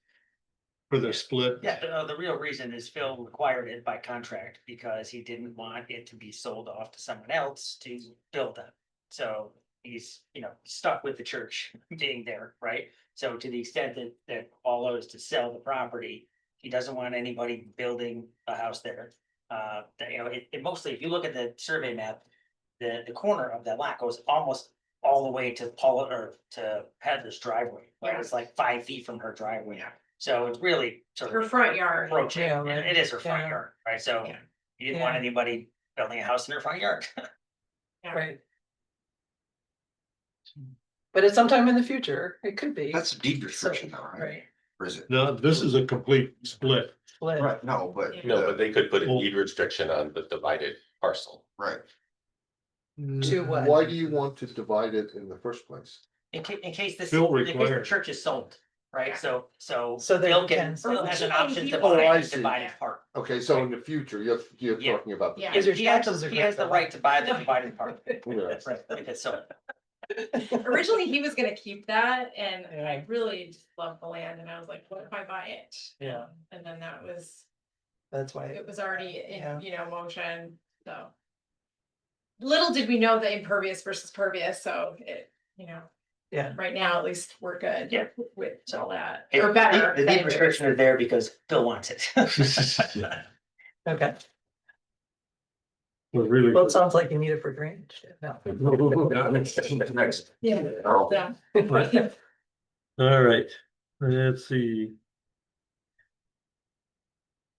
Speaker 1: For the split.
Speaker 7: Yeah, the real reason is Phil required it by contract because he didn't want it to be sold off to someone else to build it. So he's, stuck with the church being there, right? So to the extent that Paulo is to sell the property, he doesn't want anybody building a house there. It mostly, if you look at the survey map, the corner of that lot goes almost all the way to Paula or to Heather's driveway. Like it's like 5 feet from her driveway. So it's really sort
Speaker 8: Her
Speaker 7: of
Speaker 8: front yard.
Speaker 7: approaching,
Speaker 4: Yeah,
Speaker 7: and
Speaker 4: right.
Speaker 7: it is her front
Speaker 4: Yeah.
Speaker 7: yard, right? So
Speaker 8: Yeah.
Speaker 7: you didn't want
Speaker 4: Yeah.
Speaker 7: anybody building a house in her front yard.
Speaker 8: Yeah.
Speaker 4: Right. But it's sometime in the future, it could be.
Speaker 3: That's a deed restriction though, right?
Speaker 4: Right,
Speaker 3: Or is it?
Speaker 1: No, this is a complete split.
Speaker 4: split.
Speaker 3: Right, no, but.
Speaker 2: No, but they could put a
Speaker 1: Well-
Speaker 2: deed restriction on the divided parcel.
Speaker 3: Right,
Speaker 4: To what?
Speaker 5: Why do you want to divide it in the first place?
Speaker 7: In case this,
Speaker 1: Bill
Speaker 7: in case the
Speaker 1: required.
Speaker 7: church is sold, right? So
Speaker 4: So that
Speaker 7: Bill
Speaker 4: you
Speaker 7: can,
Speaker 4: can-
Speaker 7: Bill has an option to
Speaker 5: Oh, I
Speaker 7: buy
Speaker 5: see.
Speaker 7: divided part.
Speaker 5: Okay, so in the future, you're
Speaker 7: Yeah.
Speaker 5: talking about. the
Speaker 8: Yeah.
Speaker 4: Because your
Speaker 7: He has,
Speaker 4: taxes are
Speaker 7: he has the
Speaker 4: gonna go
Speaker 7: right
Speaker 4: up.
Speaker 7: to buy the divided part.
Speaker 5: Yeah.
Speaker 7: Right, if it's sold.
Speaker 8: Originally, he was gonna keep that and
Speaker 4: Yeah.
Speaker 8: I really just love the land and I was like, what if I buy it?
Speaker 7: Yeah.
Speaker 8: And then that was,
Speaker 4: That's why.
Speaker 8: it was already
Speaker 4: Yeah.
Speaker 8: in, motion, so. Little did we know the impervious versus pervious, so it,
Speaker 4: Yeah.
Speaker 8: right now, at least we're good.
Speaker 7: Yeah.
Speaker 8: With all that,
Speaker 7: It-
Speaker 8: or better.
Speaker 7: The deed restriction is there because Bill wants it.
Speaker 4: Okay,
Speaker 1: We're really.
Speaker 4: well, it sounds like you need it for drainage. No.
Speaker 5: Next.
Speaker 8: Yeah.
Speaker 5: Oh.
Speaker 8: Yeah.
Speaker 1: All right, let's see.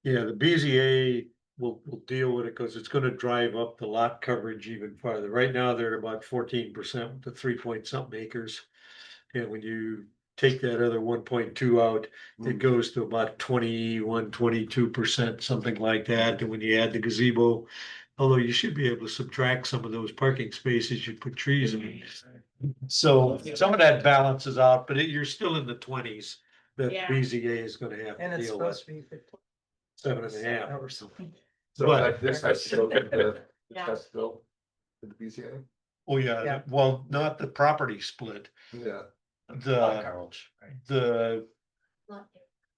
Speaker 1: Yeah, the BZA will deal with it because it's gonna drive up the lot coverage even farther. Right now, they're at about 14% with the 3 point something acres. And when you take that other 1.2 out, it goes to about 21, 22%, something like that. And when you add the gazebo, although you should be able to subtract some of those parking spaces, you put trees in. So some of that balances out, but you're still in the 20s that
Speaker 8: Yeah.
Speaker 1: BZA is gonna have
Speaker 4: And
Speaker 1: to
Speaker 4: it's
Speaker 1: deal with,
Speaker 4: supposed to be 15
Speaker 1: 7.5.
Speaker 4: or something.
Speaker 5: So
Speaker 1: But-
Speaker 5: this has to go to the, this
Speaker 8: Yeah.
Speaker 5: has to go to the BCA?
Speaker 1: Oh, yeah,
Speaker 4: Yeah.
Speaker 1: well, not the property split,
Speaker 5: Yeah.
Speaker 1: the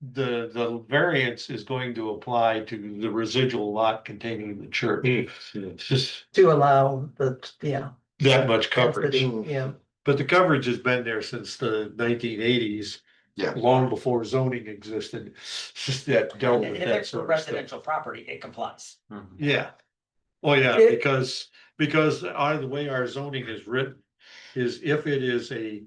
Speaker 1: the variance is going to apply to the residual lot containing the church. It's just
Speaker 4: To allow the, yeah.
Speaker 1: that much coverage,
Speaker 4: density, Yeah,
Speaker 1: but the coverage has been there since the 1980s.
Speaker 3: Yeah.
Speaker 1: Long before zoning existed, it's just that dealt
Speaker 7: And
Speaker 1: with
Speaker 7: if
Speaker 1: that
Speaker 7: it's a
Speaker 1: sort of stuff.
Speaker 7: residential property, it complies.
Speaker 1: Yeah. Oh, yeah,
Speaker 4: It-
Speaker 1: because the way our zoning is written is if it is a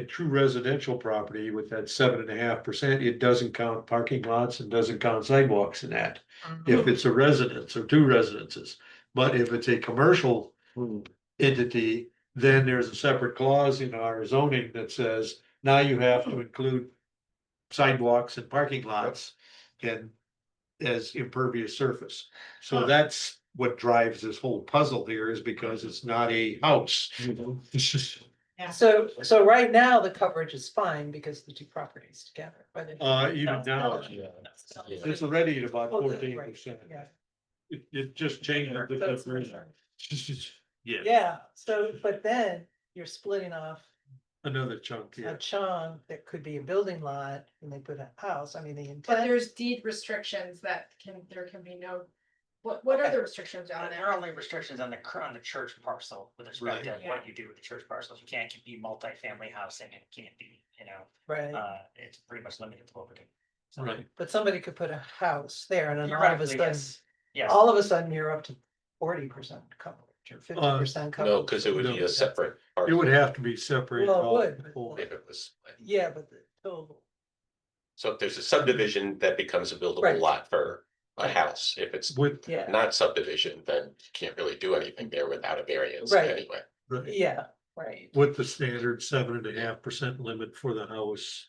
Speaker 1: true residential property with that 7.5%, it doesn't count parking lots and doesn't count sidewalks in that. If it's a residence or two residences, but if it's a commercial entity, then there's a separate clause in our zoning that says now you have to include sidewalks and parking lots and as impervious surface. So that's what drives this whole puzzle here is because it's not a house. It's just,
Speaker 4: so right now the coverage is fine because the two properties together, but.
Speaker 1: even now, it's already at about
Speaker 4: Oh,
Speaker 1: 14%.
Speaker 4: Yeah.
Speaker 1: It just changed. the
Speaker 4: That's-
Speaker 1: definition. Yeah,
Speaker 4: Yeah, so, but then you're splitting off
Speaker 1: another chunk,
Speaker 4: a
Speaker 1: yeah.
Speaker 4: chunk that could be a building lot and they put a house, I mean, the
Speaker 8: But
Speaker 4: intent.
Speaker 8: there's deed restrictions that there can be no, what are
Speaker 7: Okay.
Speaker 8: the restrictions on
Speaker 7: There are
Speaker 8: there?
Speaker 7: only restrictions on the church parcel with respect to
Speaker 8: Right.
Speaker 7: what you do with the church parcels. You can't be multifamily housing, it can't be,
Speaker 4: Right,
Speaker 7: it's pretty much limited to what we do.
Speaker 1: Right.
Speaker 4: but somebody could put a house there and then all of a
Speaker 7: Theoretically,
Speaker 4: sudden,
Speaker 7: yes. Yes.
Speaker 4: all of a sudden you're up to 40% coverage or 50% coverage.
Speaker 2: No, because it would be a separate.
Speaker 1: It would have to be separated.
Speaker 4: Well, it
Speaker 1: off
Speaker 4: would, but-
Speaker 1: before.
Speaker 2: If it was split.
Speaker 4: Yeah, but the total,
Speaker 2: So if there's a subdivision, that becomes a buildable
Speaker 4: Right.
Speaker 2: lot for a house. If it's
Speaker 1: With,
Speaker 4: yeah,
Speaker 2: not subdivision, then you can't really do anything there without a variance
Speaker 4: Right.
Speaker 2: anyway.
Speaker 4: yeah, right.
Speaker 1: with the standard 7.5% limit for the house.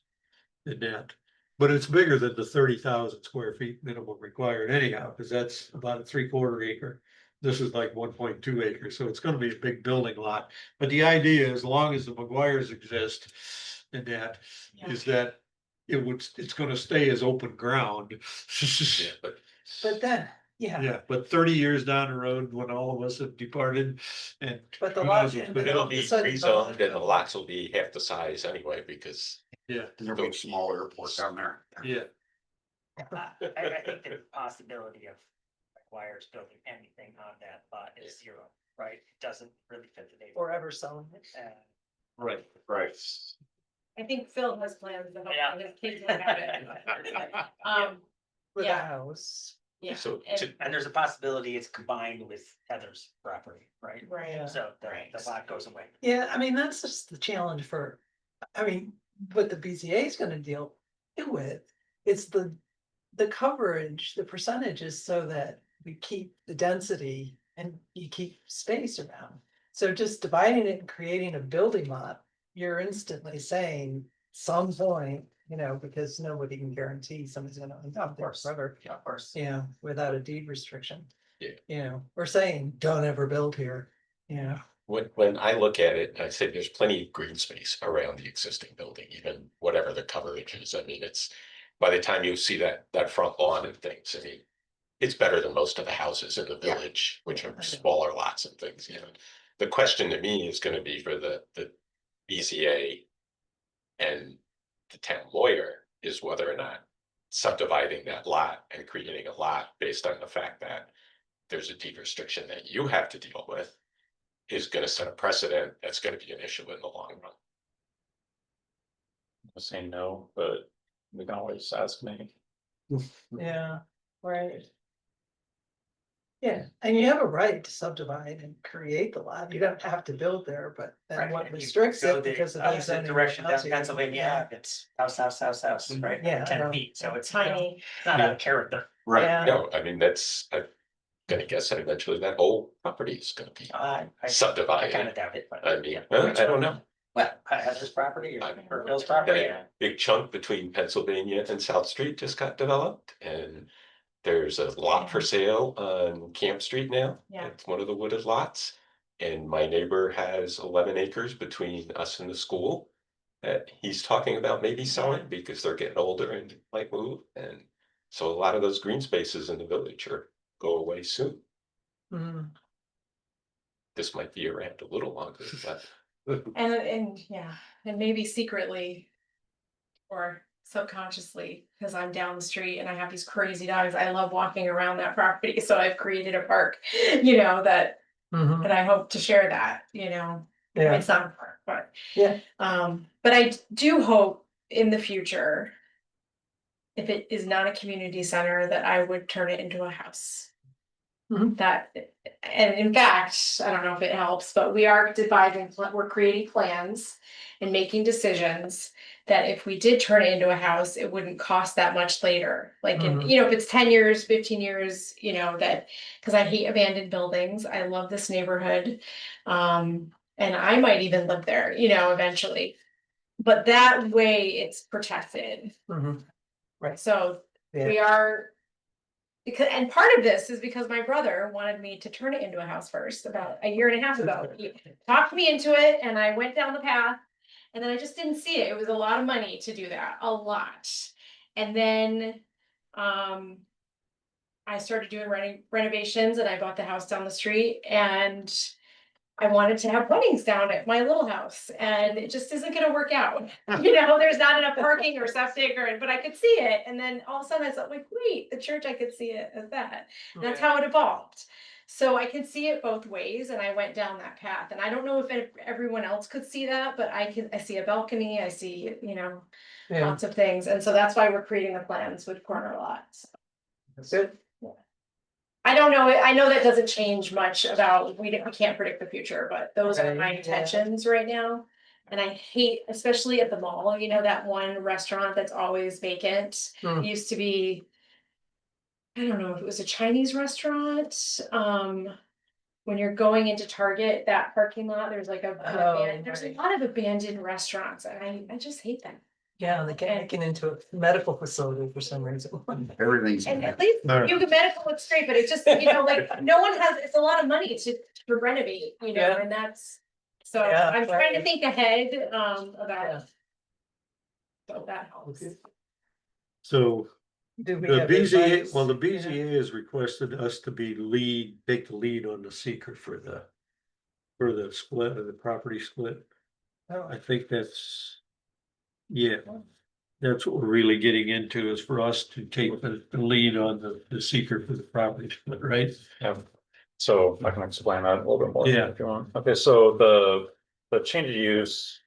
Speaker 1: In that, but it's bigger than the 30,000 square feet minimum required anyhow, because that's about a 3/4 acre. This is like 1.2 acres, so it's gonna be a big building lot, but the idea, as long as the McGuire's exist. And that is that it's gonna stay as open ground.
Speaker 2: Yeah, but
Speaker 4: But then, yeah,
Speaker 1: Yeah, but 30 years down the road, when all of us have departed and.
Speaker 4: but the
Speaker 1: who
Speaker 4: lot.
Speaker 1: knows what's
Speaker 4: but
Speaker 1: been-
Speaker 2: it'll
Speaker 4: all of a
Speaker 2: be
Speaker 4: sudden-
Speaker 2: rezoned and the lots will be half the size anyway, because
Speaker 1: Yeah,
Speaker 3: There'll be a small airport down there.
Speaker 1: yeah.
Speaker 7: I think the possibility of McGuire's building anything on that lot is zero, right? It doesn't really fit the neighborhood.
Speaker 4: Or ever selling it.
Speaker 1: Right.
Speaker 3: Right.
Speaker 8: I think Phil has plans to
Speaker 7: Yeah.
Speaker 8: help his kids look at it.
Speaker 4: With a
Speaker 8: Yeah.
Speaker 4: house.
Speaker 8: Yeah,
Speaker 2: So
Speaker 8: and-
Speaker 7: And there's a possibility it's combined with Heather's property, right?
Speaker 8: right,
Speaker 7: So the lot goes away.
Speaker 4: Yeah, I mean, that's just the challenge for, I mean, what the BZA is gonna deal with. It's the coverage, the percentage is so that we keep the density and you keep space around. So just dividing it and creating a building lot, you're instantly saying some point, you know, because nobody can guarantee somebody's gonna own up there forever.
Speaker 7: Yeah, of course.
Speaker 4: You know, without a deed restriction.
Speaker 2: Yeah.
Speaker 4: You know, we're saying, don't ever build here, you know.
Speaker 2: When I look at it, I say there's plenty of green space around the existing building, even whatever the coverage is. I mean, it's, by the time you see that front lawn and things, I mean, it's better than most of the houses in the
Speaker 3: Yeah.
Speaker 2: village, which
Speaker 4: I
Speaker 2: are
Speaker 4: know.
Speaker 2: smaller lots and things, you know. The question to me is gonna be for the BZA and the town lawyer is whether or not subdividing that lot and creating a lot based on the fact that there's a deed restriction that you have to deal with is gonna set a precedent that's gonna be an issue in the long run.
Speaker 13: I say no, but we can always ask me.
Speaker 4: Yeah, right. Yeah, and you have a right to subdivide and create the lot. You don't have to build there, but then
Speaker 7: Right,
Speaker 4: what
Speaker 7: and you
Speaker 4: restricts
Speaker 7: go
Speaker 4: it
Speaker 7: the
Speaker 4: because of.
Speaker 7: opposite
Speaker 4: zoning
Speaker 7: direction down
Speaker 4: allows you to-
Speaker 7: Pennsylvania, it's house, right?
Speaker 4: Yeah, I
Speaker 7: 10
Speaker 4: know.
Speaker 7: feet, so it's
Speaker 8: Tiny.
Speaker 7: not out of character.
Speaker 3: Right.
Speaker 4: Yeah.
Speaker 2: No, I mean, I'm gonna guess that eventually that whole property is gonna be
Speaker 7: I kind
Speaker 2: subdivided.
Speaker 7: of doubt it, but.
Speaker 2: I mean,
Speaker 7: yeah.
Speaker 2: I don't know.
Speaker 7: Well, Heather's property
Speaker 2: I mean,
Speaker 7: or Bill's property, yeah.
Speaker 2: That big chunk between Pennsylvania and South Street just got developed and there's a lot for sale on Camp Street now.
Speaker 8: Yeah.
Speaker 2: It's one of the wooded lots. And my neighbor has 11 acres between us and the school that he's talking about maybe selling because they're getting older and might move. And so a lot of those green spaces in the village are go away soon.
Speaker 4: Mhm.
Speaker 2: This might be around a little longer, but
Speaker 8: And yeah, and maybe secretly. Or subconsciously, because I'm down the street and I have these crazy dogs. I love walking around that property, so I've created a park, you know, that,
Speaker 4: Mhm.
Speaker 8: and I hope to share that, you know.
Speaker 4: Yeah,
Speaker 8: It's not a park, but.
Speaker 4: Yeah.
Speaker 8: But I do hope in the future. If it is not a community center, that I would turn it into a house.
Speaker 4: Mhm.
Speaker 8: That, and in fact, I don't know if it helps, but we are we're creating plans. And making decisions that if we did turn it into a house, it wouldn't cost that much later. Like,
Speaker 4: Mhm.
Speaker 8: you know, if it's 10 years, 15 years, you know, that, cause I hate abandoned buildings. I love this neighborhood. And I might even live there, you know, eventually. But that way it's protected.
Speaker 4: Mhm. Right.
Speaker 8: So
Speaker 4: Yeah.
Speaker 8: we are. Because, and part of this is because my brother wanted me to turn it into a house first about a year and a half ago. He talked me into it and I went down the path. And then I just didn't see it. It was a lot of money to do that, a lot. And then, I started doing renovations and I bought the house down the street and I wanted to have weddings down at my little house and it just isn't gonna work out. You know, there's not enough parking or septic but I could see it. And then all of a sudden I thought like, wait, the church, I could see it as that. That's how it evolved. So I can see it both ways and I went down that path and I don't know if everyone else could see that, but I see a balcony, I see, you know,
Speaker 4: Yeah.
Speaker 8: lots of things. And so that's why we're creating the plans with corner lots.
Speaker 4: Good.
Speaker 8: I don't know, I know that doesn't change much about, we can't predict the future, but those are
Speaker 4: Right,
Speaker 8: my
Speaker 4: yeah.
Speaker 8: intentions right now. And I hate, especially at the mall, you know, that one restaurant that's always vacant,
Speaker 4: Hmm.
Speaker 8: used to be. I don't know if it was a Chinese restaurant, when you're going into Target, that parking lot, there's like there's a
Speaker 4: right.
Speaker 8: lot of abandoned restaurants and I just hate them.
Speaker 4: Yeah, they get making into a medical facility for some reason.
Speaker 3: Everything's.
Speaker 8: And at least
Speaker 1: Alright.
Speaker 8: you can medical looks great, but it's just, you know, like, no one has, it's a lot of money to renovate, you know,
Speaker 4: Yeah.
Speaker 8: and that's. So
Speaker 4: Yeah,
Speaker 8: I'm trying to
Speaker 4: right.
Speaker 8: think ahead,
Speaker 4: Yeah.
Speaker 8: about. So that helps.
Speaker 4: Okay.
Speaker 1: So
Speaker 4: Do we
Speaker 1: the
Speaker 4: have
Speaker 1: BZA,
Speaker 4: advice?
Speaker 1: well, the
Speaker 4: Yeah.
Speaker 1: BZA has requested us to take the lead on the seeker for the split of the property split.
Speaker 4: Oh.
Speaker 1: I think that's, yeah, that's what we're really getting into is for us to take the lead on the seeker for the property split, right?
Speaker 13: Yeah, so I can explain that a little bit more.
Speaker 1: Yeah.
Speaker 13: If you want. Okay, so the change of use.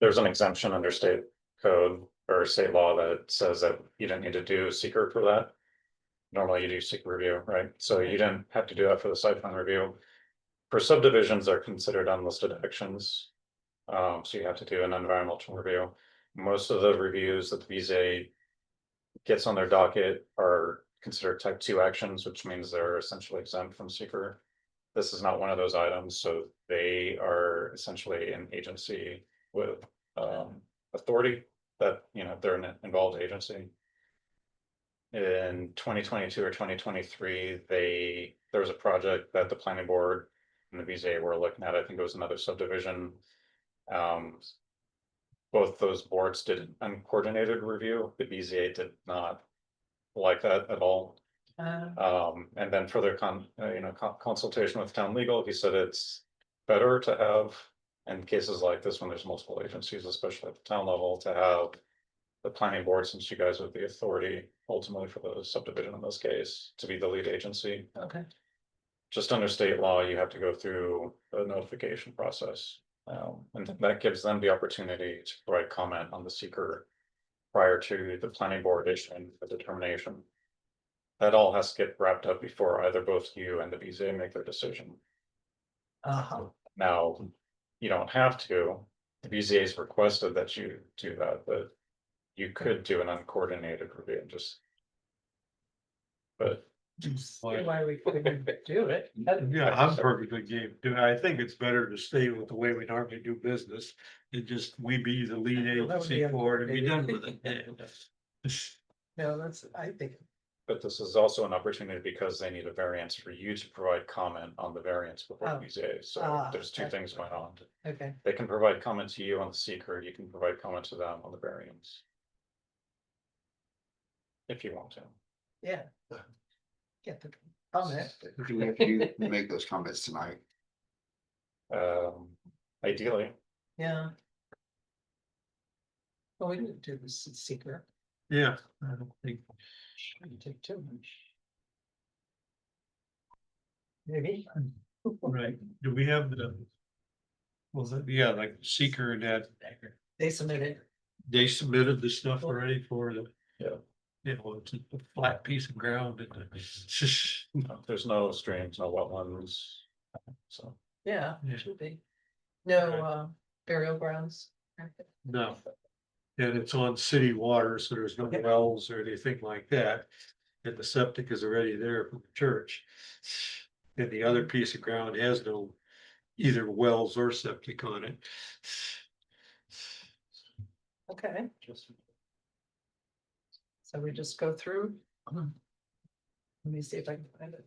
Speaker 13: There's an exemption under state code or state law that says that you don't need to do seeker for that. Normally you do seeker review, right? So you didn't have to do that for the site plan review. For subdivisions, they're considered unlisted actions. So you have to do an environmental review. Most of the reviews that the BZA gets on their docket are considered type 2 actions, which means they're essentially exempt from seeker. this is not one of those items, so they are essentially an agency with authority that, you know, they're an involved agency. In 2022 or 2023, there was a project that the planning board and the BZA were looking at. I think it was another subdivision. Both those boards did an uncoordinated review. The BZA did not like that at all. And then further consultation with town legal, he said it's better to have, in cases like this, when there's multiple agencies, especially at the town level, to have the planning board, since you guys are the authority ultimately for the subdivision in this case, to be the lead agency.
Speaker 4: Okay.
Speaker 13: Just under state law, you have to go through a notification process. And that gives them the opportunity to provide comment on the seeker prior to the planning board issuing the determination. That all has to get wrapped up before either both you and the BZA make their decision. Now, you don't have to. The BZA's requested that you do that, but you could do an uncoordinated review and just. But
Speaker 4: Why we couldn't do it?
Speaker 1: Yeah, I'm perfectly game. I think it's better to stay with the way we normally do business. And just we be the lead
Speaker 4: Well, that would be
Speaker 1: agency for it and be done with it.
Speaker 4: No, that's, I think,
Speaker 13: But this is also an opportunity because they need a variance for you to provide comment on the variance before
Speaker 4: Oh.
Speaker 13: BZA. So there's two
Speaker 4: that's
Speaker 13: things going on.
Speaker 4: okay,
Speaker 13: They can provide comment to you on the seeker, you can provide comment to them on the variance. If you want to.
Speaker 4: yeah. Get the comment.
Speaker 3: Do we have to make those comments tonight?
Speaker 13: Ideally,
Speaker 4: Yeah. Well, we didn't do this in secret.
Speaker 1: Yeah, I don't think.
Speaker 4: Shouldn't take too much. Maybe.
Speaker 1: Right, do we have the? Was it, yeah, like seeker and that,
Speaker 4: They submitted.
Speaker 1: they submitted the stuff already for the.
Speaker 13: Yeah.
Speaker 1: You know, it's a flat piece of ground and.
Speaker 13: there's no streams, no wetlands. So,
Speaker 4: Yeah,
Speaker 1: Yeah.
Speaker 4: should be. No, burial grounds.
Speaker 1: No. And it's on city water, so there's no
Speaker 4: Okay.
Speaker 1: wells or anything like that. And the septic is already there from the church. And the other piece of ground has no either wells or septic on it.
Speaker 4: Okay. So we just go through. Let me see if I can find it.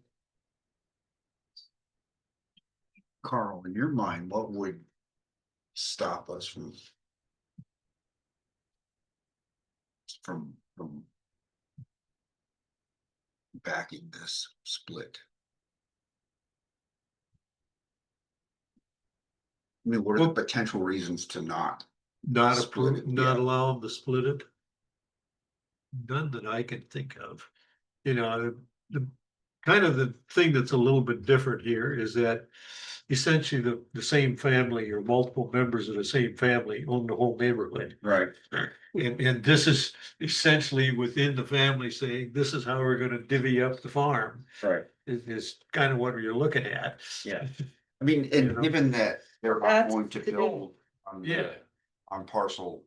Speaker 3: Carl, in your mind, what would stop us from backing this split? I mean, what are the
Speaker 1: Well-
Speaker 3: potential reasons to not?
Speaker 1: Not
Speaker 3: Split
Speaker 1: approve,
Speaker 3: it,
Speaker 1: not
Speaker 3: yeah.
Speaker 1: allow them to split it. None that I can think of. You know, the kind of the thing that's a little bit different here is that. Essentially, the same family or multiple members of the same family own the whole neighborhood.
Speaker 3: Right.
Speaker 1: And this is essentially within the family saying, this is how we're gonna divvy up the farm,
Speaker 3: Right.
Speaker 1: is kind of what you're looking at.
Speaker 3: Yeah. I mean,
Speaker 1: You
Speaker 3: and
Speaker 1: know?
Speaker 3: given that they're not
Speaker 4: That's
Speaker 3: going to
Speaker 4: the
Speaker 3: build on,
Speaker 1: Yeah,
Speaker 3: on parcel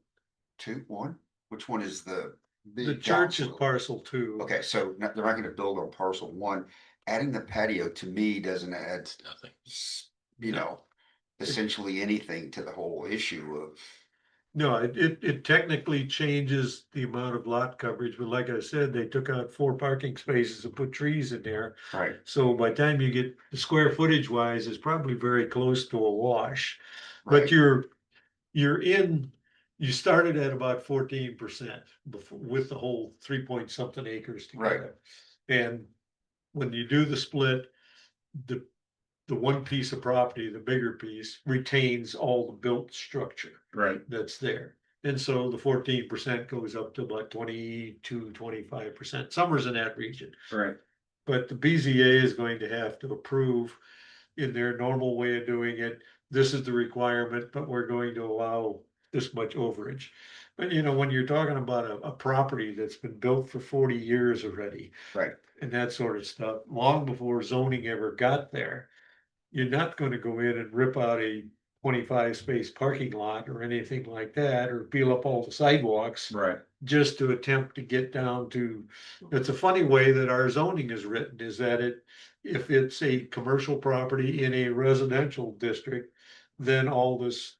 Speaker 3: 1, which one is the?
Speaker 1: the church is
Speaker 3: downslope?
Speaker 1: parcel 2.
Speaker 3: Okay, so they're not gonna build on parcel 1. Adding the patio to me doesn't add,
Speaker 2: Nothing.
Speaker 3: you know, essentially anything to the whole issue of.
Speaker 1: No, it technically changes the amount of lot coverage, but like I said, they took out 4 parking spaces and put trees in there.
Speaker 3: Right.
Speaker 1: So by the time you get the square footage wise, it's probably very close to a wash.
Speaker 3: Right.
Speaker 1: But you started at about 14% before, with the whole 3 point something acres together. And when you do the split, the one piece of property, the bigger piece, retains all the built structure
Speaker 3: Right.
Speaker 1: that's there. And so the 14% goes up to about 22-25%, somewhere's in that region.
Speaker 3: Right.
Speaker 1: But the BZA is going to have to approve in their normal way of doing it. This is the requirement, but we're going to allow this much overage. But you know, when you're talking about a property that's been built for 40 years already.
Speaker 3: Right.
Speaker 1: And that sort of stuff, long before zoning ever got there. You're not gonna go in and rip out a 25 space parking lot or anything like that, or peel up all the sidewalks.
Speaker 3: Right.
Speaker 1: Just to attempt to get down to, it's a funny way that our zoning is written, is that if it's a commercial property in a residential district, then all this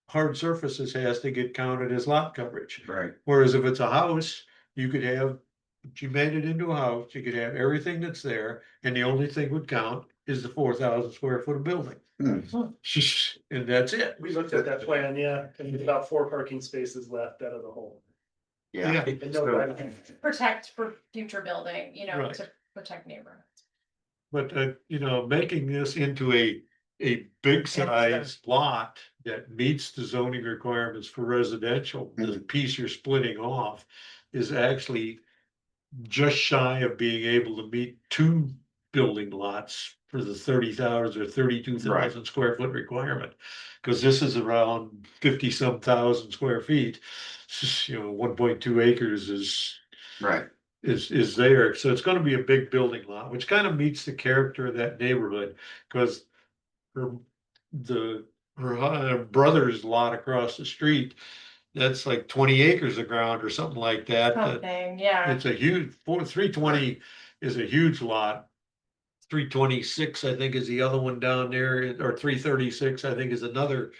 Speaker 1: hard surfaces has to get counted as lot coverage.
Speaker 3: Right.
Speaker 1: Whereas if it's a house, you could have, if you made it into a house, you could have everything that's there, and the only thing would count is the 4,000 square foot of building.
Speaker 3: Hmm.
Speaker 1: And that's it.
Speaker 12: We looked at that plan, yeah, and there's about 4 parking spaces left out of the whole.
Speaker 3: Yeah.
Speaker 12: And no driving.
Speaker 8: Protect for future building, you know,
Speaker 1: Right.
Speaker 8: to protect neighborhoods.
Speaker 1: But, you know, making this into a big size lot that meets the zoning requirements for residential, the piece you're splitting off is actually just shy of being able to meet 2 building lots for the 30,000 or 32,000 square foot requirement. Cause this is around 50-some thousand square feet. You know, 1.2 acres
Speaker 3: Right.
Speaker 1: is there, so it's gonna be a big building lot, which kind of meets the character of that neighborhood, cause her, her brother's lot across the street, that's like 20 acres of ground or something like that.
Speaker 8: Something, yeah.
Speaker 1: It's a huge, 320 is a huge lot. 326, I think, is the other one down there, or 336, I think, is another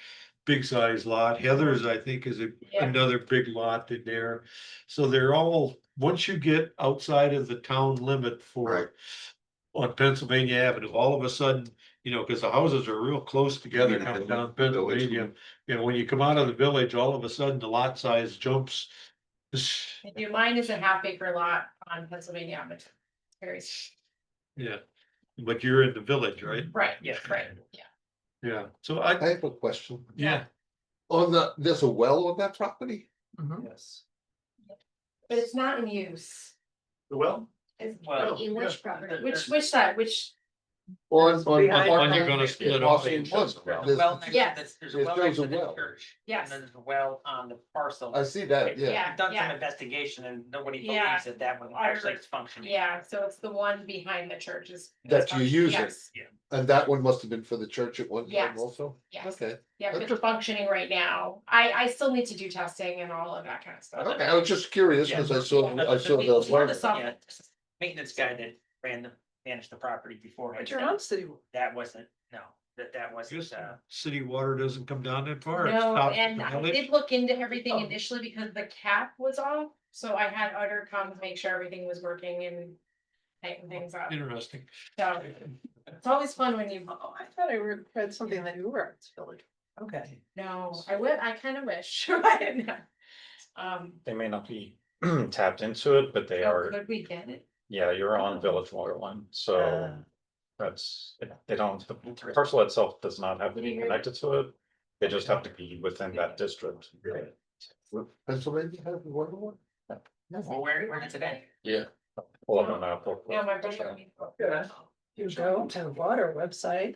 Speaker 1: big size lot. Heather's, I think, is
Speaker 8: Yeah.
Speaker 1: another big lot in there. So they're all, once you get outside of the town limit
Speaker 3: Right.
Speaker 1: for on Pennsylvania Avenue, all of a sudden, you know, because the houses are real close together
Speaker 3: mean the
Speaker 1: coming
Speaker 3: village-
Speaker 1: down
Speaker 3: village.
Speaker 1: Pennsylvania. You know, when you come out of the village, all of a sudden the lot size jumps.
Speaker 8: I do, mine is a half acre lot on Pennsylvania Avenue. Very,
Speaker 1: Yeah, but you're in the village, right?
Speaker 8: right, yeah, right, yeah.
Speaker 1: Yeah, so
Speaker 5: I have a question.
Speaker 1: yeah,
Speaker 5: On there's a well on that property?
Speaker 12: Yes.
Speaker 8: But it's not in use.
Speaker 12: The well?
Speaker 8: It's,
Speaker 7: Well,
Speaker 14: In which property?
Speaker 8: which side, which,
Speaker 5: On.
Speaker 4: Behind
Speaker 1: One you're gonna split off.
Speaker 5: Austin Woods.
Speaker 7: There's a well next
Speaker 8: Yes.
Speaker 7: to this, there's a
Speaker 5: It
Speaker 7: well
Speaker 5: shows
Speaker 7: next
Speaker 5: a
Speaker 7: to the
Speaker 5: well.
Speaker 7: church.
Speaker 8: Yes.
Speaker 7: And then there's a well on the parcel.
Speaker 5: I see that, yeah.
Speaker 8: Yeah.
Speaker 7: We've done some investigation and nobody
Speaker 8: Yeah.
Speaker 7: believes that that one actually is functioning.
Speaker 8: yeah, so it's the one behind the church is.
Speaker 5: That you use it.
Speaker 8: Yes,
Speaker 5: And that one must have been for the church at one time
Speaker 8: Yes.
Speaker 5: also?
Speaker 8: yes,
Speaker 5: Okay,
Speaker 8: yeah,
Speaker 5: Okay.
Speaker 8: it's functioning right now. I still need to do testing and all of that kind of stuff.
Speaker 5: okay, I was just curious, because I saw the.
Speaker 8: It's one of the
Speaker 7: Yeah,
Speaker 8: software.
Speaker 7: maintenance guy that managed the property before.
Speaker 4: But you're on city.
Speaker 7: That wasn't, no, that wasn't,
Speaker 1: Guess city water doesn't come down that far. It
Speaker 8: No,
Speaker 1: stops at
Speaker 8: and
Speaker 1: the
Speaker 8: I
Speaker 1: village.
Speaker 8: did look into everything
Speaker 1: Oh.
Speaker 8: initially because the cap was off, so I had Utter come to make sure everything was working and tighten things up.
Speaker 1: Interesting.
Speaker 8: So it's always fun when you,
Speaker 4: Oh, I thought I read something that you were at this village. Okay.
Speaker 8: no, I kind of wish. I didn't know.
Speaker 13: They may not be tapped into it, but they
Speaker 8: Oh,
Speaker 13: are,
Speaker 8: could we get it?
Speaker 13: yeah, you're on village water line, so.
Speaker 4: Uh,
Speaker 13: That's, they don't, the parcel itself does not have to be connected to it. They just have to be within that district.
Speaker 5: Pennsylvania has one?
Speaker 7: well, where is it at?
Speaker 2: Yeah,
Speaker 13: Pull up on that.
Speaker 8: Yeah, my brother.
Speaker 4: You go to the water website.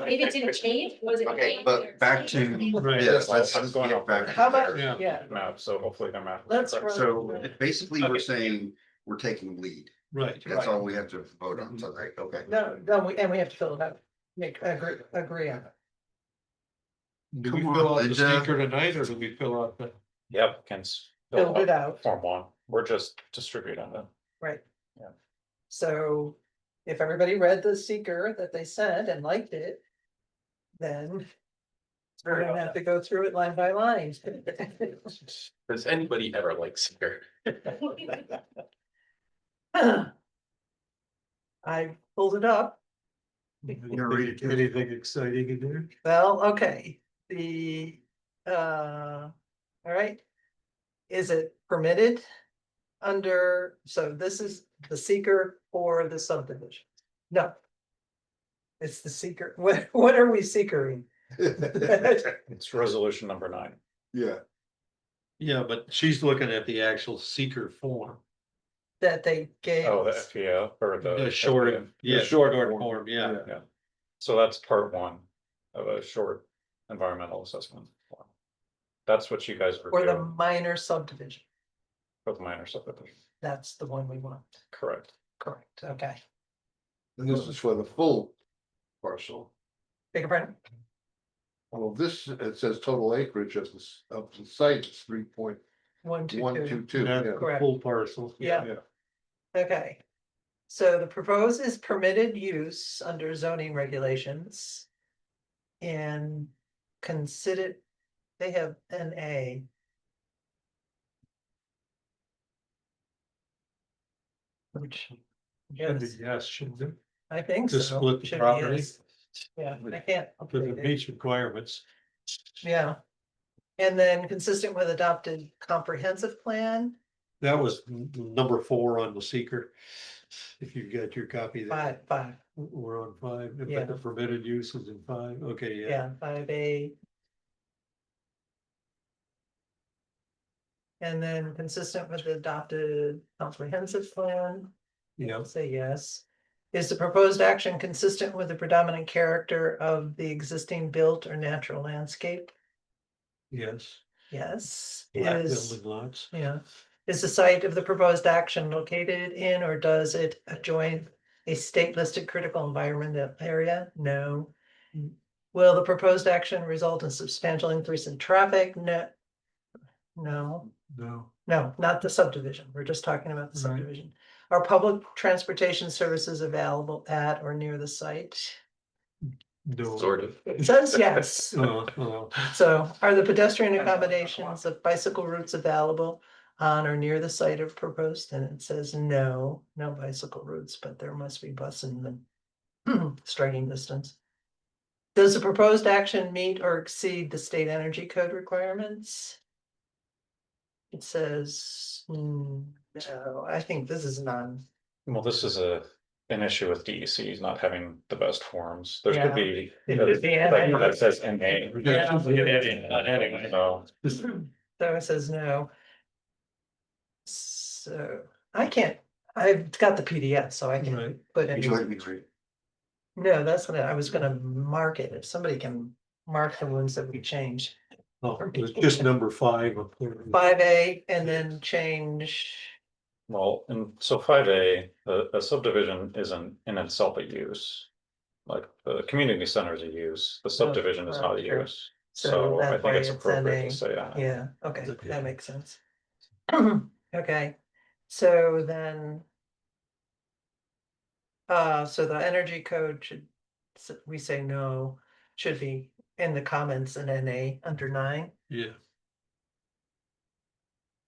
Speaker 8: Maybe it didn't change, was it?
Speaker 3: Okay,
Speaker 8: changed?
Speaker 3: but back to
Speaker 1: Right.
Speaker 3: this, let's
Speaker 13: I'm going
Speaker 3: get
Speaker 13: off
Speaker 3: back.
Speaker 4: How about,
Speaker 1: Yeah.
Speaker 4: yeah,
Speaker 13: Map, so hopefully the map.
Speaker 4: let's.
Speaker 3: So basically, we're
Speaker 1: Okay.
Speaker 3: saying we're taking lead.
Speaker 1: Right.
Speaker 3: That's all we have to vote on tonight, okay?
Speaker 4: No, and we have to fill it out, agree on it.
Speaker 1: Do we
Speaker 3: Come
Speaker 1: fill
Speaker 3: on,
Speaker 1: out the
Speaker 3: Linda.
Speaker 1: sticker tonight, or do we fill out the?
Speaker 13: The applicants.
Speaker 4: Filled it out,
Speaker 13: Form 1, we're just distributing them.
Speaker 4: right?
Speaker 13: Yeah.
Speaker 4: So if everybody read the seeker that they sent and liked it, then we're gonna have to go through it line by line.
Speaker 2: does anybody ever like Seeker?
Speaker 4: I pulled it up.
Speaker 3: gonna read it too?
Speaker 1: Anything exciting in there?
Speaker 4: Well, okay, all right. Is it permitted under, so this is the seeker for the subdivision? No. It's the seeker, what are we seekering?
Speaker 13: It's resolution number 9.
Speaker 5: Yeah,
Speaker 1: Yeah, but she's looking at the actual seeker form,
Speaker 4: That they gave.
Speaker 13: Oh, the
Speaker 4: us.
Speaker 13: FPL or the.
Speaker 1: the short,
Speaker 13: FPL.
Speaker 1: yeah,
Speaker 5: short
Speaker 1: short
Speaker 5: form.
Speaker 1: form, yeah.
Speaker 13: Yeah, so that's part 1 of a short environmental assessment. form. That's what you guys
Speaker 4: For the
Speaker 13: review
Speaker 4: minor subdivision,
Speaker 13: for the minor subdivision,
Speaker 4: that's the one we want,
Speaker 13: correct?
Speaker 4: correct, okay.
Speaker 5: and this is for the full parcel.
Speaker 4: Big pardon?
Speaker 5: Well, this, it says total acreage of the site is 3.122.
Speaker 4: 1, 2, 2.
Speaker 5: Yeah.
Speaker 1: That's the
Speaker 4: Correct.
Speaker 1: full parcel.
Speaker 4: Yeah. Okay. So the proposed is permitted use under zoning regulations. And consider, they have NA. Which,
Speaker 1: Should be
Speaker 4: yes,
Speaker 1: yes, shouldn't it?
Speaker 4: I think
Speaker 1: To
Speaker 4: so.
Speaker 1: split the
Speaker 4: Should be
Speaker 1: property.
Speaker 4: yes. Yeah, I can't.
Speaker 1: Because it
Speaker 4: update it.
Speaker 1: meets requirements.
Speaker 4: Yeah. And then consistent with adopted comprehensive plan,
Speaker 1: That was number 4 on the seeker. If you've got your copy there,
Speaker 4: five,
Speaker 1: we're on 5,
Speaker 4: Yeah.
Speaker 1: but the permitted use is in 5, okay, yeah.
Speaker 4: yeah, 5A. And then consistent with the adopted comprehensive plan.
Speaker 1: Yeah,
Speaker 4: Say yes. Is the proposed action consistent with the predominant character of the existing built or natural landscape?
Speaker 1: yes.
Speaker 4: Yes.
Speaker 1: Flat
Speaker 4: Is,
Speaker 1: building lots.
Speaker 4: yeah. Is the site of the proposed action located in or does it adjoin a state listed critical environment area? No. Will the proposed action result in substantial increase in traffic? No. No.
Speaker 1: No,
Speaker 4: No, not the subdivision. We're just talking about the
Speaker 1: Right.
Speaker 4: subdivision. Are public transportation services available at or near the site?
Speaker 1: no.
Speaker 2: Sort of.
Speaker 4: It says yes.
Speaker 1: Oh.
Speaker 4: So are the pedestrian accommodations of bicycle routes available on or near the site of proposed? And it says no, no bicycle routes, but there must be bus in the striking distance. Does the proposed action meet or exceed the state energy code requirements? It says, no, I think this is none.
Speaker 13: Well, this is an issue with DECs not having the best forms. There
Speaker 4: Yeah.
Speaker 13: could be.
Speaker 4: It could be
Speaker 13: Like
Speaker 4: NA.
Speaker 13: that says NA.
Speaker 4: Yeah.
Speaker 13: Anyway, so.
Speaker 4: So it says no. So I can't, I've got the PDF, so I can
Speaker 1: Right.
Speaker 4: put
Speaker 3: Would you like
Speaker 4: in.
Speaker 3: me to read?
Speaker 4: No, that's what I was gonna mark it. If somebody can mark the ones that we changed.
Speaker 1: Oh, it was just number 5 up there.
Speaker 4: 5A and then change.
Speaker 13: Well, and so 5A, a subdivision isn't in itself a use. Like the community center is a use, the subdivision is not a
Speaker 4: sure.
Speaker 13: use.
Speaker 4: So
Speaker 13: So I
Speaker 4: that
Speaker 13: think
Speaker 4: way
Speaker 13: it's
Speaker 4: it's
Speaker 13: appropriate
Speaker 4: NA.
Speaker 13: to say that.
Speaker 4: Yeah, okay,
Speaker 1: Okay.
Speaker 4: that makes sense. Okay, so then. So the energy code should, we say no, should be in the comments in NA under 9.
Speaker 1: Yeah,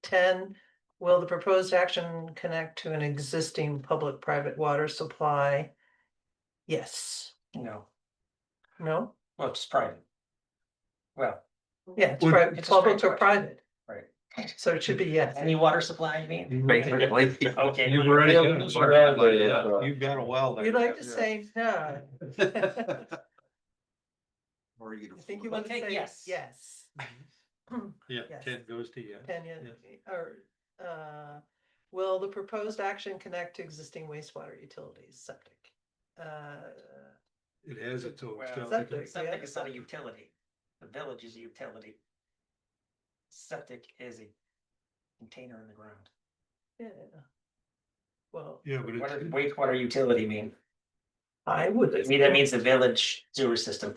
Speaker 4: 10, will the proposed action connect to an existing public-private water supply? Yes,
Speaker 7: No,
Speaker 4: no,
Speaker 7: well, it's private. Well,
Speaker 4: yeah, it's
Speaker 1: Would-
Speaker 4: private,
Speaker 7: It's a
Speaker 4: public
Speaker 7: straight
Speaker 4: or
Speaker 7: question.
Speaker 4: private,
Speaker 7: right,
Speaker 4: so it should be yes.
Speaker 7: any water supply, you mean?
Speaker 3: Basically.
Speaker 7: Okay.
Speaker 1: you've already
Speaker 5: Yeah,
Speaker 1: got
Speaker 5: yeah,
Speaker 1: yeah, you've got a well there.
Speaker 4: You'd like to say no.
Speaker 3: Or you
Speaker 4: I think you
Speaker 7: Well,
Speaker 4: want to
Speaker 7: take
Speaker 4: say
Speaker 7: yes.
Speaker 4: yes.
Speaker 1: Yeah,
Speaker 4: Yes.
Speaker 1: 10 goes to yes.
Speaker 4: Tanya,
Speaker 1: Yeah.
Speaker 4: or, will the proposed action connect to existing wastewater utilities, septic?
Speaker 1: It has its own
Speaker 7: Well,
Speaker 1: stuff.
Speaker 4: septic.
Speaker 7: Septic is not a utility. The village is a utility. Septic is a container in the ground.
Speaker 4: Yeah. Well,
Speaker 1: Yeah, but
Speaker 7: What does
Speaker 1: it's,
Speaker 7: wastewater utility mean?
Speaker 4: I would.
Speaker 7: To me, that means the village sewer system.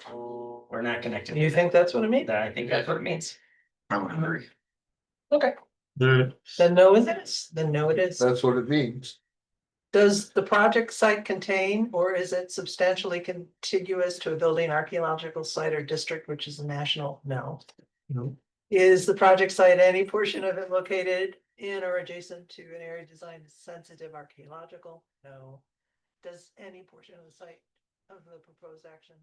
Speaker 7: We're not connected.
Speaker 4: You think that's what it means?
Speaker 7: I think that's what it means.
Speaker 3: I would agree.
Speaker 7: Okay.
Speaker 1: there,
Speaker 4: Then no it is, then no it is.
Speaker 5: That's what it means.
Speaker 4: Does the project site contain, or is it substantially contiguous to a building, archaeological site or district, which is a national? No.
Speaker 1: No.
Speaker 4: Is the project site any portion of it located in or adjacent to an area designed sensitive archaeological? No. Does any portion of the site of the proposed actions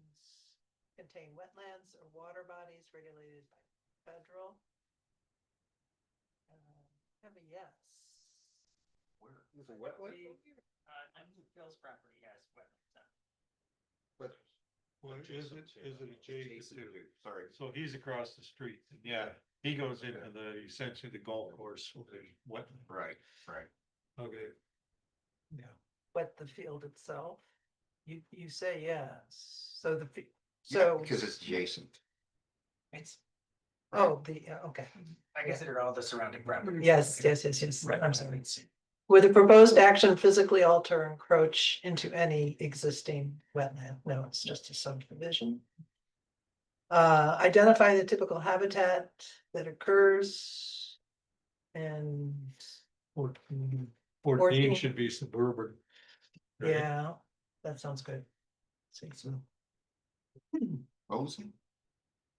Speaker 4: contain wetlands or water bodies regulated by federal? Have a yes.
Speaker 5: Is it wetland?
Speaker 7: Bill's property has wetlands.
Speaker 1: well, is it adjacent to?
Speaker 3: Sorry.
Speaker 1: So he's across the street, and yeah, he goes into essentially the golf course, with the wet,
Speaker 3: Right, right.
Speaker 1: okay. Yeah,
Speaker 4: Wet the field itself? You say yes, so the,
Speaker 3: Yeah,
Speaker 4: so,
Speaker 3: because it's adjacent.
Speaker 7: It's,
Speaker 4: oh, okay.
Speaker 7: I consider all the surrounding property.
Speaker 4: Yes, yes,
Speaker 7: Right.
Speaker 4: I'm sorry. Would the proposed action physically alter or encroach into any existing wetland? No, it's just a subdivision. Identify the typical habitat that occurs. And
Speaker 1: 14
Speaker 4: 14.
Speaker 1: should be suburban.
Speaker 4: Yeah, that sounds good. See, so.
Speaker 3: Posey?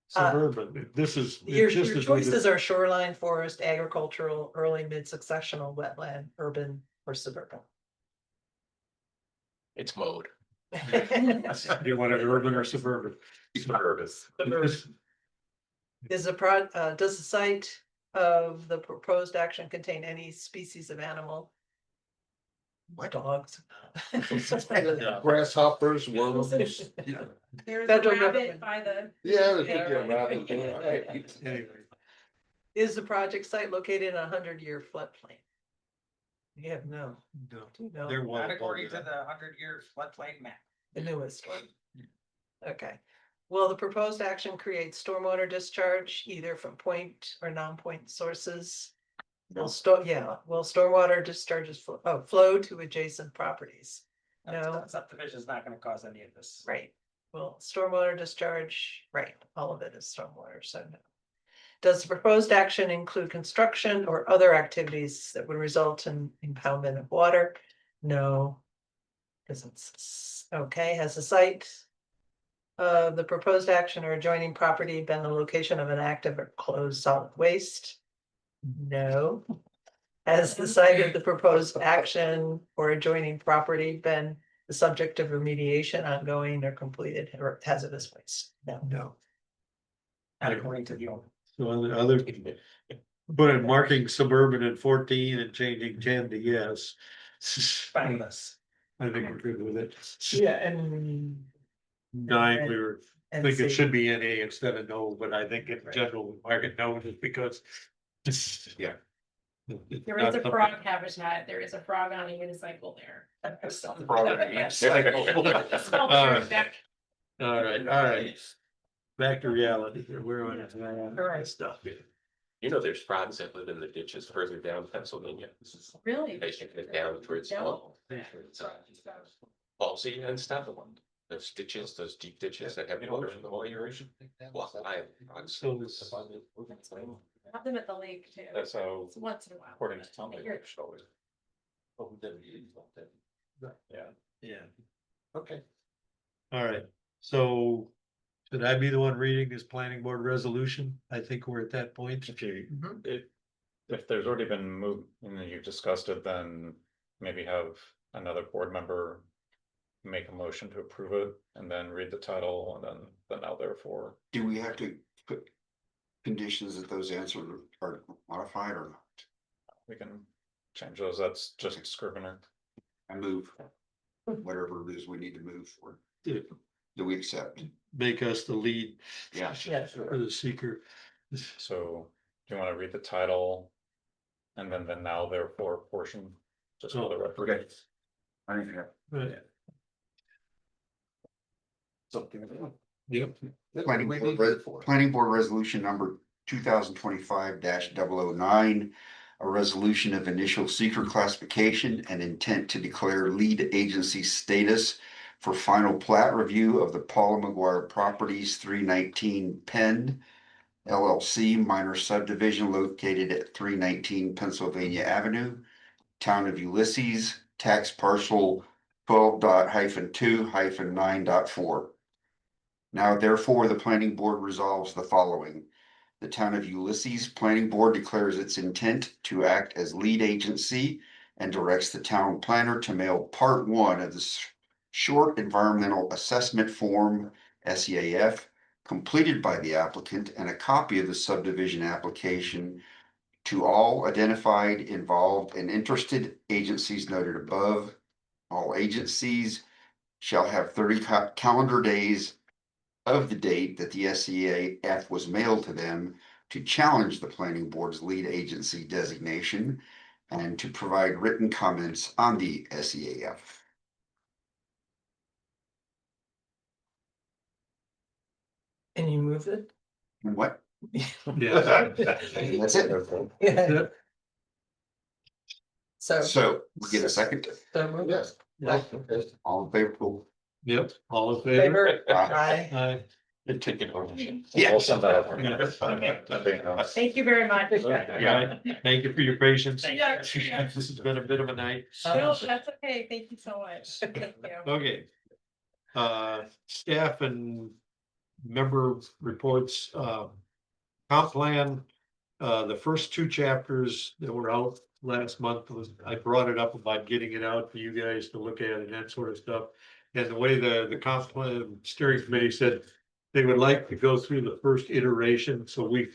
Speaker 1: Suburban, this is.
Speaker 4: Your
Speaker 1: just as we did-
Speaker 4: choices are shoreline, forest, agricultural, early, mid-successional, wetland, urban, or suburban.
Speaker 2: It's mode.
Speaker 1: Do you want it urban or suburban?
Speaker 2: Suburban.
Speaker 4: Does the site of the proposed action contain any species of animal?
Speaker 3: What?
Speaker 4: Dogs.
Speaker 5: Grasshoppers, worms.
Speaker 8: There's a
Speaker 4: Federal
Speaker 8: rabbit
Speaker 4: government.
Speaker 8: by the.
Speaker 5: Yeah, there could be a rabbit there.
Speaker 1: Anyway,
Speaker 4: Is the project site located in a 100-year floodplain? You have no,
Speaker 1: no, they're well
Speaker 7: Not
Speaker 1: above
Speaker 7: according to
Speaker 1: that.
Speaker 7: the 100-year floodplain map.
Speaker 4: the newest one. Okay, will the proposed action create stormwater discharge either from point or non-point sources? Will stormwater discharges flow to adjacent properties? No.
Speaker 7: Subdivision is not gonna cause any of this.
Speaker 4: Right, well, stormwater discharge, right, all of it is stormwater, so no. Does the proposed action include construction or other activities that would result in impoundment of water? No. Cause it's, okay, has the site of the proposed action or adjoining property been the location of an active or closed solid waste? No. Has the site of the proposed action or adjoining property been the subject of remediation ongoing or completed or hazardous waste? No.
Speaker 1: No.
Speaker 7: Not according to the owner.
Speaker 1: So other, but in marking suburban in 14 and changing 10 to yes.
Speaker 7: Fine with us.
Speaker 1: I think we're good with it.
Speaker 4: Yeah, and.
Speaker 1: 9, we were, I
Speaker 4: and
Speaker 1: think it
Speaker 4: C.
Speaker 1: should be NA instead of no, but I think in general, we mark it no just because. Yeah.
Speaker 8: There is a frog habitat, there is a frog on a unicycle there.
Speaker 1: All right. Back to reality here, we're on
Speaker 4: Alright.
Speaker 1: stuff.
Speaker 2: You know, there's frogs that live in the ditches further down Pennsylvania.
Speaker 8: Really?
Speaker 2: They should get down towards Halsey and stuff. Those ditches, those deep ditches that have water in the whole area. Well, I have frogs.
Speaker 1: So this.
Speaker 8: Have them at the lake too.
Speaker 13: That's how,
Speaker 8: It's once in a while.
Speaker 13: according to Tommy.
Speaker 8: You're-
Speaker 1: Yeah. Okay. All right, so should I be the one reading this planning board resolution? I think we're at that point.
Speaker 13: If you,
Speaker 4: Mhm.
Speaker 13: if there's already been moved and then you've discussed it, then maybe have another board member make a motion to approve it and then read the title and then the now therefore.
Speaker 3: Do we have to put conditions that those answers are modified or not?
Speaker 13: We can change those. That's just Scrivener.
Speaker 3: I move whatever it is we need to move for.
Speaker 1: Yeah.
Speaker 3: Do we accept?
Speaker 1: Make us the lead.
Speaker 3: Yeah.
Speaker 4: Yeah.
Speaker 1: For the seeker.
Speaker 13: So do you want to read the title? And then the now therefore portion? Just for the record.
Speaker 3: Okay. I think that.
Speaker 1: Right. Yep.
Speaker 3: Planning Board Resolution number 2025-009. A resolution of initial seeker classification and intent to declare lead agency status for final plat review of the Paula McGuire Properties 319 Penn LLC minor subdivision located at 319 Pennsylvania Avenue, Town of Ulysses, tax parcel 12.2-9.4. Now therefore, the planning board resolves the following. The Town of Ulysses Planning Board declares its intent to act as lead agency and directs the town planner to mail part 1 of the short environmental assessment form, SEAF, completed by the applicant and a copy of the subdivision application to all identified, involved, and interested agencies noted above. All agencies shall have 30 calendar days of the date that the SEAF was mailed to them to challenge the planning board's lead agency designation and to provide written comments on the SEAF.
Speaker 4: And you move it?
Speaker 3: What?
Speaker 1: Yeah.
Speaker 3: That's it.
Speaker 4: Yeah. So.
Speaker 3: So we get a second.
Speaker 4: So move it.
Speaker 3: All in favor?
Speaker 1: Yep, all in favor?
Speaker 4: Favor? Aye.
Speaker 1: Aye.
Speaker 2: And taking ownership.
Speaker 3: Yeah.
Speaker 13: We'll send that over.
Speaker 8: Thank you very much.
Speaker 1: Yeah, thank you for your patience.
Speaker 8: Thank you.
Speaker 1: This has been a bit of a night.
Speaker 8: No, that's okay. Thank you so much. Thank you.
Speaker 1: Okay. Staff and member reports, comp plan. The first two chapters that were out last month I brought it up about getting it out for you guys to look at and that sort of stuff. And the way the comp plan steering committee said they would like to go through the first iteration, so we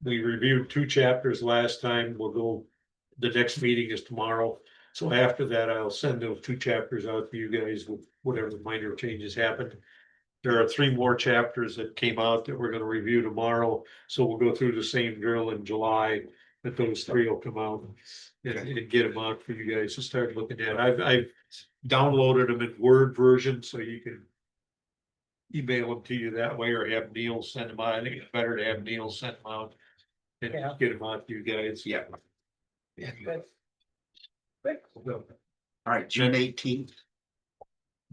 Speaker 1: reviewed two chapters last time. We'll go, the next meeting is tomorrow. So after that, I'll send those two chapters out to you guys with whatever minor changes happened. There are three more chapters that came out that we're gonna review tomorrow, so we'll go through the same drill in July. But those three will come out and get them out for you guys to start looking at. I've downloaded them in Word version, so you can email them to you that way, or have Neil send them out. I think it's better to have Neil send them out and
Speaker 4: Yeah.
Speaker 1: just get them out to you guys.
Speaker 3: Yeah.
Speaker 1: Yeah.
Speaker 4: Good.
Speaker 1: So,
Speaker 3: All right, June 18th.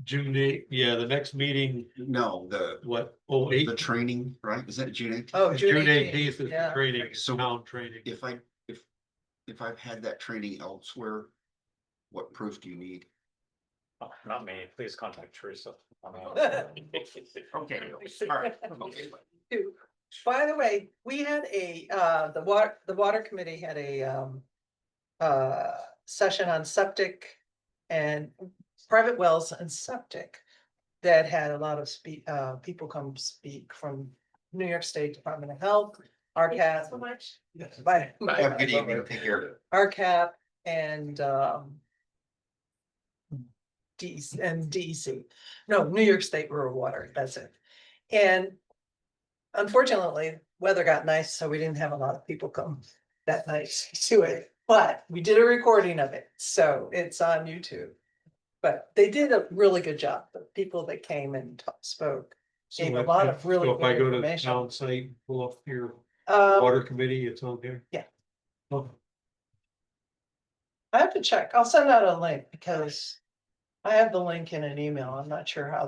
Speaker 1: June 8th, yeah, the next meeting,
Speaker 3: No,
Speaker 1: what, oh, eight?
Speaker 3: the training, right? Is that June 18th?
Speaker 4: Oh,
Speaker 1: June 18th is the
Speaker 4: yeah.
Speaker 1: training,
Speaker 3: So-
Speaker 1: town training.
Speaker 3: If I've had that training elsewhere, what proof do you need?
Speaker 13: Oh, not me, please contact Teresa.
Speaker 3: Okay, all right. Okay.
Speaker 4: By the way, we had the water committee had a session on septic and private wells and septic. That had a lot of people come speak from New York State Department of Health,
Speaker 8: Thank you
Speaker 4: RCAP.
Speaker 8: so much.
Speaker 4: Bye.
Speaker 3: Have a good evening. Take care.
Speaker 4: RCAP and DEC. No, New York State Rural Water, that's it. And unfortunately, weather got nice, so we didn't have a lot of people come that night to it. But we did a recording of it, so it's on YouTube. But they did a really good job. The people that came and spoke.
Speaker 1: So
Speaker 4: Gave a lot of really
Speaker 1: so if I
Speaker 4: good
Speaker 1: go to the
Speaker 4: information.
Speaker 1: town site, pull up your
Speaker 4: Um,
Speaker 1: water committee, it's on there?
Speaker 4: Yeah.
Speaker 1: Oh,
Speaker 4: I have to check. I'll send out a link because I have the link in an email. I'm not sure how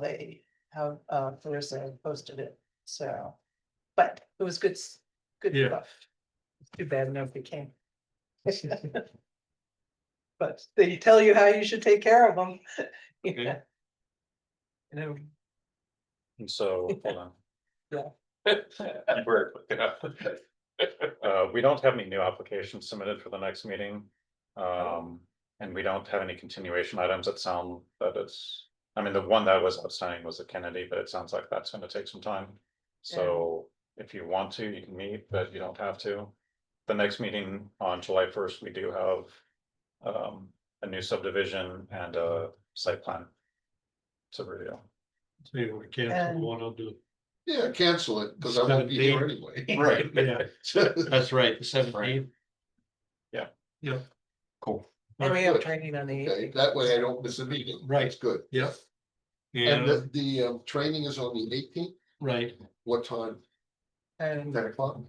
Speaker 4: Clarissa posted it, so. But it was good, good
Speaker 1: Yeah.
Speaker 4: stuff. Too bad nobody came. But they tell you how you should take care of them.
Speaker 1: Okay.
Speaker 4: You know,
Speaker 13: And so, hold on.
Speaker 2: We're quick enough.
Speaker 13: We don't have any new applications submitted for the next meeting. And we don't have any continuation items that sound that it's, I mean, the one that was outstanding was the Kennedy, but it sounds like that's gonna take some time. So if you want to, you can meet, but you don't have to. The next meeting on July 1st, we do have a new subdivision and a site plan to review.
Speaker 1: so you want to cancel one, I'll do.
Speaker 5: Yeah, cancel it, because I won't be here
Speaker 1: 17th.
Speaker 5: anyway.
Speaker 3: Right.
Speaker 1: Yeah, that's right, the 17th.
Speaker 13: Yeah.
Speaker 1: Yeah,
Speaker 3: Cool.
Speaker 4: and we have
Speaker 5: Good.
Speaker 4: training on the
Speaker 5: Okay,
Speaker 4: 18th.
Speaker 5: that way I don't miss a meeting.
Speaker 1: Right.
Speaker 5: That's good.
Speaker 1: yeah.
Speaker 5: And
Speaker 1: And,
Speaker 5: the training is on the 18th.
Speaker 1: right,
Speaker 5: What time?
Speaker 4: And
Speaker 5: 10 o'clock?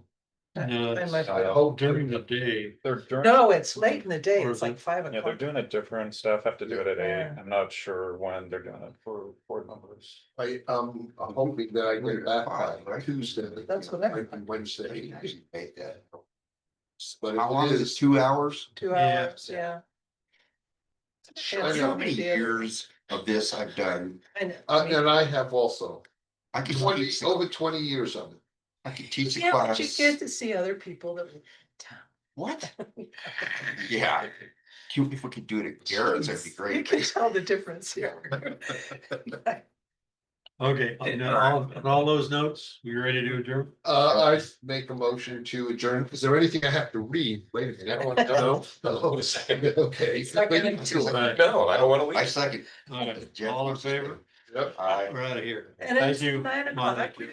Speaker 1: no,
Speaker 4: and my-
Speaker 1: it's during the day,
Speaker 4: No, it's late in the day.
Speaker 1: Or
Speaker 4: It's
Speaker 1: is
Speaker 4: like
Speaker 1: it-
Speaker 4: 5
Speaker 13: Yeah, they're
Speaker 4: o'clock.
Speaker 13: doing it different. Staff have to do it at 8.
Speaker 4: Yeah.
Speaker 13: I'm not sure when they're doing it for board members.
Speaker 5: I'm hoping that I get back by Tuesday.
Speaker 4: That's what I-
Speaker 5: Might be Wednesday.
Speaker 3: Make that.
Speaker 5: But
Speaker 3: How
Speaker 5: if
Speaker 3: long
Speaker 5: it
Speaker 3: is it?
Speaker 5: is,
Speaker 3: 2 hours?
Speaker 4: 2
Speaker 1: Yeah.
Speaker 4: hours, yeah.
Speaker 5: I
Speaker 3: You know
Speaker 5: know.
Speaker 3: how many years of this I've done?
Speaker 4: And
Speaker 5: and I have also
Speaker 3: I could
Speaker 5: 20,
Speaker 3: teach,
Speaker 5: over 20 years of it.
Speaker 3: I could teach a
Speaker 4: yeah, but you
Speaker 3: class.
Speaker 4: get to see other people that. live in town.
Speaker 3: What? Yeah. If we could do it at Garrett's, that'd be
Speaker 4: You
Speaker 3: great.
Speaker 4: can tell the difference here.
Speaker 1: okay, on all those notes, we ready to adjourn?
Speaker 5: I make a motion to adjourn. Is there anything I have to read? Wait a minute.
Speaker 2: No.
Speaker 5: Oh, okay.
Speaker 4: Second.
Speaker 2: No, I don't wanna
Speaker 3: I
Speaker 2: leave.
Speaker 3: second.
Speaker 1: All right, all in favor?
Speaker 5: Yep.
Speaker 3: Aye.
Speaker 1: We're out of here.
Speaker 4: And
Speaker 1: Thank
Speaker 4: it's
Speaker 1: you.
Speaker 4: 9
Speaker 1: Come on,
Speaker 4: o'clock.
Speaker 1: thank you.